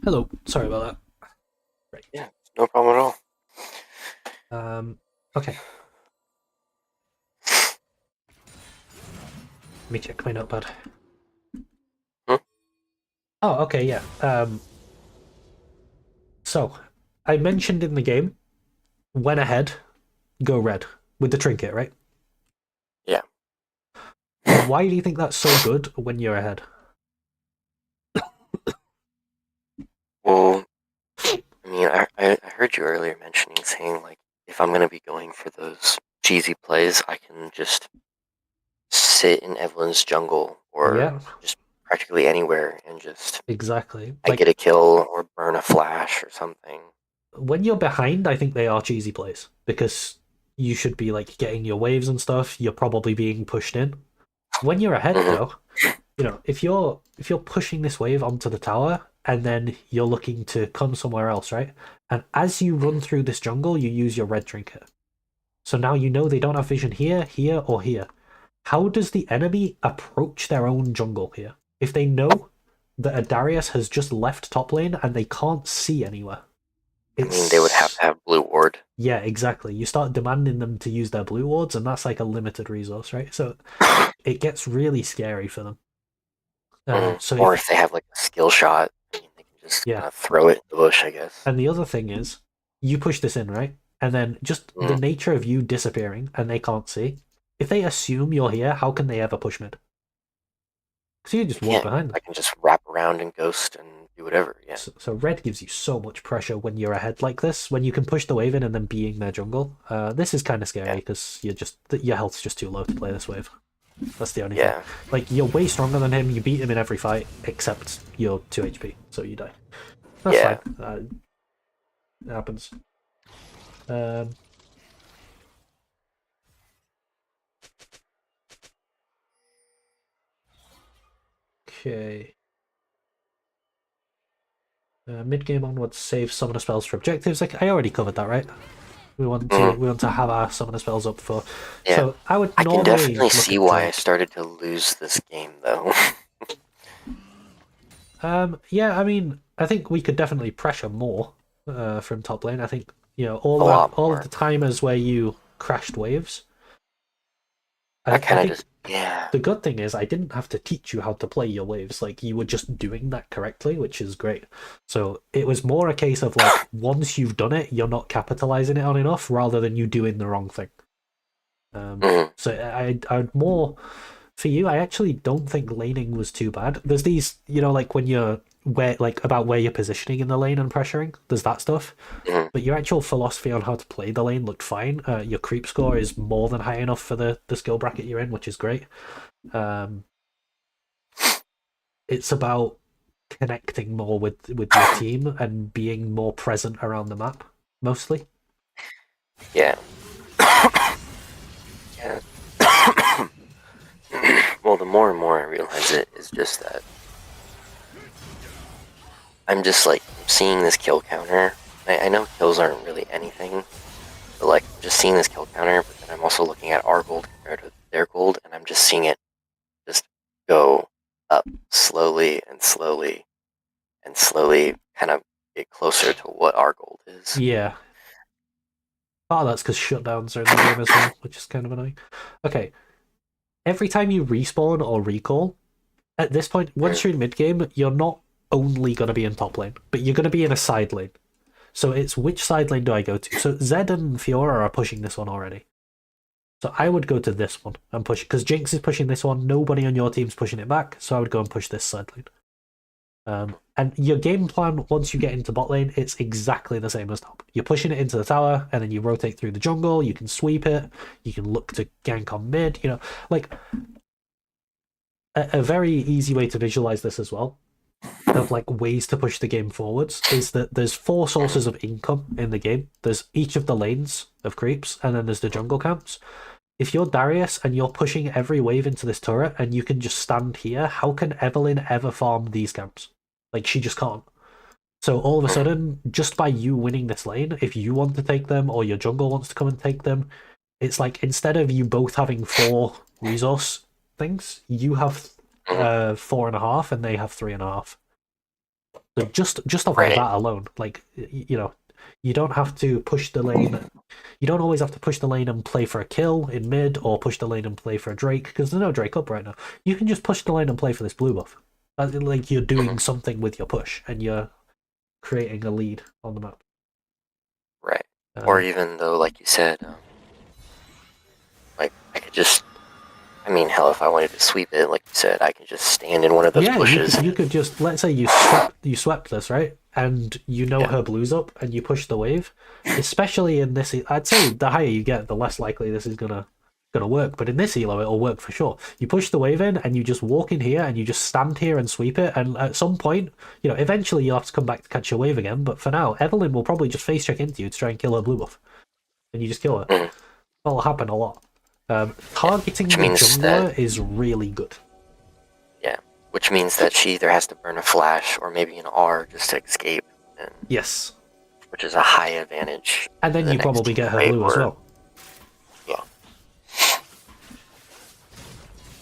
Hello, sorry about that. Right. Yeah, no problem at all. Okay. Let me check my notepad. Oh, okay, yeah. So, I mentioned in the game, when ahead, go red with the trinket, right? Yeah. Why do you think that's so good when you're ahead? Well, I mean, I heard you earlier saying, like, if I'm going to be going for those cheesy plays, I can just sit in Evelyn's jungle or just practically anywhere and just exactly. I get a kill or burn a flash or something. When you're behind, I think they are cheesy plays, because you should be like getting your waves and stuff. You're probably being pushed in. When you're ahead, though, you know, if you're pushing this wave onto the tower and then you're looking to come somewhere else, right? And as you run through this jungle, you use your red trinket. So now you know they don't have vision here, here, or here. How does the enemy approach their own jungle here if they know that a Darius has just left top lane and they can't see anywhere? I mean, they would have to have blue ward. Yeah, exactly. You start demanding them to use their blue wards, and that's like a limited resource, right? So it gets really scary for them. Or if they have like a skill shot, I mean, they can just kind of throw it in the bush, I guess. And the other thing is, you push this in, right? And then just the nature of you disappearing and they can't see. If they assume you're here, how can they ever push mid? Because you just walk behind them. I can just wrap around and ghost and do whatever, yeah. So red gives you so much pressure when you're ahead like this, when you can push the wave in and then be in their jungle. This is kind of scary because your health's just too low to play this wave. That's the only thing. Like, you're way stronger than him, you beat him in every fight, except you're 2 HP, so you die. That's fine. It happens. Okay. Mid-game onwards, save summoner spells for objectives. I already covered that, right? We want to have our summoner spells up for. Yeah. So I would I can normally definitely look see at why I Drake. started to lose this game, though. Yeah, I mean, I think we could definitely pressure more from top lane. I think A lot all of more. the timers where you crashed waves. I I kind of think just, yeah. the good thing is I didn't have to teach you how to play your waves. Like you were just doing that correctly, which is great. So it was more a case of like once you've done it, you're not capitalizing it on enough, rather than you doing the wrong thing. Mhm. So I'd more for you. I actually don't think laning was too bad. There's these, like when you're about where you're positioning in the lane and pressuring. There's that stuff. Mhm. But your actual philosophy on how to play the lane looked fine. Your creep score is more than high enough for the skill bracket you're in, which is great. It's about connecting more with your team and being more present around the map, mostly. Yeah. Yeah. Well, the more and more I realize it is just that I'm just like seeing this kill counter. I know kills aren't really anything, but like just seeing this kill counter, but then I'm also looking at our gold compared to their gold, and I'm just seeing it just go up slowly and slowly and slowly, kind of get closer to what our gold is. Yeah. Oh, that's because shutdowns are in the game as well, which is kind of annoying. Okay. Every time you respawn or recall, at this point, once you're in mid game, you're not only going to be in top lane, but you're going to be in a side lane. So it's which side lane do I go to? So Zed and Fiora are pushing this one already. So I would go to this one and push, because Jinx is pushing this one, nobody on your team's pushing it back, so I would go and push this side lane. And your game plan, once you get into bot lane, it's exactly the same as top. You're pushing it into the tower, and then you rotate through the jungle, you can sweep it, you can look to gank on mid, like a very easy way to visualize this as well, of like ways to push the game forwards, is that there's 4 sources of income in the game. There's each of the lanes of creeps, and then there's the jungle camps. If you're Darius and you're pushing every wave into this turret and you can just stand here, how can Evelyn ever farm these camps? Like, she just can't. So all of a sudden, just by you winning this lane, if you want to take them or your jungle wants to come and take them, it's like instead of you both having 4 resource things, you have 4.5 and they have 3.5. So just off of that alone, like, you don't have to push the lane. You don't always have to push the lane and play for a kill in mid, or push the lane and play for a Drake, because there's no Drake up right now. You can just push the lane and play for this blue buff. Like you're doing something with your push, and you're creating a lead on the map. Right. Or even though, like you said, like I could just, I mean, hell, if I wanted to sweep it, like you said, I can just stand in one of those bushes. You could just, let's say you swept this, right? And her blue's up, and you push the wave. Especially in this, I'd say the higher you get, the less likely this is gonna work. But in this elo, it'll work for sure. You push the wave in, and you just walk in here, and you just stand here and sweep it. And at some point, eventually you'll have to come back to catch your wave again. But for now, Evelyn will probably just face check into you to try and kill her blue buff, and you just kill her. That'll happen a lot. Targeting the jungler is really good. Yeah, which means that she either has to burn a flash or maybe an R just to escape. Yes. Which is a high advantage. And then you probably get her blue as well. Yeah.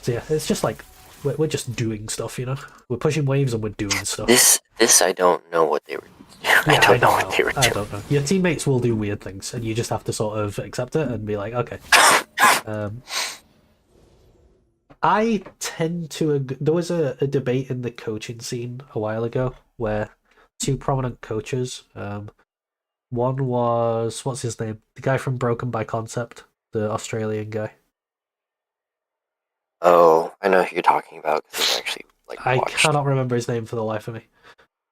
So yeah, it's just like, we're just doing stuff, We're pushing waves and we're doing stuff. This I don't know what they were doing. I don't know what they were doing. I don't know. Your teammates will do weird things, and you just have to sort of accept it and be like, okay. I tend to... There was a debate in the coaching scene a while ago where 2 prominent coaches... one was... What's his name? The guy from Broken by Concept. The Australian guy. Oh, I know who you're talking about, because I've actually I cannot remember his name for the life of me.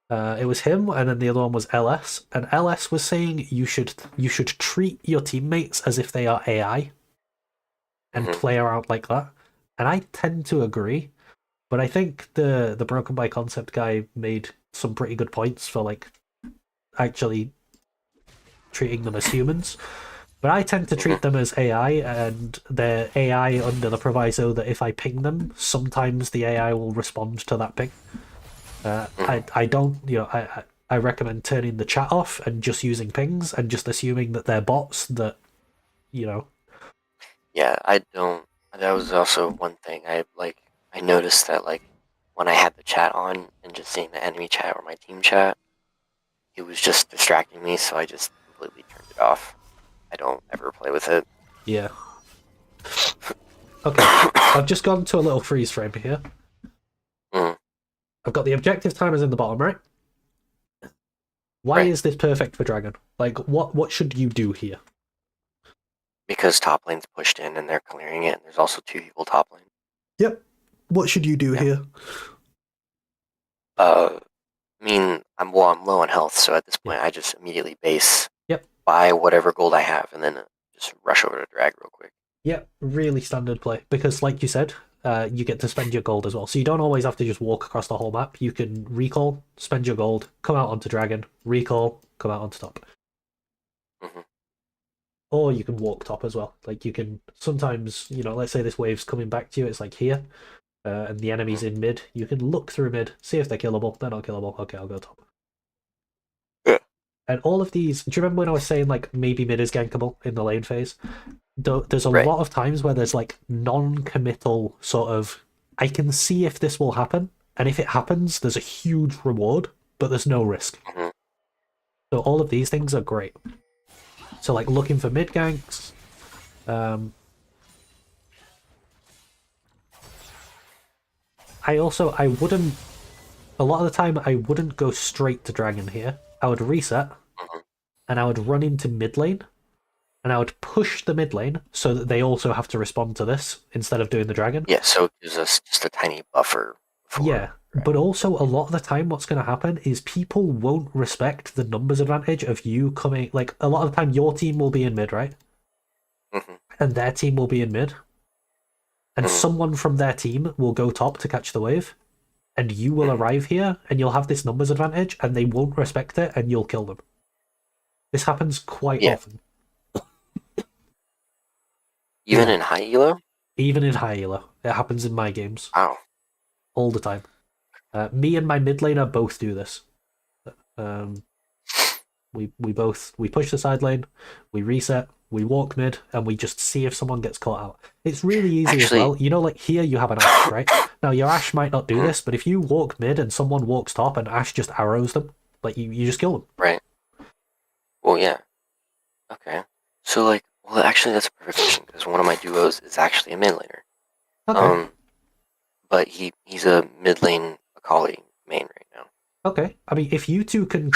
It was him, and then the other one was LS. And LS was saying you should treat your teammates as if they are AI and play around like that. And I tend to agree, but I think the Broken by Concept guy made some pretty good points for like actually treating them as humans. But I tend to treat them as AI, and they're AI under the proviso that if I ping them, sometimes the AI will respond to that ping. I don't, I recommend turning the chat off and just using pings and just assuming that they're bots that, you know. Yeah, I don't. That was also one thing. I noticed that like when I had the chat on and just seeing the enemy chat or my team chat, it was just distracting me. So I just completely turned it off. I don't ever play with it. Yeah. Okay, I've just gone to a little freeze frame here. Mm, I've got the objective timers in the bottom, right? Why right. is this perfect for Dragon? Like, what should you do here? Because top lane's pushed in and they're clearing it. And there's also 2 people top lane. Yep. What should you do Yeah. here? I mean, I'm low on health, so at this point, I just immediately base. Yep. Buy whatever gold I have, and then just rush over to drag real quick. Yep, really standard play. Because, like you said, you get to spend your gold as well. So you don't always have to just walk across the whole map. You can recall, spend your gold, come out onto Dragon, recall, come out onto top. Mm-hmm. Or you can walk top as well. Like, you can sometimes, you know, let's say this wave's coming back to you, it's like here, and the enemy's in mid. You can look through mid, see if they're killable. They're not killable. Okay, I'll go top. Yeah. And all of these, do you remember when I was saying, like, maybe mid is gankable in the lane phase? There's a Right. lot of times where there's, like, non-committal sort of, I can see if this will happen, and if it happens, there's a huge reward, but there's no risk. Mm-hmm. So all of these things are great. So, like, looking for mid ganks. I wouldn't, a lot of the time, I wouldn't go straight to Dragon here. I would reset, and I would run into mid lane, and I would push the mid lane so that they also have to respond to this instead of doing the Dragon. Yeah, so it gives us just a tiny buffer. Yeah, but also a lot of the time what's going to happen is people won't respect the numbers advantage of you coming, like, a lot of the time your team will be in mid, right? Mm-hmm. And their team will be in mid. And someone from their team will go top to catch the wave. And you will arrive here, and you'll have this numbers advantage, and they won't respect it, and you'll kill them. This happens quite often. Even in high elo? Even in high elo. It happens in my games. Wow. All the time. Me and my mid laner both do this. We push the side lane, we reset, we walk mid, and we just see if someone gets caught out. It's really easy as well. You know, like here you have an Ashe, right? Now your Ashe might not do this, but if you walk mid and someone walks top and Ashe just arrows them, like you just kill them. Right. Well, yeah. Okay. So like, well, actually that's a perfect question because one of my duos is actually a mid laner. Okay. But he's a mid lane Akali main right now. Okay. I mean, if you two can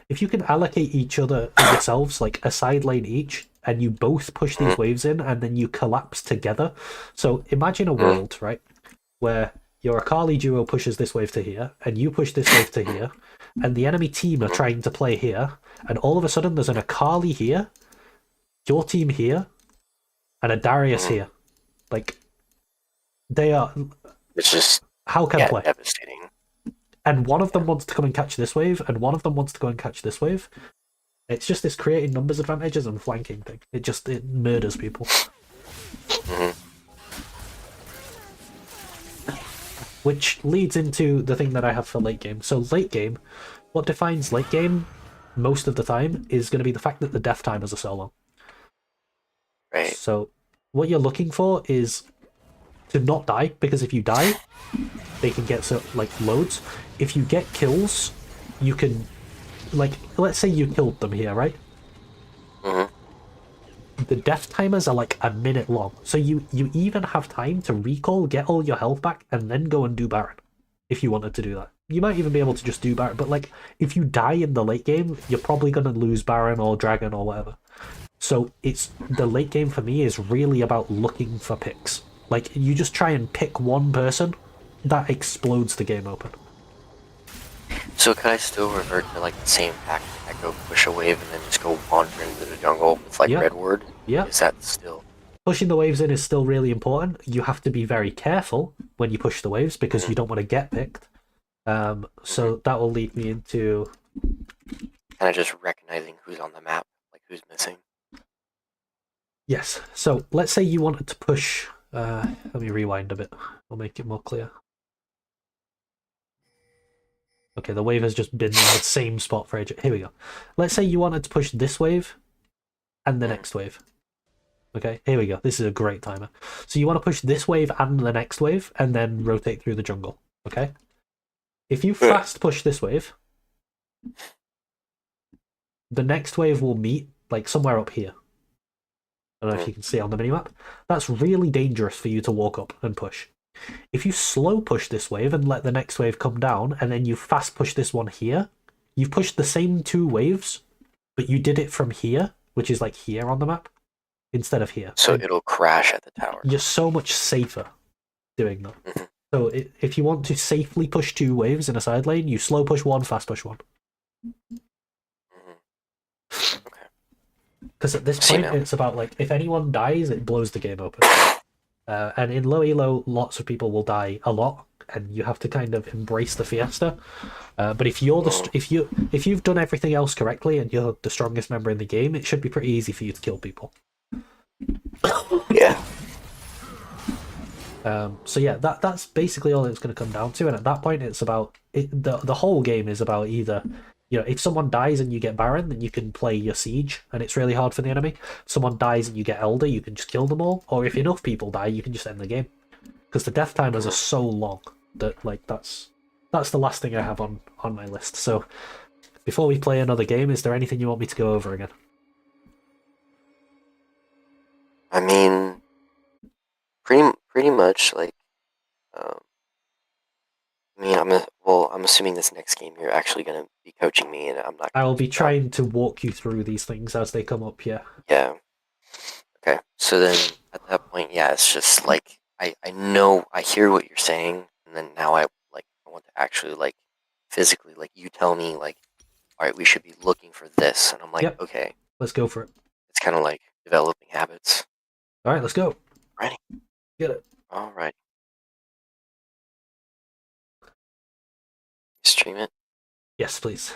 if you can allocate each other yourselves like a side lane each, and you both push these waves in, and then you collapse together. So imagine a world, right, where your Akali duo pushes this wave to here, and you push this wave to here, and the enemy team are trying to play here, and all of a sudden there's an Akali here, your team here, and a Darius here. Like, they are. It's just how can play? Devastating. And one of them wants to come and catch this wave, and one of them wants to go and catch this wave. It's just this creating numbers advantages and flanking thing. It murders people. Which leads into the thing that I have for late game. So late game, what defines late game most of the time is going to be the fact that the death timers are so long. Right. So what you're looking for is to not die, because if you die, they can get loads. If you get kills, you can, like, let's say you killed them here, right? The death timers are like a minute long, so you even have time to recall, get all your health back, and then go and do Baron if you wanted to do that. You might even be able to just do Baron, but like if you die in the late game, you're probably gonna lose Baron or Dragon or whatever. So it's the late game for me is really about looking for picks. Like, you just try and pick one person that explodes the game open. So could I still revert to like the same tactic? I go push a wave and then just go wander into the jungle with like red ward? Yeah. Is that still... Pushing the waves in is still really important. You have to be very careful when you push the waves because you don't want to get picked. So that will lead me into... kind of just recognizing who's on the map, like who's missing. Yes. So let's say you wanted to push... let me rewind a bit. I'll make it more clear. Okay, the wave has just been in the same spot for ages. Here we go. Let's say you wanted to push this wave and the next wave. Okay, here we go. This is a great timer. So you want to push this wave and the next wave and then rotate through the jungle. Okay? If you fast push this wave, the next wave will meet like somewhere up here. I don't know if you can see on the minimap. That's really dangerous for you to walk up and push. If you slow push this wave and let the next wave come down, and then you fast push this one here, you've pushed the same two waves, but you did it from here, which is like here on the map, instead of here. So it'll crash at the tower. You're so much safer doing that. So if you want to safely push two waves in a side lane, you slow push one, fast push one. Okay. Because at this point, it's about like, if anyone dies, it blows the game open. And in low elo, lots of people will die a lot, and you have to kind of embrace the fiesta. But if you're if you've done everything else correctly and you're the strongest member in the game, it should be pretty easy for you to kill people. Yeah. So yeah, that's basically all it's going to come down to. And at that point, it's about the whole game is about either, you know, if someone dies and you get Baron, then you can play your Siege, and it's really hard for the enemy. If someone dies and you get Elder, you can just kill them all. Or if enough people die, you can just end the game. Because the death timers are so long that like that's the last thing I have on my list. So before we play another game, is there anything you want me to go over again? I mean, pretty much like. I mean, I'm assuming this next game you're actually going to be coaching me, and I'm not. I will be trying to walk you through these things as they come up. Yeah. Yeah. Okay. So then, at that point, yeah, it's just like I know I hear what you're saying, and then now I want to actually like physically like you tell me like, all right, we should be looking for this, and I'm like, Yep. okay, Let's go for it. it's kind of like developing habits. All right, let's go. Ready? Get it. All right. Stream it. Yes, please.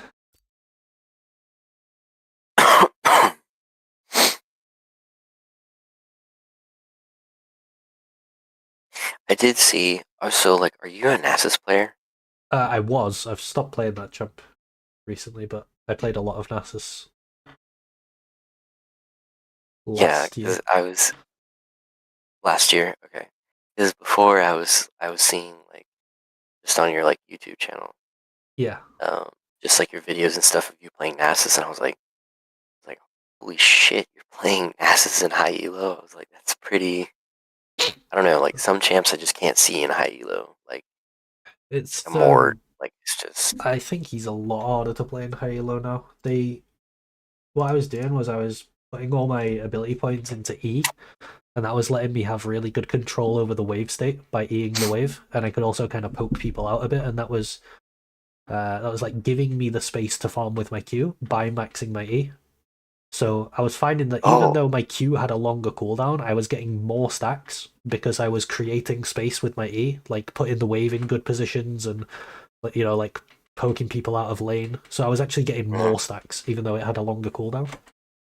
I did see. So, like, are you a Nasus player? I was. I've stopped playing that champ recently, but I played a lot of Nasus last year. I was last year. Okay, because before I was seeing like just on your like YouTube channel. Yeah. Just like your videos and stuff of you playing Nasus, and I was like, holy shit, you're playing Nasus in high elo. I was like, that's pretty. I don't know, like some champs I just can't see in high elo. Like it's more like it's just. I think he's a lot harder to play in high elo now. What I was doing was I was putting all my ability points into E, and that was letting me have really good control over the wave state by Eing the wave, and I could also kind of poke people out a bit, and that was like giving me the space to farm with my Q by maxing my E. So I was finding that even though my Q had a longer cooldown, I was getting more stacks because I was creating space with my E, like putting the wave in good positions and, you know, like poking people out of lane. So I was actually getting more stacks, even though it had a longer cooldown.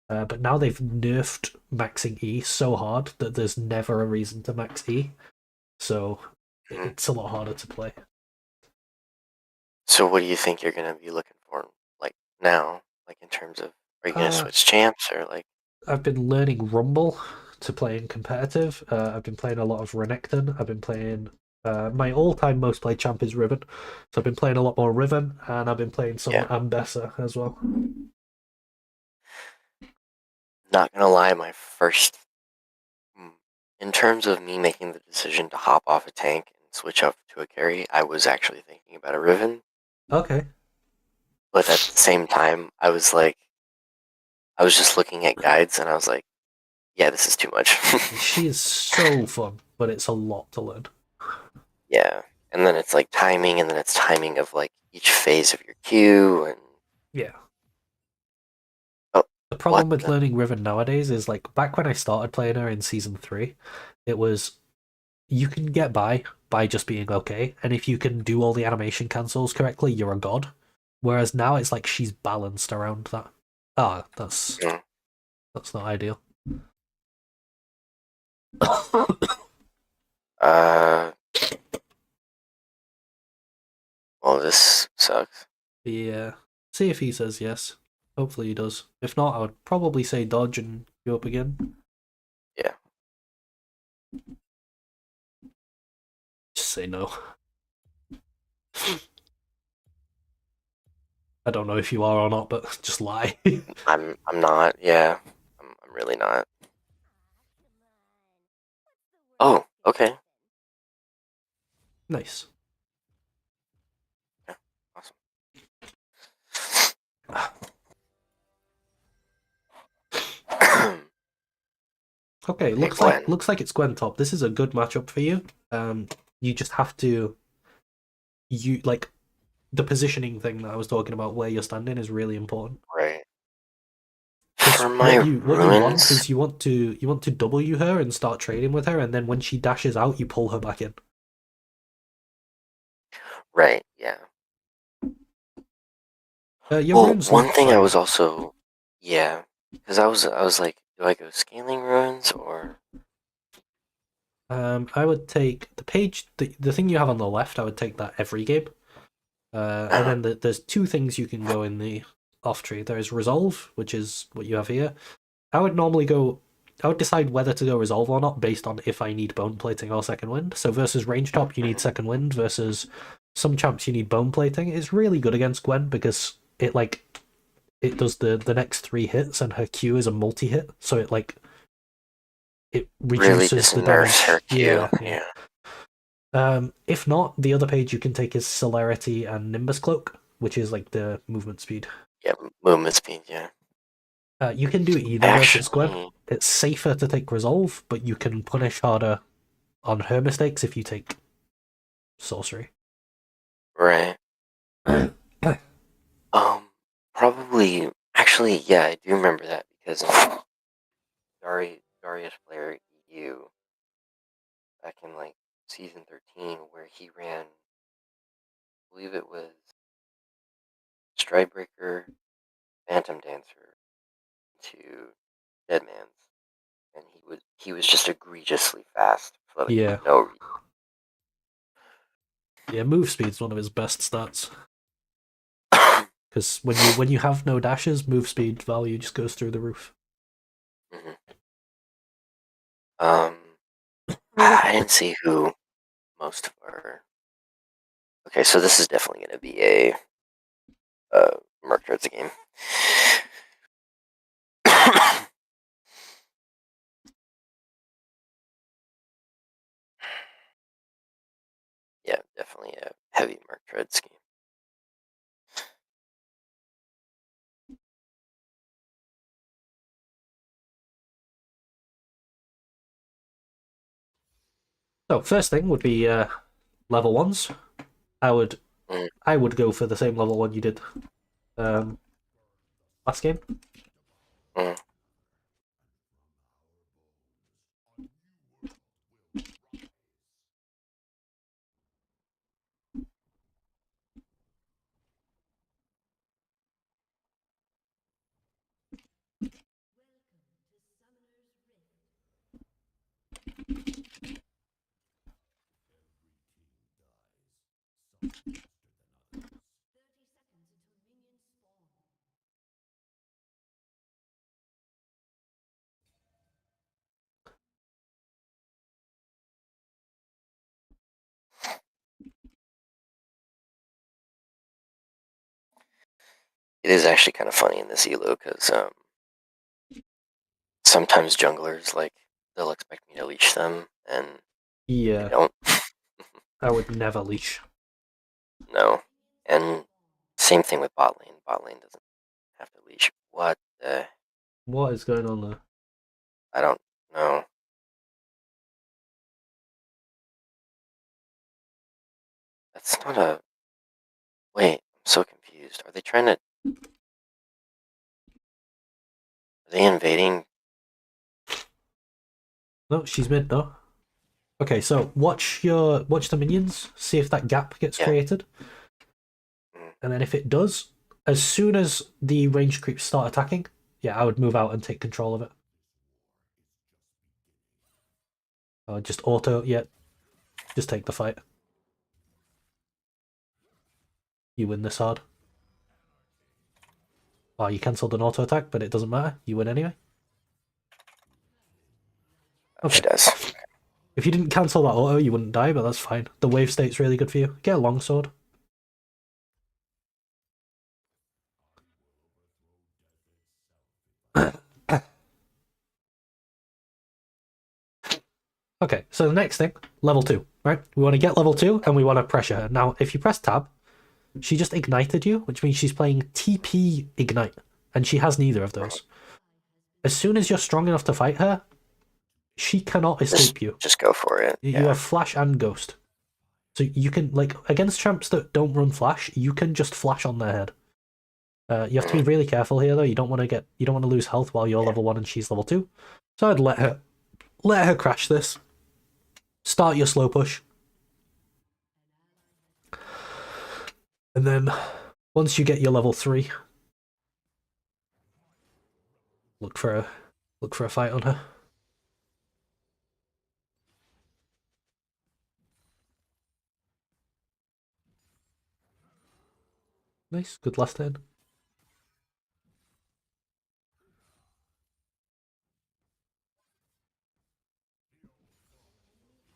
But now they've nerfed maxing E so hard that there's never a reason to max E. So it's a lot harder to play. So what do you think you're gonna be looking for, like now, like in terms of, are you gonna switch champs or like? I've been learning Rumble to play in competitive. I've been playing a lot of Renekton. I've been playing. My all-time most played champ is Riven, so I've been playing a lot more Riven, and I've been playing some Ambessa as well. Not gonna lie, my first, in terms of me making the decision to hop off a tank and switch up to a carry, I was actually thinking about a Riven. Okay. But at the same time, I was just looking at guides, and I was like, yeah, this is too much. She is so fun, but it's a lot to learn. Yeah, and then it's like timing, and then it's timing of like each phase of your Q, and yeah. The problem with learning Riven nowadays is like back when I started playing her in season 3, it was you can get by just being okay, and if you can do all the animation cancels correctly, you're a god. Whereas now it's like she's balanced around that. That's not ideal. Well, this sucks. Yeah. See if he says yes. Hopefully he does. If not, I would probably say dodge and go up again. Yeah. Just say no. I don't know if you are or not, but just lie. I'm not. Yeah. I'm really not. Oh, okay. Nice. Yeah, awesome. Okay, Okay, looks Gwen. like it's Gwen top. This is a good matchup for you. You just have to like the positioning thing that I was talking about, where you're standing, is really important. Right. Because For my what you want ruins. is you want to W her and start trading with her, and then when she dashes out, you pull her back in. Right. Yeah. Your Well, runes one look thing I fine. was also, yeah, because I was like, do I go scaling ruins or? I would take the page, the thing you have on the left. I would take that every game. And then there's two things you can go in the off tree. There is resolve, which is what you have here. I would normally go. I would decide whether to go resolve or not based on if I need bone plating or second wind. So versus range top, you need second wind. Versus some champs, you need bone plating. It's really good against Gwen because it does the next 3 hits, and her Q is a multi hit, so it Really reduces just the nerfs her damage. Q. Yeah, yeah. Yeah. If not, the other page you can take is Celerity and Nimbus Cloak, which is like the movement speed. Yeah. Movement speed. Yeah. You can do either versus Gwen. Actually, It's safer to take Resolve, but you can punish harder on her mistakes if you take Sorcery. right. Probably. Actually, yeah, I do remember that because Darius player EU back in like season 13, where he ran, I believe it was Stridebreaker, Phantom Dancer to Deadman's, and he was just egregiously fast for like Yeah, no reason. yeah. Move speed's one of his best stats because when you have no dashes, move speed value just goes through the roof. Mhm. I didn't see who most of our. Okay, so this is definitely going to be a Merc Treads game. Yeah, definitely a heavy Merc Treads game. So first thing would be level ones. I would Mm, I would go for the same level one you did um, last game. mm. It is actually kind of funny in this elo because sometimes junglers like they'll expect me to leash them, and I Yeah, don't. I would never leash. No, and same thing with bot lane. Bot lane doesn't have to leash. What the? What is going on there? I don't know. That's not a. Wait, I'm so confused. Are they trying to? Are they invading? No, she's mid though. Okay, so watch the minions, see if that gap gets Yeah. created, Mm. and then if it does, as soon as the range creeps start attacking, yeah, I would move out and take control of it. Or just auto, yeah, just take the fight. You win this hard. Oh, you cancelled an auto attack, but it doesn't matter. You win anyway. She does. If you didn't cancel that auto, you wouldn't die, but that's fine. The wave state's really good for you. Get a longsword. Okay, so the next thing, level 2, right? We want to get level 2 and we want to pressure her. Now, if you press tab, she just ignited you, which means she's playing TP Ignite, and she has neither of those. As soon as you're strong enough to fight her, she cannot escape you. Just go for it. You have Flash and Ghost. So you can, like, against champs that don't run Flash, you can just flash on their head. You have to be really careful here, though. You don't want to lose health while you're level 1 and she's level 2. So I'd let her crash this. Start your slow push. And then once you get your level 3, look for a fight on her. Nice, good last turn.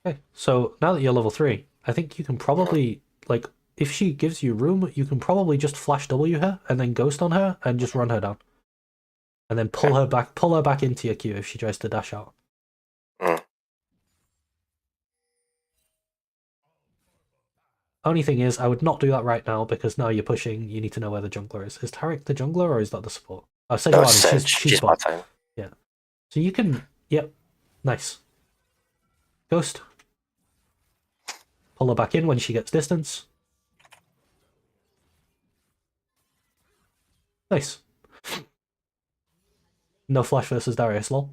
Okay, so now that you're level 3, I think you can probably, like, if she gives you room, you can probably just flash W her and then ghost on her and just run her down. And then pull her back into your queue if she tries to dash out. Only thing is, I would not do that right now because now you're pushing, you need to know where the jungler is. Is Tarek the jungler or is that the support? Oh, Sejuani, she's bot. Yeah. So you can, yep, nice. Ghost. Pull her back in when she gets distance. Nice. No flash versus Darius, lol.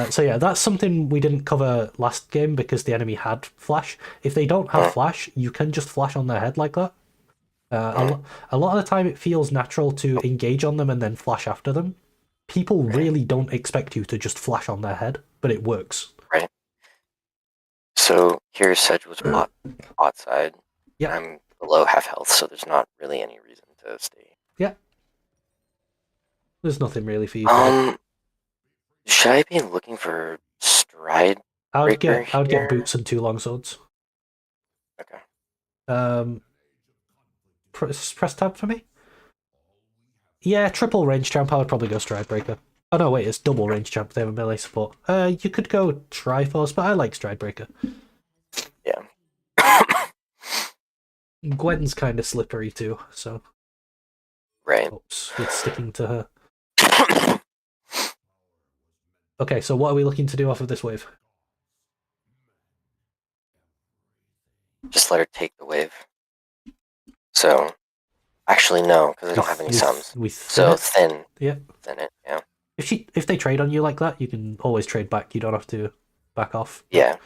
So yeah, that's something we didn't cover last game because the enemy had flash. If they don't have flash, you can just flash on their head like that. A lot of the time it feels natural to engage on them and then flash after them. People really don't expect you to just flash on their head, but it works. Right. So here Sedge was bot side. Yeah. I'm below half health, so there's not really any reason to stay. Yeah. There's nothing really for you to do. Should I be looking for stride? I would get boots and 2 longswords. Okay. Press tab for me. Yeah, triple range champ. I would probably go stride breaker. Oh no, wait, it's double range champ. They have a melee support. You could go Triforce, but I like stride breaker. Yeah. Gwen's kind of slippery too, so. Right. Oops, it's sticking to her. Okay, so what are we looking to do off of this wave? Just let her take the wave. So, actually no, because I don't have any sums. So thin. Yeah. Thin it, yeah. If they trade on you like that, you can always trade back. You don't have to back off. Yeah.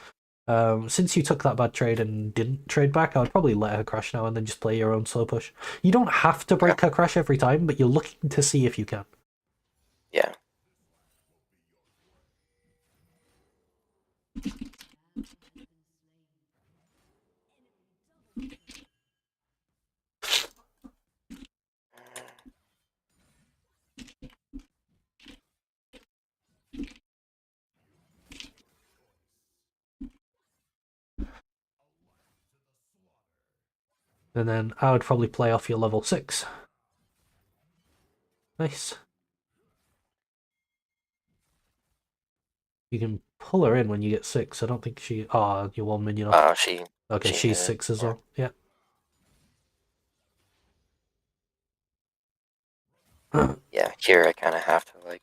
Since you took that bad trade and didn't trade back, I would probably let her crash now and then just play your own slow push. You don't have to break her crash every time, but you're looking to see if you can. Yeah. And then I would probably play off your level 6. Nice. You can pull her in when you get 6. I don't think she... Oh, you're 1 minion off. Okay, she's 6 as well. Yeah. Yeah, here I kind of have to, like...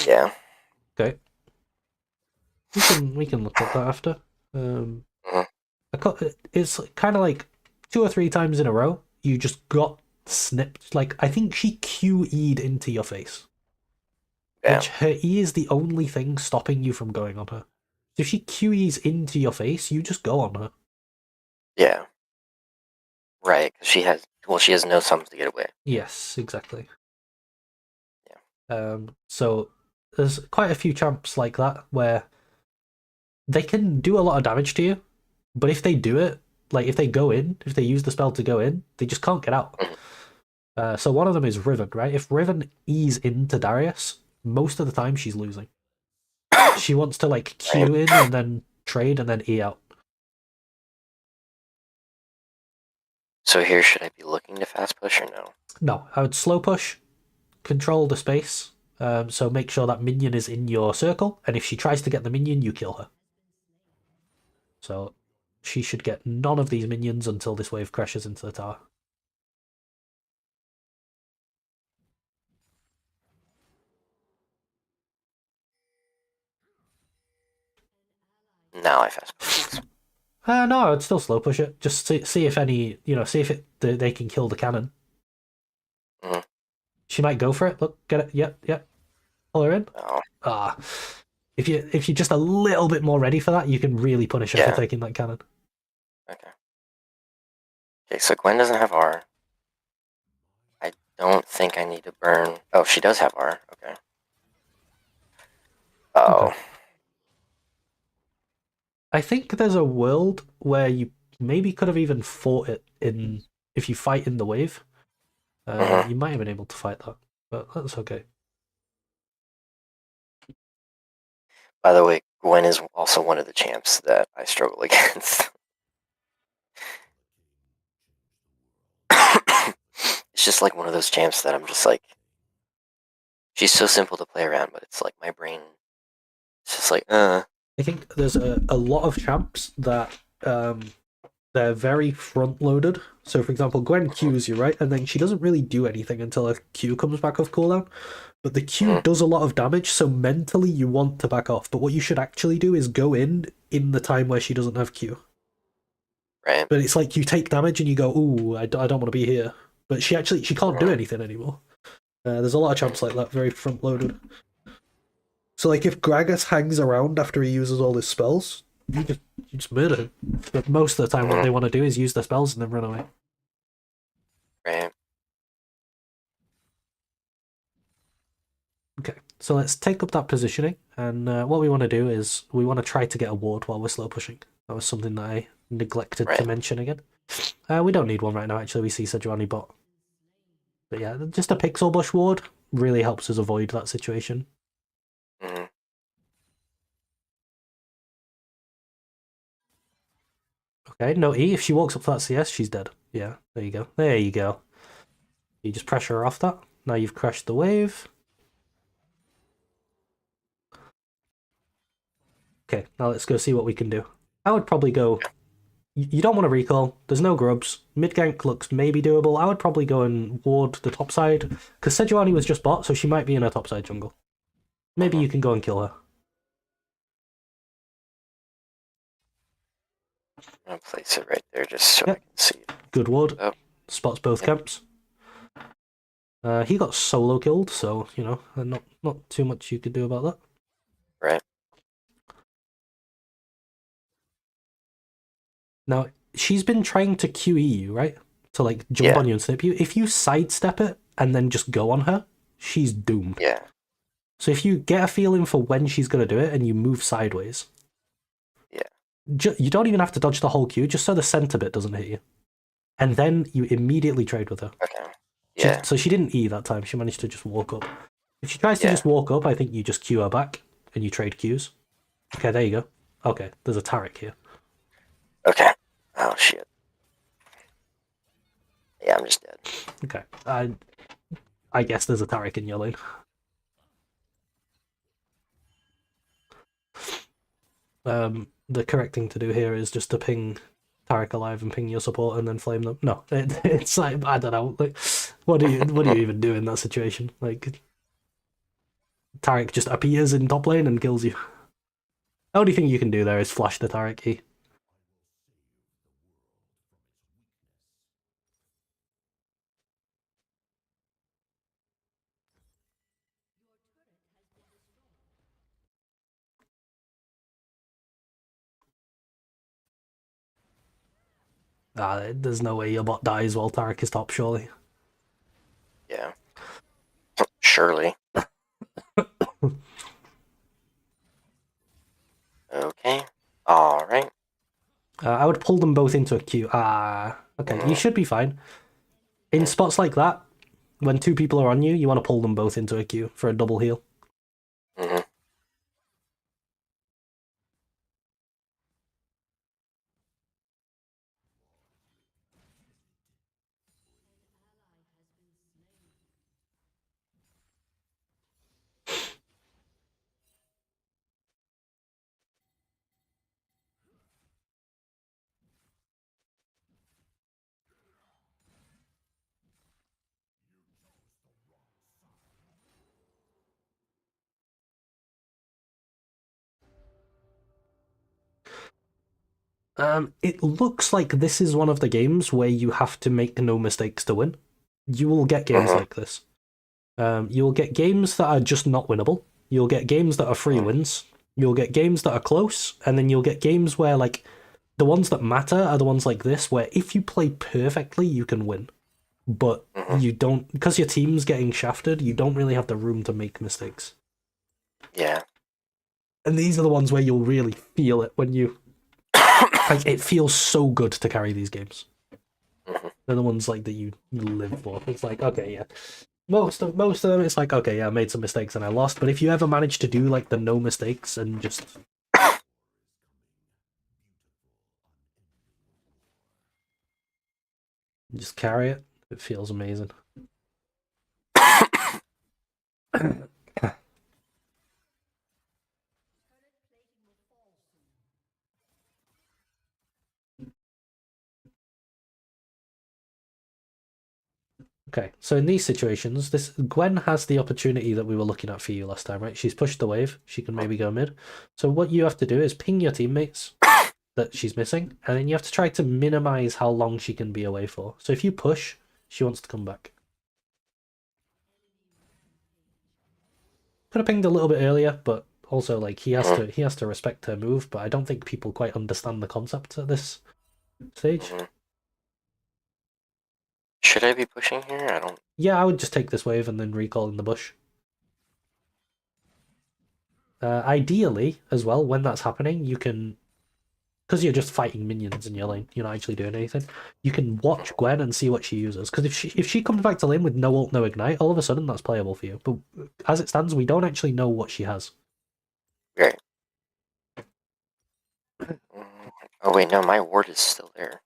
Yeah. Okay. We can look at that after. It's kind of like 2 or 3 times in a row, you just got snipped. Like, I think she QE'd into your face. Yeah. Which her E is the only thing stopping you from going on her. So if she QEs into your face, you just go on her. Yeah. Right, because she has no sums to get away. Yes, exactly. Yeah. So there's quite a few champs like that where they can do a lot of damage to you, but if they do it, like if they go in, if they use the spell to go in, they just can't get out. So one of them is Riven, right? If Riven E's into Darius, most of the time she's losing. She wants to like Q in and then trade and then E out. So here, should I be looking to fast push or no? No, I would slow push, control the space, so make sure that minion is in your circle, and if she tries to get the minion, you kill her. So she should get none of these minions until this wave crashes into the tower. Now I fast push. No, I'd still slow push it. Just see if any, see if they can kill the cannon. Mm-hmm. She might go for it. Look, get it. Yep. Pull her in. Oh. If you're just a little bit more ready for that, you can really punish her for taking that cannon. Okay. Okay, so Gwen doesn't have R. I don't think I need to burn. Oh, she does have R. Okay. Oh. Okay. I think there's a world where you maybe could have even fought it in if you fight in the wave. You might have been able to fight that, but that's okay. By the way, Gwen is also one of the champs that I struggle against. It's just like one of those champs that I'm just like, she's so simple to play around, but it's like my brain, it's just like, I think there's a lot of champs that they're very front loaded. So for example, Gwen Qs you, right? And then she doesn't really do anything until a Q comes back off cooldown. But the Q does a lot of damage, so mentally you want to back off. But what you should actually do is go in the time where she doesn't have Q. Right. But it's like you take damage and you go, ooh, I don't want to be here. But she can't do anything anymore. There's a lot of champs like that, very front loaded. So like if Gragas hangs around after he uses all his spells, you just murder him. But most of the time what they want to do is use their spells and then run away. Right. Okay, so let's take up that positioning, and what we want to do is we want to try to get a ward while we're slow pushing. That was something that I neglected to mention again. We don't need one right now, actually. We see Sejuani bot. But yeah, just a Pixel Bush ward really helps us avoid that situation. Mm-hmm. Okay, no E. If she walks up for that CS, she's dead. Yeah, there you go. There you go. You just pressure her off that. Now you've crashed the wave. Okay, now let's go see what we can do. I would probably go... You don't want to recall. There's no grubs. Mid gank looks maybe doable. I would probably go and ward the top side. Because Sejuani was just bot, so she might be in her top side jungle. Maybe you can go and kill her. I'm going to place it right there just so I can see it. Good ward. Oh. Spots both camps. He got solo killed, so, not too much you could do about that. Right. Now, she's been trying to QE you, right? To, like, jump on you and snip you. If you sidestep it and then just go on her, she's doomed. Yeah. So if you get a feeling for when she's going to do it and you move sideways... you don't even have to dodge the whole Q, just so the center bit doesn't hit you. And then you immediately trade with her. Okay. Yeah. So she didn't E that time, she managed to just walk up. If she tries to just walk up, I think you just Q her back and you trade Qs. Okay, there you go. Okay, there's a Taric here. Okay. Oh, shit. Yeah, I'm just dead. Okay. I guess there's a Taric in your lane. The correct thing to do here is just to ping Taric alive and ping your support and then flame them. No, it's like, I don't know. Like, what do you even do in that situation? Like, Taric just appears in top lane and kills you. The only thing you can do there is flash the Taric E. There's no way your bot dies while Taric is top, surely. Yeah. Surely. Okay. Alright. I would pull them both into a queue. Okay, you should be fine. In spots like that, when two people are on you, you want to pull them both into a queue for a double heal. Mm-hmm. It looks like this is one of the games where you have to make no mistakes to win. You will get games like this. You'll get games that are just not winnable. You'll get games that are free wins. You'll get games that are close, and then you'll get games where, like, the ones that matter are the ones like this, where if you play perfectly, you can win. But you don't, because your team's getting shafted, you don't really have the room to make mistakes. Yeah. And these are the ones where you'll really feel it when you... like, it feels so good to carry these games. They're the ones, like, that you live for. It's like, okay, yeah. Most of them, it's like, okay, yeah, I made some mistakes and I lost. But if you ever manage to do, like, the no mistakes and just carry it, it feels amazing. Okay, so in these situations, this Gwen has the opportunity that we were looking at for you last time, right? She's pushed the wave. She can maybe go mid. So what you have to do is ping your teammates that she's missing, and then you have to try to minimize how long she can be away for. So if you push, she wants to come back. Could have pinged a little bit earlier, but also like he has to respect her move. But I don't think people quite understand the concept at this stage. Should I be pushing here? I don't... Yeah, I would just take this wave and then recall in the bush. Ideally, as well, when that's happening, you can... because you're just fighting minions in your lane, you're not actually doing anything, you can watch Gwen and see what she uses. Because if she comes back to lane with no ult, no ignite, all of a sudden that's playable for you. But as it stands, we don't actually know what she has. Right. Oh wait, no, my ward is still there.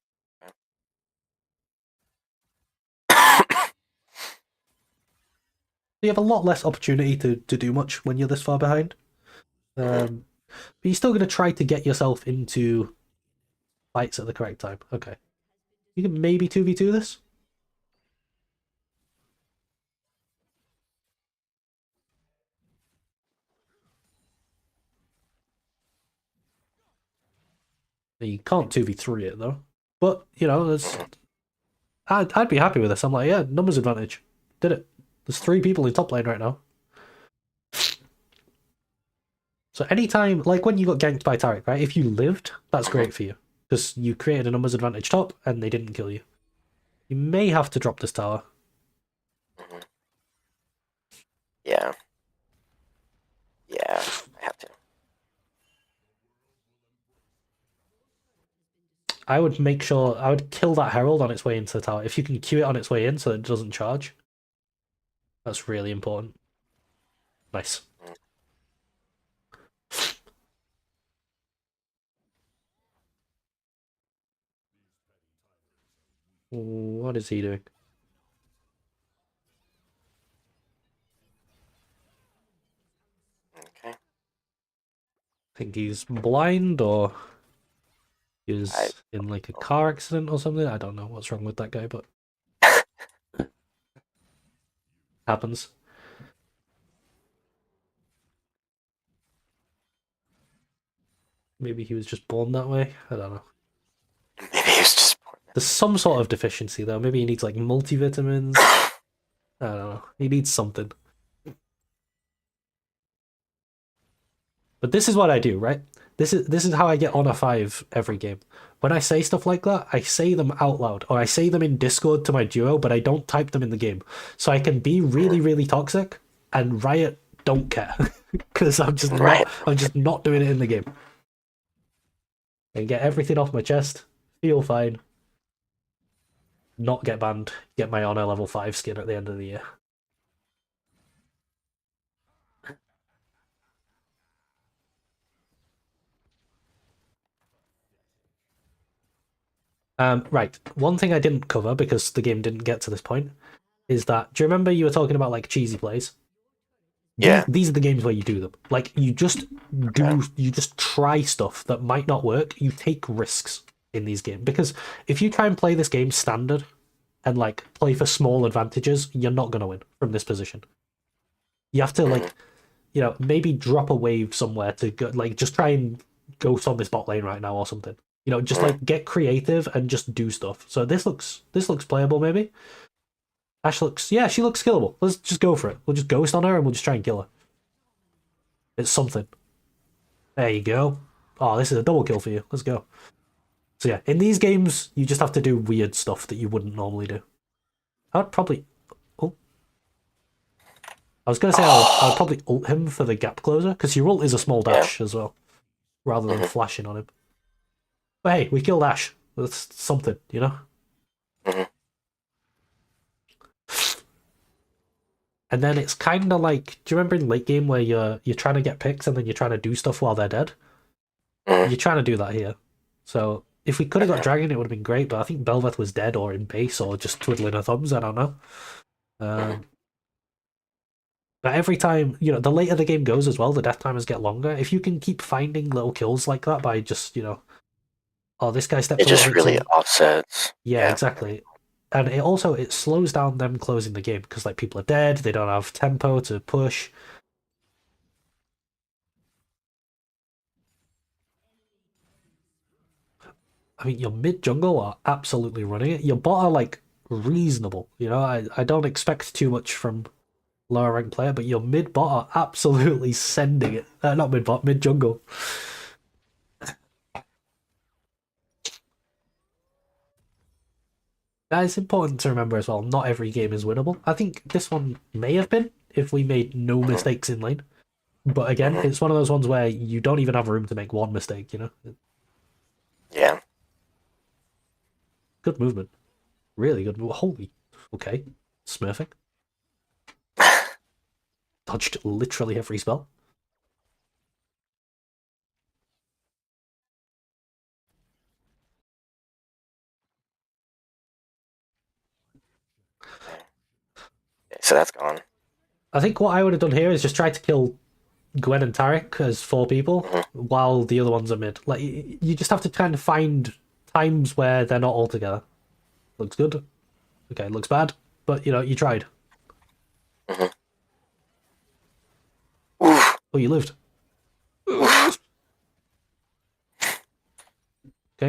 You have a lot less opportunity to do much when you're this far behind. But you're still going to try to get yourself into fights at the correct time. Okay. You can maybe 2v2 this? You can't 2v3 it, though. But, you know, I'd be happy with this. I'm like, yeah, numbers advantage. Did it. There's 3 people in top lane right now. So anytime, like when you got ganked by Taric, right? If you lived, that's great for you. Because you created a numbers advantage top, and they didn't kill you. You may have to drop this tower. Yeah. Yeah, I have to. I would make sure, I would kill that Herald on its way into the tower. If you can queue it on its way in so it doesn't charge. That's really important. Nice. What is he doing? Okay. I think he's blind or he's in like a car accident or something. I don't know what's wrong with that guy, but happens. Maybe he was just born that way. I don't know. Maybe he was just born. There's some sort of deficiency though. Maybe he needs like multivitamins. I don't know. He needs something. But this is what I do, right? This is how I get on a 5 every game. When I say stuff like that, I say them out loud, or I say them in Discord to my duo, but I don't type them in the game. So I can be really, really toxic, and Riot don't care. Because I'm just not doing it in the game. and get everything off my chest, feel fine, not get banned, get my honor level 5 skin at the end of the year. Right, one thing I didn't cover because the game didn't get to this point is that, do you remember you were talking about like cheesy plays? Yeah. These are the games where you do them. Like you just try stuff that might not work. You take risks in these games because if you try and play this game standard and like play for small advantages, you're not gonna win from this position. You have to like, maybe drop a wave somewhere to go, like just try and ghost on this bot lane right now or something. Just like get creative and just do stuff. So this looks playable maybe. Ash she looks killable. Let's just go for it. We'll just ghost on her and we'll just try and kill her. It's something. There you go. Oh, this is a double kill for you. Let's go. So yeah, in these games, you just have to do weird stuff that you wouldn't normally do. I would probably... Oh. I was going to say I would probably ult him for the gap closer, because your ult is a small dash as well, rather than flashing on him. But hey, we killed Ash. That's something, you know? And then it's kind of like, do you remember in late game where you're trying to get picks and then you're trying to do stuff while they're dead? You're trying to do that here. So if we could have got Dragon, it would have been great, but I think Belveth was dead or in base or just twiddling her thumbs, I don't know. But every time, the later the game goes as well, the death timers get longer. If you can keep finding little kills like that by just, oh, this guy stepped It just really offsets. Yeah, exactly. And it slows down them closing the game because like people are dead, they don't have tempo to push. I mean, your mid jungle are absolutely running it. Your bot are like reasonable. I don't expect too much from lower rank player, but your mid bot are absolutely sending it. Not mid bot, mid jungle. That is important to remember as well. Not every game is winnable. I think this one may have been if we made no mistakes in lane. But again, it's one of those ones where you don't even have room to make one mistake, Yeah. Good movement. Really good movement. Holy. Okay. Smurfing. Dodged literally every spell. So that's gone. I think what I would have done here is just try to kill Gwen and Tarek as 4 people while the other ones are mid. Like, you just have to kind of find times where they're not all together. Looks good. Okay, looks bad. But, you tried. Oh, you lived. Okay,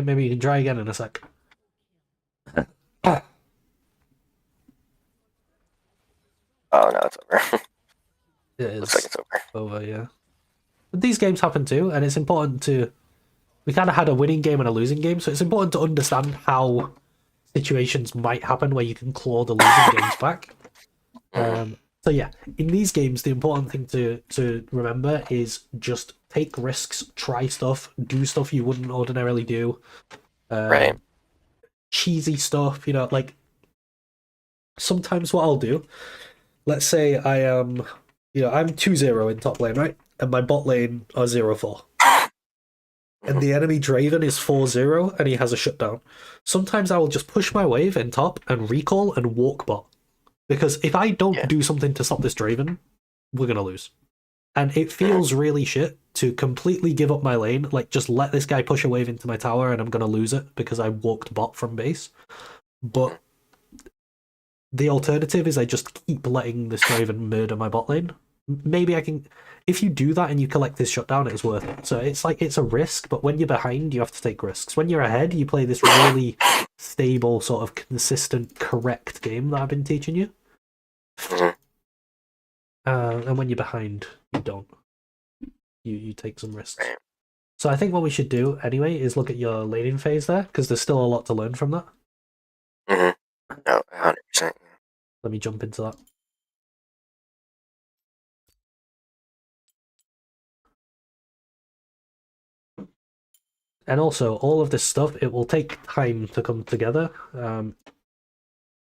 maybe you can try again in a sec. Oh, no, it's over. It is. Looks like it's over. Over, yeah. But these games happen too, and it's important to... We kind of had a winning game and a losing game, so it's important to understand how situations might happen where you can claw the losing games back. So yeah, in these games, the important thing to remember is just take risks, try stuff, do stuff you wouldn't ordinarily do. Right. Cheesy stuff, like... Sometimes what I'll do... Let's say I am... I'm 2-0 in top lane, right? And my bot lane are 0-4. And the enemy Draven is 4-0 and he has a shutdown. Sometimes I will just push my wave in top and recall and walk bot. Because if I don't do something to stop this Draven, we're going to lose. And it feels really shit to completely give up my lane, like just let this guy push a wave into my tower and I'm going to lose it because I walked bot from base. But the alternative is I just keep letting this Draven murder my bot lane. Maybe I can... If you do that and you collect this shutdown, it's worth it. So it's like, it's a risk, but when you're behind, you have to take risks. When you're ahead, you play this really stable, sort of consistent, correct game that I've been teaching you. And when you're behind, you don't. You take some risks. So I think what we should do, anyway, is look at your laning phase there, because there's still a lot to learn from that. No, 100%. Let me jump into that. And also, all of this stuff, it will take time to come together.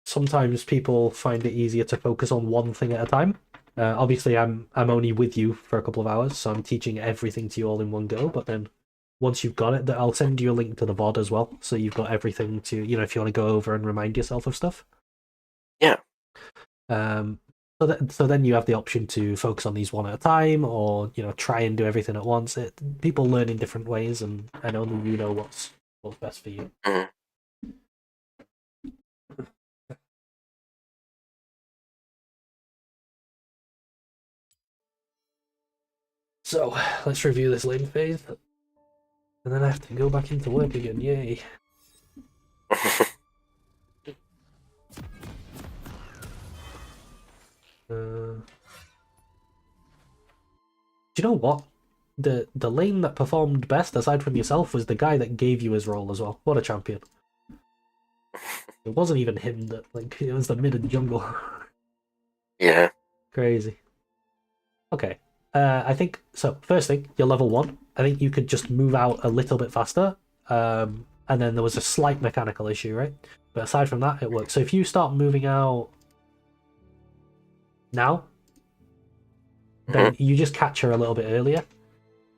Sometimes people find it easier to focus on one thing at a time. Obviously, I'm only with you for a couple of hours, so I'm teaching everything to you all in one go. But then, once you've got it, I'll send you a link to the VOD as well, so you've got everything to, you know, if you want to go over and remind yourself of stuff. Yeah. So then you have the option to focus on these one at a time, or, you know, try and do everything at once. People learn in different ways, and only you know what's best for you. Mm-hmm. So let's review this lane phase, and then I have to go back into work again. Yay! Do you know what? The lane that performed best, aside from yourself, was the guy that gave you his role as well. What a champion! It wasn't even him that, like, it was the mid and jungle. Yeah. Crazy. Okay. I think so. First thing, you're level 1. I think you could just move out a little bit faster. And then there was a slight mechanical issue, right? But aside from that, it works. So if you start moving out now, then you just catch her a little bit earlier.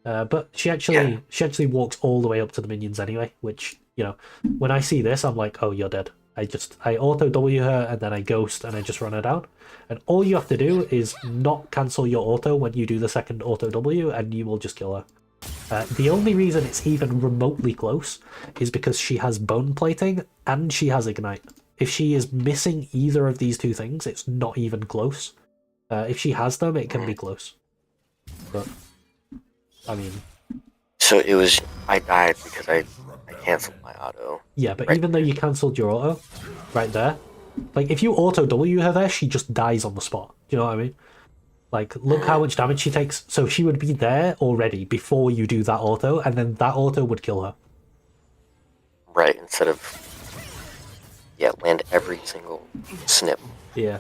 But she actually walks all the way up to the minions anyway, which, you know, when I see this, I'm like, oh, you're dead. I auto W her, and then I ghost, and I just run her down. And all you have to do is not cancel your auto when you do the second auto W, and you will just kill her. The only reason it's even remotely close is because she has bone plating and she has ignite. If she is missing either of these two things, it's not even close. If she has them, it can be close. But, I mean... So it was... I died because I cancelled my auto. Yeah, but right even though you cancelled your auto, right there, like, if you auto W her there, she just dies on the spot. Do you know what I mean? Like, look how much damage she takes. So she would be there already before you do that auto, and then that auto would kill her. Right, instead of... Yeah, land every single snip. Yeah.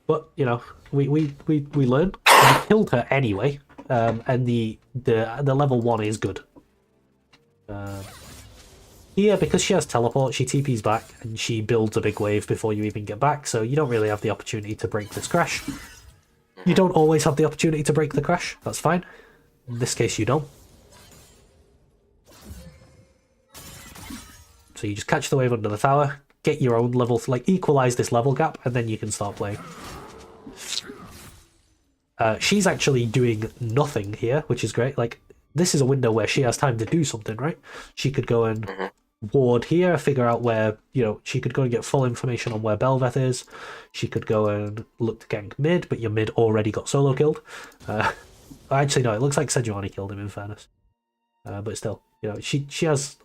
But, you know, we learned. We killed her anyway, and the level 1 is good. Here, because she has teleport, she TPs back, and she builds a big wave before you even get back, so you don't really have the opportunity to break this crash. You don't always have the opportunity to break the crash, that's fine. In this case, you don't. So you just catch the wave under the tower, get your own level, like, equalize this level gap, and then you can start playing. She's actually doing nothing here, which is great. Like, this is a window where she has time to do something, right? She could go and ward here, figure out where, you know, she could go and get full information on where Belveth is. She could go and look to gank mid, but your mid already got solo killed. Actually, no, it looks like Sejuani killed him, in fairness. But still, you know, she has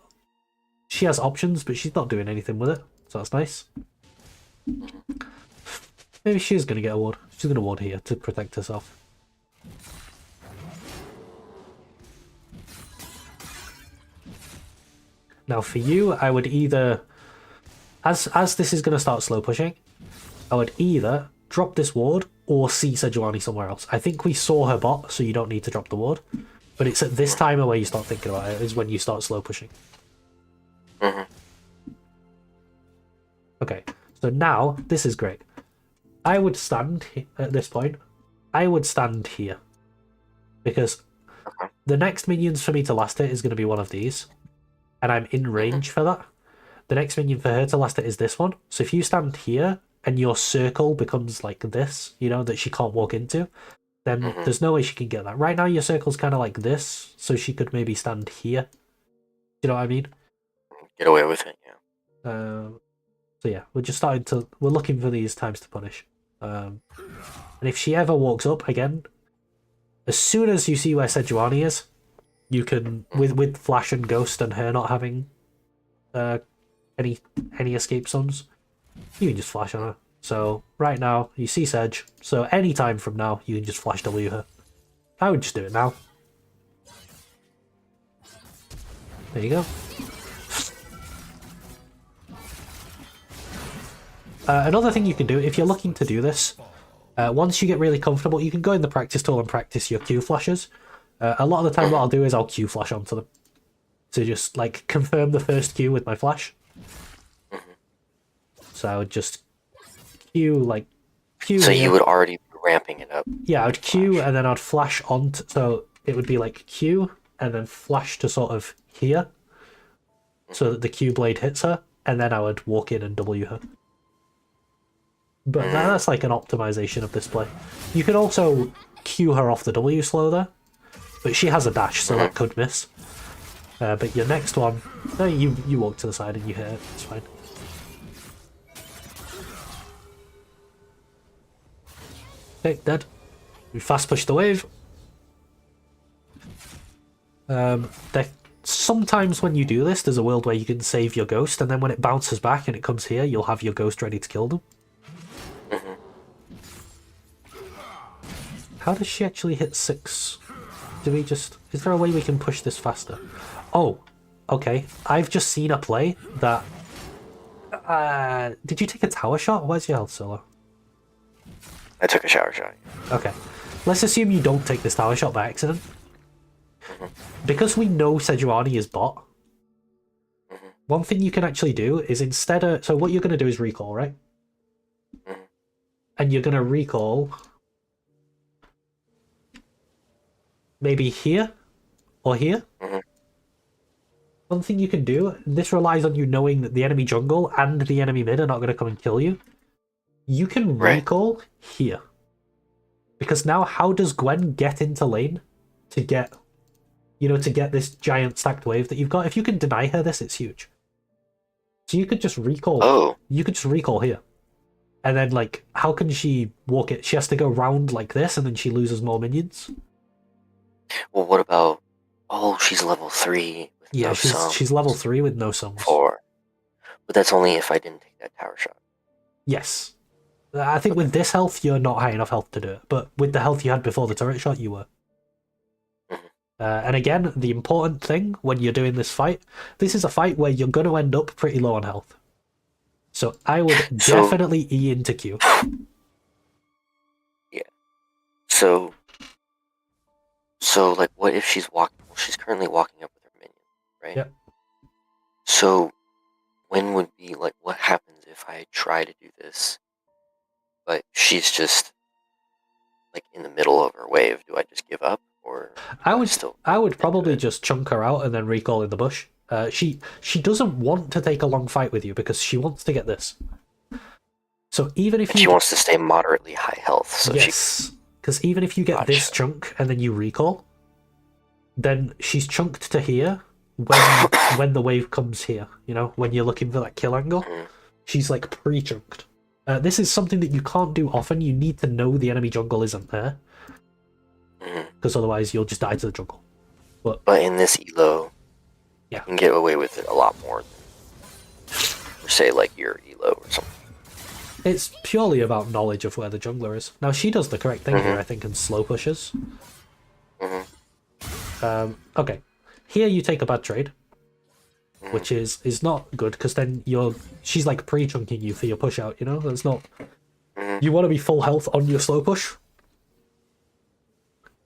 options, but she's not doing anything with it, so that's nice. Maybe she is going to get a ward. She's going to ward here to protect herself. Now for you, I would either, as this is going to start slow pushing, I would either drop this ward or see Sejuani somewhere else. I think we saw her bot, so you don't need to drop the ward. But it's at this time where you start thinking about it, is when you start slow pushing. Okay, so now, this is great. I would stand, at this point, I would stand here. Because the next minions for me to last it is going to be one of these. And I'm in range for that. The next minion for her to last it is this one. So if you stand here, and your circle becomes like this, you know, that she can't walk into, then there's no way she can get that. Right now your circle's kind of like this, so she could maybe stand here. You know what I mean? Get away with it, yeah. So yeah, we're looking for these times to punish. And if she ever walks up again, as soon as you see where Sejuani is, you can, with Flash and Ghost and her not having any escape zones, you can just flash on her. So right now, you see Sedge, so any time from now, you can just flash W her. I would just do it now. There you go. Another thing you can do, if you're looking to do this, once you get really comfortable, you can go in the practice tool and practice your Q flashes. A lot of the time what I'll do is I'll Q flash onto them. to just like confirm the first Q with my flash. So I would just Q like Q. So here. you would already be ramping it up. Yeah, I would Q and then I'd flash on. So it would be like Q and then flash to sort of here, so that the Q blade hits her, and then I would walk in and W her. But that's like an optimization of this play. You can also Q her off the W slow there, but she has a dash, so that could miss. But your next one, no, you walk to the side and you hit it. It's fine. Okay, dead. We fast push the wave. Sometimes when you do this, there's a world where you can save your ghost, and then when it bounces back and it comes here, you'll have your ghost ready to kill them. How does she actually hit 6? Do we just... Is there a way we can push this faster? Oh, okay. I've just seen a play that... did you take a tower shot? Where's your health, Solo? I took a shower shot. Okay. Let's assume you don't take this tower shot by accident. Because we know Sejuani is bot, one thing you can actually do is instead of... So what you're going to do is recall, right? And you're going to recall... maybe here? Or here? One thing you can do, this relies on you knowing that the enemy jungle and the enemy mid are not going to come and kill you. You can recall here. Because now how does Gwen get into lane to get... You know, to get this giant stacked wave that you've got? If you can deny her this, it's huge. So you could just recall. Oh. You could just recall here. And then, like, how can she walk it? She has to go round like this, and then she loses more minions. Well, what about... Oh, she's level 3 with Yeah, no sums. she's level 3 with no sums. 4. But that's only if I didn't take that tower shot. Yes. I think with this health, you're not high enough health to do it. But with the health you had before the turret shot, you were. And again, the important thing when you're doing this fight, this is a fight where you're going to end up pretty low on health. So I would definitely E into Q. Yeah. So like, what if she's walking... Well, she's currently walking up with her minion, right? Yep. So when would be, like, what happens if I try to do this, but she's just, like, in the middle of her wave? Do I just give up? Or I would probably just chunk her out and then recall in the bush. She doesn't want to take a long fight with you because she wants to get this. So even if she wants to stay moderately high health, so yes, because even if you get this chunk and then you recall, then she's chunked to here when the wave comes here. You know, when you're looking for that kill angle, she's like pre-chunked. This is something that you can't do often. You need to know the enemy jungle isn't there. Because otherwise you'll just die to the jungle. But in this elo, you can get away with it a lot more than, say, like your elo or something. It's purely about knowledge of where the jungler is. Now, she does the correct thing here, I think, and slow pushes. Okay. Here you take a bad trade, which is not good, because then she's like pre-chunking you for your push out, you know? That's not... You want to be full health on your slow push.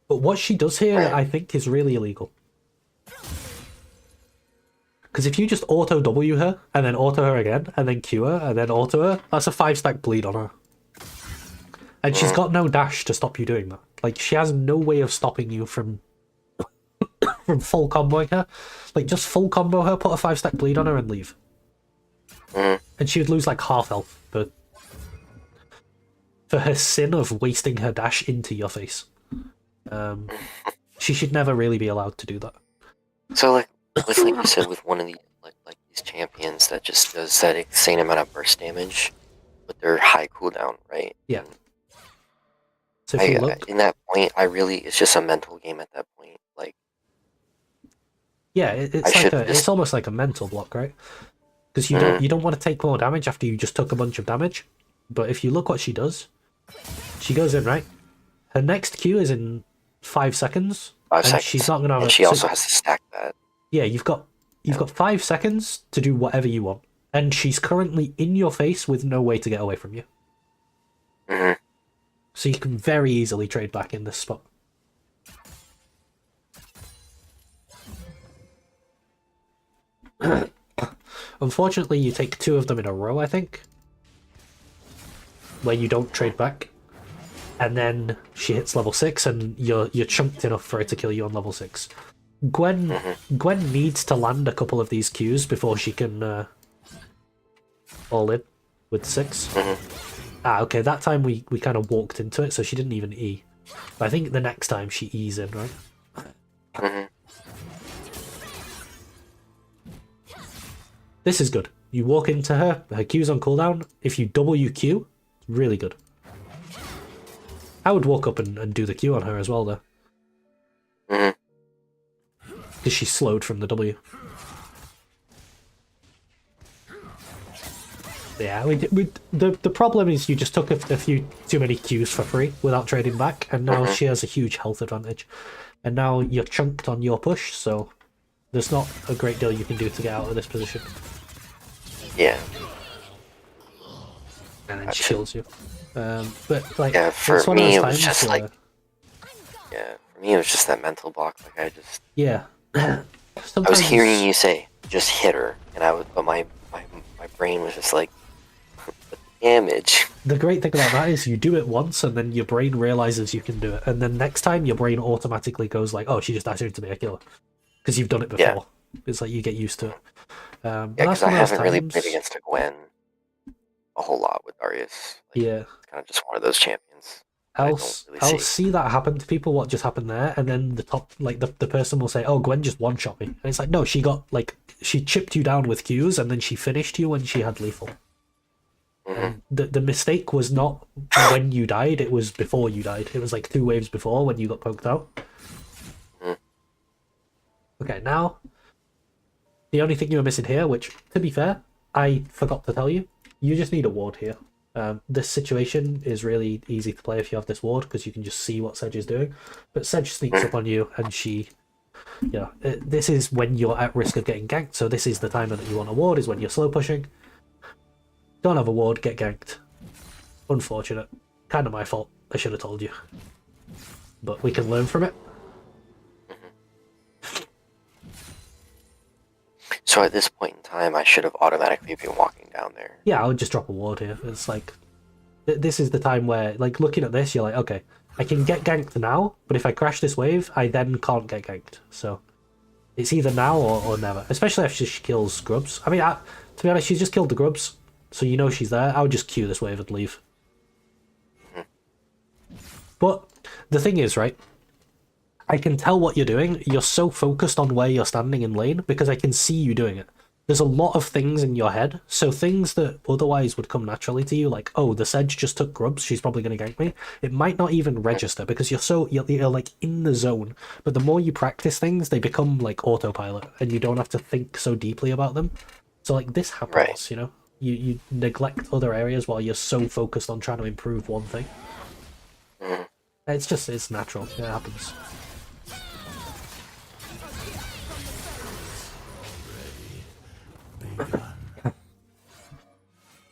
But what she does here, I think, is really illegal. Because if you just auto W her, and then auto her again, and then Q her, and then auto her, that's a 5-stack bleed on her. And she's got no dash to stop you doing that. Like, she has no way of stopping you from full comboing her. Like, just full combo her, put a 5-stack bleed on her, and leave. And she would lose, like, half health for her sin of wasting her dash into your face. She should never really be allowed to do that. So, like you said, with one of these like these champions that just does that insane amount of burst damage, but they're high cooldown, right? Yeah. So if you look, in that point, it's just a mental game at that point. Like, yeah, it's almost like a mental block, right? Because you don't want to take more damage after you just took a bunch of damage. But if you look what she does, she goes in, right? Her next Q is in 5 seconds. 5 seconds. She's not gonna have and she also has to stack that. Yeah, you've got 5 seconds to do whatever you want, and she's currently in your face with no way to get away from you. So you can very easily trade back in this spot. Unfortunately, you take 2 of them in a row, I think, where you don't trade back, and then she hits level 6, and you're chunked enough for her to kill you on level 6. Gwen needs to land a couple of these Qs before she can all in with 6. Ah, okay, that time we kind of walked into it, so she didn't even E. But I think the next time she E's in, right? This is good. You walk into her Q's on cooldown. If you double your Q, it's really good. I would walk up and do the Q on her as well, though. Because she's slowed from the W. Yeah, the problem is you just took a few too many Qs for free without trading back, and now she has a huge health advantage. And now you're chunked on your push, so there's not a great deal you can do to get out of this position. Yeah. And then she kills you. But like, yeah, for it's one me of it those was times just where, like, yeah, for me it was just that mental block. Like I yeah. was hearing you say just hit her, and but my brain was just like, the damage. The great thing about that is you do it once, and then your brain realizes you can do it, and then next time your brain automatically goes like, "Oh, she just asked her to be a killer," because you've done it before. Yeah. It's like you get used to it. Yeah, because I haven't really played against a Gwen a whole lot with Darius. Like, yeah. It's kind of just one of those champions. I'll see that happen to people, what just happened there, and then the top, like, the person will say, "Oh, Gwen just one-shot me." And it's like, no, she chipped you down with Qs, and then she finished you when she had lethal. And the mistake was not when you died, it was before you died. It was like 2 waves before when you got poked out. Okay, now, the only thing you were missing here, which, to be fair, I forgot to tell you, you just need a ward here. This situation is really easy to play if you have this ward, because you can just see what Sedge is doing. But Sedge sneaks up on you, and she... this is when you're at risk of getting ganked, so this is the time that you want a ward, is when you're slow pushing. Don't have a ward, get ganked. Unfortunate. Kind of my fault. I should have told you. But we can learn from it. So at this point in time, I should have automatically been walking down there. Yeah, I would just drop a ward here. It's like... this is the time where, like, looking at this, you're like, okay, I can get ganked now, but if I crash this wave, I then can't get ganked. So it's either now or never. Especially if she kills grubs. I mean, to be honest, she's just killed the grubs, so you know she's there. I would just queue this wave and leave. But the thing is, right, I can tell what you're doing. You're so focused on where you're standing in lane because I can see you doing it. There's a lot of things in your head, so things that otherwise would come naturally to you, like, oh, the Sedge just took grubs, she's probably going to gank me. It might not even register because you're like in the zone. But the more you practice things, they become like autopilot, and you don't have to think so deeply about them. So like this happens, Right. you know. You neglect other areas while you're so focused on trying to improve one thing. It's natural. It happens.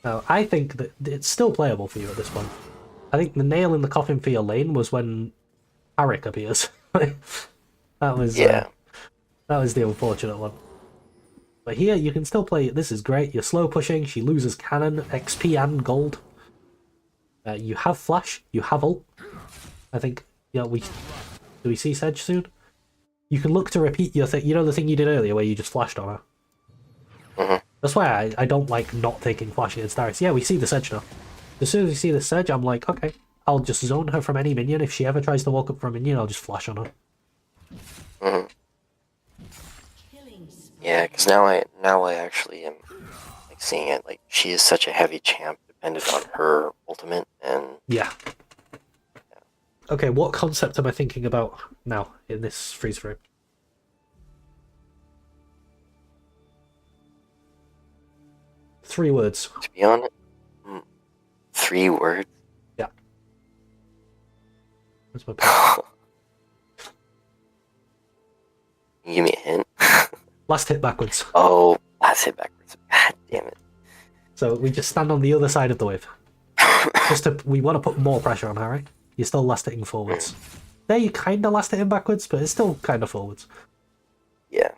Now, I think that it's still playable for you at this point. I think the nail in the coffin for your lane was when Arik appears. that was the unfortunate one. But here you can still play. This is great. You're slow pushing. She loses cannon, XP, and gold. You have flash. You have ult. I think. Yeah, do we see Sedge soon? You can look to repeat your thing. You know the thing you did earlier where you just flashed on her. That's why I don't like not taking flash against Darius. Yeah, we see the Sedge now. As soon as we see the Sedge, I'm like, okay, I'll just zone her from any minion. If she ever tries to walk up from a minion, I'll just flash on her. Yeah, because now I actually am like seeing it. Like she is such a heavy champ, dependent on her ultimate, and yeah. Okay, what concept am I thinking about now in this freeze frame? Three words. To be honest, 3 words. Yeah. That's my point. Give me a hint. Last hit backwards. Oh, last hit backwards. God damn it. So we just stand on the other side of the wave. We want to put more pressure on her, right? You're still last hitting forwards. There you kind of last hitting backwards, but it's still kind of forwards. Yeah.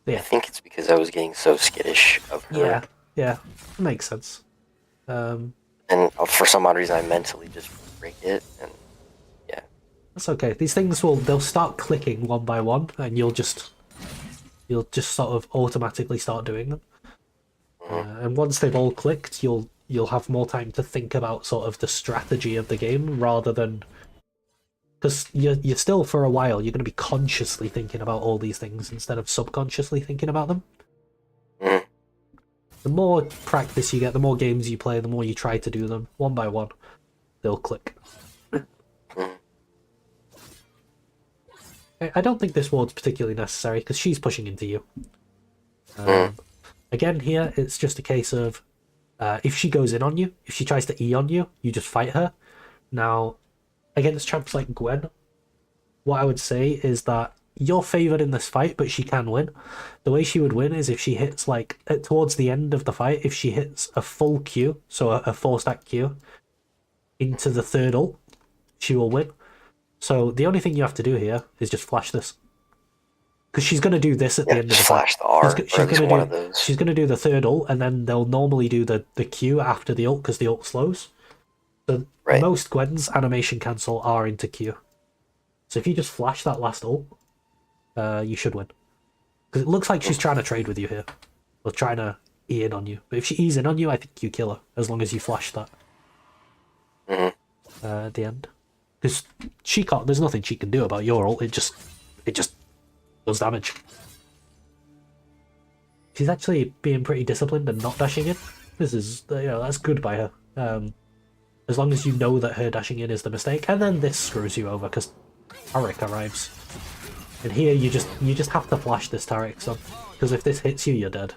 I think it's because I was getting so skittish of her. Yeah, it makes sense. And for some odd reason, I mentally just break it, and yeah. That's okay. These things they'll start clicking one by one, and you'll just sort of automatically start doing them. And once they've all clicked, you'll have more time to think about sort of the strategy of the game rather than, because you're still for a while you're going to be consciously thinking about all these things instead of subconsciously thinking about them. Mm. The more practice you get, the more games you play, the more you try to do them one by one, they'll click. Mm. I don't think this ward's particularly necessary because she's pushing into you. Mm. Again, here it's just a case of if she goes in on you, if she tries to E on you, you just fight her. Now, against champs like Gwen, what I would say is that you're favoured in this fight, but she can win. The way she would win is if she hits, like, towards the end of the fight, if she hits a full Q, so a 4-stack Q, into the third ult, she will win. So the only thing you have to do here is just flash this. Because she's going to do this at the end of the fight. Flash the R, or at least one of those. She's going to do the third ult, and then they'll normally do the Q after the ult, because the ult slows. So most Gwen's animation cancel are into Q. So if you just flash that last ult, you should win. Because it looks like she's trying to trade with you here. Or trying to E in on you. But if she E's in on you, I think you kill her, as long as you flash that. At the end. Because she can't, there's nothing she can do about your ult, it just does damage. She's actually being pretty disciplined and not dashing in. This is, that's good by her. As long as you know that her dashing in is the mistake, and then this screws you over because Taric arrives. And here you just have to flash this Taric, so because if this hits you, you're dead.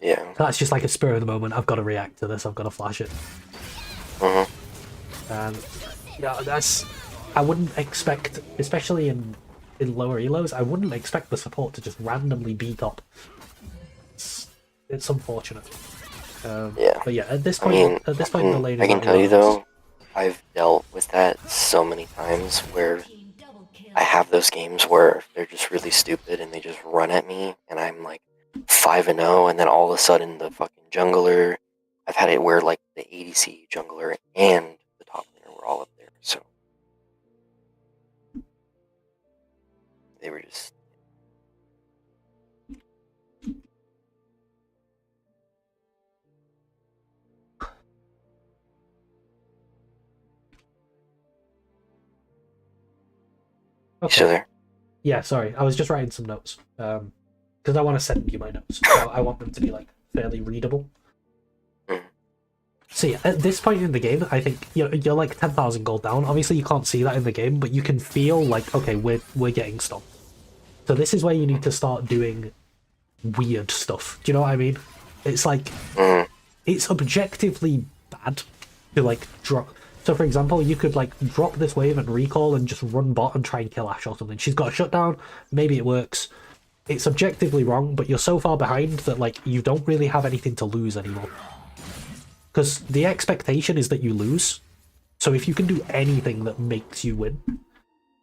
Yeah. That's just like a spur of the moment. I've got to react to this. I've got to flash it. Yeah, that's. I wouldn't expect, especially in lower elos, I wouldn't expect the support to just randomly be top. It's unfortunate. Yeah. But yeah, at this point, in the lane, I can tell you though, I've dealt with that so many times where I have those games where they're just really stupid and they just run at me, and I'm like 5-0, and then all of a sudden the fucking jungler. I've had it where like the ADC jungler and the top laner were all up there, so they were just. Okay. So there. Yeah, sorry, I was just writing some notes. Because I want to send you my notes. So I want them to be like fairly readable. So yeah, at this point in the game, I think you're like 10,000 gold down. Obviously, you can't see that in the game, but you can feel like, okay, we're getting stopped. So this is where you need to start doing weird stuff. Do you know what I mean? It's like it's objectively bad to like drop. So for example, you could like drop this wave and recall and just run bot and try and kill Ashe or something. She's got a shutdown. Maybe it works. It's objectively wrong, but you're so far behind that like you don't really have anything to lose anymore. Because the expectation is that you lose. So if you can do anything that makes you win,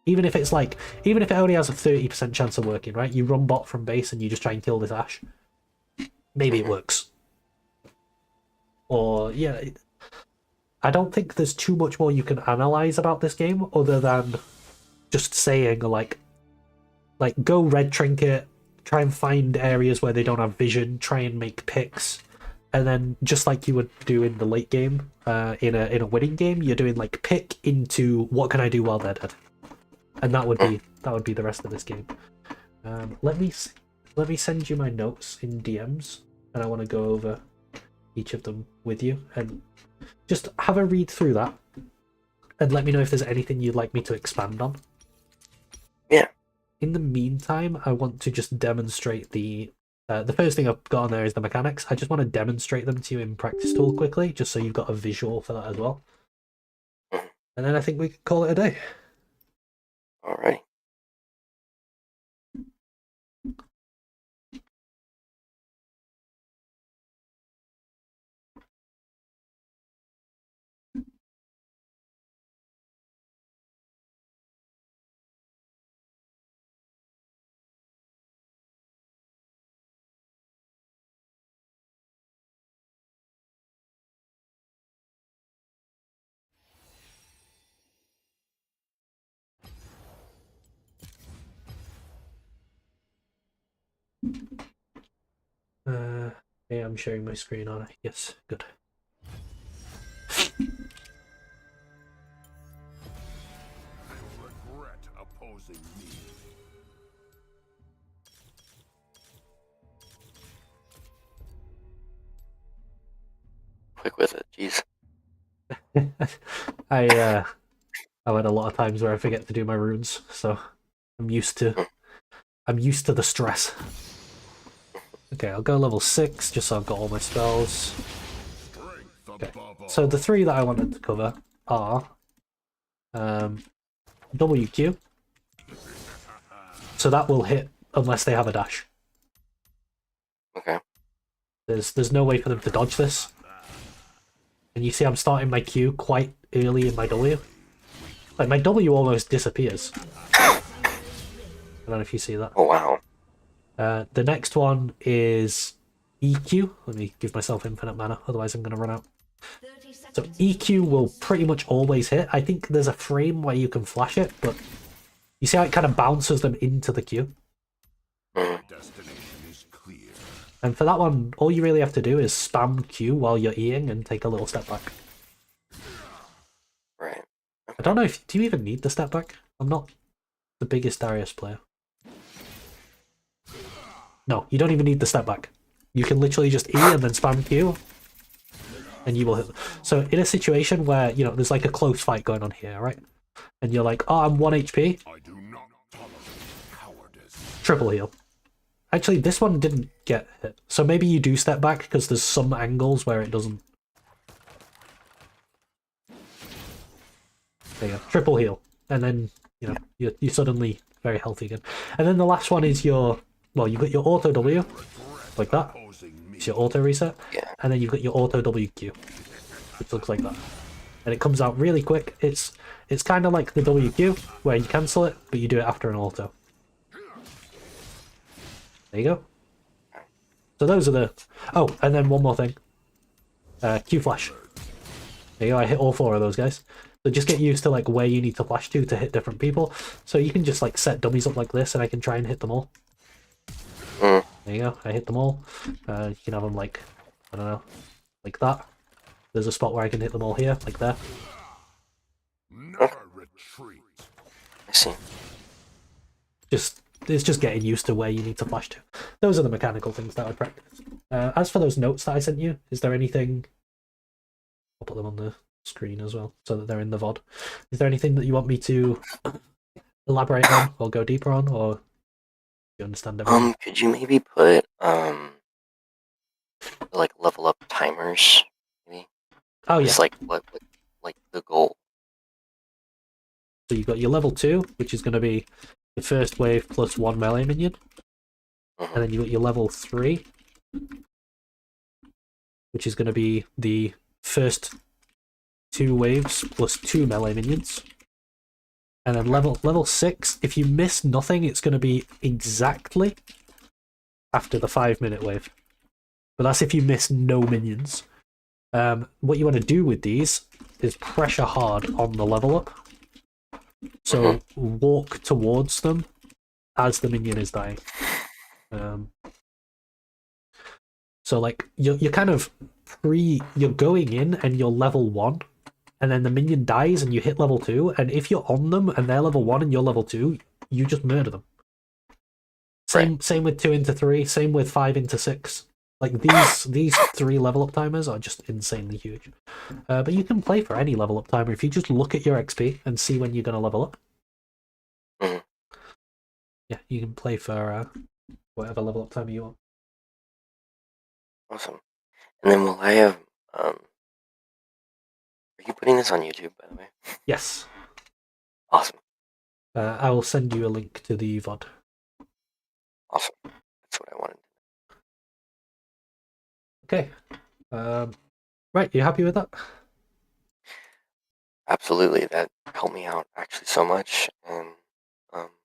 even if it's like, even if it only has a 30% chance of working, right? You run bot from base and you just try and kill this Ashe. Maybe it works. Or, yeah, I don't think there's too much more you can analyze about this game other than just saying, like go red trinket, try and find areas where they don't have vision, try and make picks. And then, just like you would do in the late game, in a winning game, you're doing like pick into what can I do while they're dead, and that would be the rest of this game. Let me send you my notes in DMs, and I want to go over each of them with you, and just have a read through that, and let me know if there's anything you'd like me to expand on. Yeah. In the meantime, I want to just demonstrate the first thing I've got on there is the mechanics. I just want to demonstrate them to you in practice tool quickly, just so you've got a visual for that as well. And then I think we can call it a day. Alright. Okay, I'm sharing my screen on it. Yes, good. Regret opposing me. Quick with it, jeez. I went a lot of times where I forget to do my runes, so I'm used to the stress. Okay, I'll go level 6 just so I've got all my spells. Okay. So the 3 that I wanted to cover are WQ. So that will hit unless they have a dash. Okay. There's no way for them to dodge this. And you see I'm starting my Q quite early in my W. Like, my W almost disappears. I don't know if you see that. Oh, wow. The next one is EQ. Let me give myself infinite mana, otherwise I'm going to run out. So EQ will pretty much always hit. I think there's a frame where you can flash it, but you see how it kind of bounces them into the Q? Destination is clear. And for that one, all you really have to do is spam Q while you're Eing and take a little step back. Right. I don't know if... Do you even need the step back? I'm not the biggest Darius player. No, you don't even need the step back. You can literally just E and then spam Q, and you will hit them. So in a situation where, you know, there's like a close fight going on here, right? And you're like, oh, I'm 1 HP. I do not tolerate cowardice. Triple heal. Actually, this one didn't get hit. So maybe you do step back because there's some angles where it doesn't. There you go. Triple heal. And then, you know, you're suddenly very healthy again. And then the last one is your... Well, you've got your auto W, like that. It's your auto reset. Yeah. And then you've got your auto WQ, which looks like that. And it comes out really quick. It's kind of like the WQ, where you cancel it, but you do it after an auto. There you go. So those are the... Oh, and then one more thing. Q flash. There you go, I hit all 4 of those guys. So just get used to like where you need to flash to hit different people. So you can just like set dummies up like this and I can try and hit them all. There you go, I hit them all. You can have them like, I don't know, like that. There's a spot where I can hit them all here, like there. Never retreat. I see. It's just getting used to where you need to flash to. Those are the mechanical things that I practice. As for those notes that I sent you, is there anything... I'll put them on the screen as well, so that they're in the VOD. Is there anything that you want me to elaborate on, or go deeper on, or do you understand everything? Could you maybe put, like, level up timers, maybe? Oh, yeah. Just like, what, like, the goal. So you've got your level 2, which is going to be the first wave plus 1 melee minion. And then you've got your level 3, which is going to be the first 2 waves plus 2 melee minions. And then level 6, if you miss nothing, it's going to be exactly after the 5-minute wave. But that's if you miss no minions. What you want to do with these is pressure hard on the level up. So walk towards them as the minion is dying. So like you're kind of you're going in and you're level 1, and then the minion dies and you hit level 2, and if you're on them and they're level 1 and you're level 2, you just murder them. Same with 2 into 3, same with 5 into 6. Like these 3 level up timers are just insanely huge. But you can play for any level up timer if you just look at your XP and see when you're going to level up. Yeah, you can play for whatever level up timer you want. Awesome. And then will I have, are you putting this on YouTube, by the way? Yes. Awesome. I will send you a link to the VOD. Awesome. That's what I wanted. Okay. Right, you happy with that? Absolutely. That helped me out actually so much. And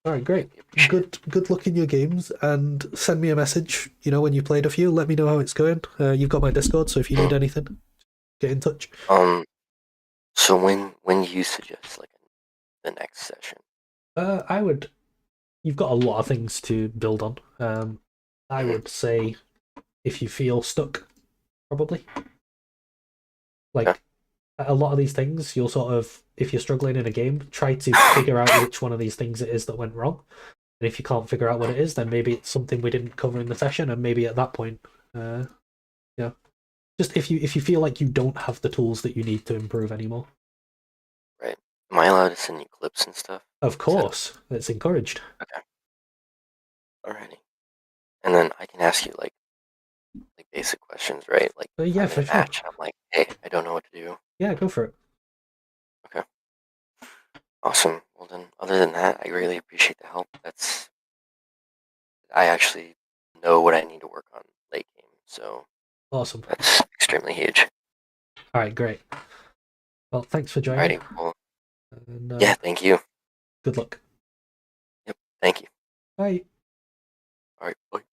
Alright, great. Good luck in your games, and send me a message, you know, when you played a few. Let me know how it's going. You've got my Discord, so if you need anything, get in touch. So when do you suggest, like, the next session? You've got a lot of things to build on. I would say if you feel stuck, probably. Like, Yeah. a lot of these things, you'll sort of, if you're struggling in a game, try to figure out which one of these things it is that went wrong. And if you can't figure out what it is, then maybe it's something we didn't cover in the session, and maybe at that point, yeah. Just if you feel like you don't have the tools that you need to improve anymore. Right. Am I allowed to send you clips and stuff? Of course, it's encouraged. Okay. Alrighty. And then I can ask you like basic questions, right? Like Yeah, I'm for in a sure. match and I'm like, hey, I don't know what to do. Yeah, go for it. Awesome. Well then, other than that, I really appreciate the help. I actually know what I need to work on late game, so Awesome. that's extremely huge. All right, great. Well, thanks for joining. Alrighty. Well, And, yeah. Thank you. Good luck. Yep. Thank you. Bye. All right. Bye.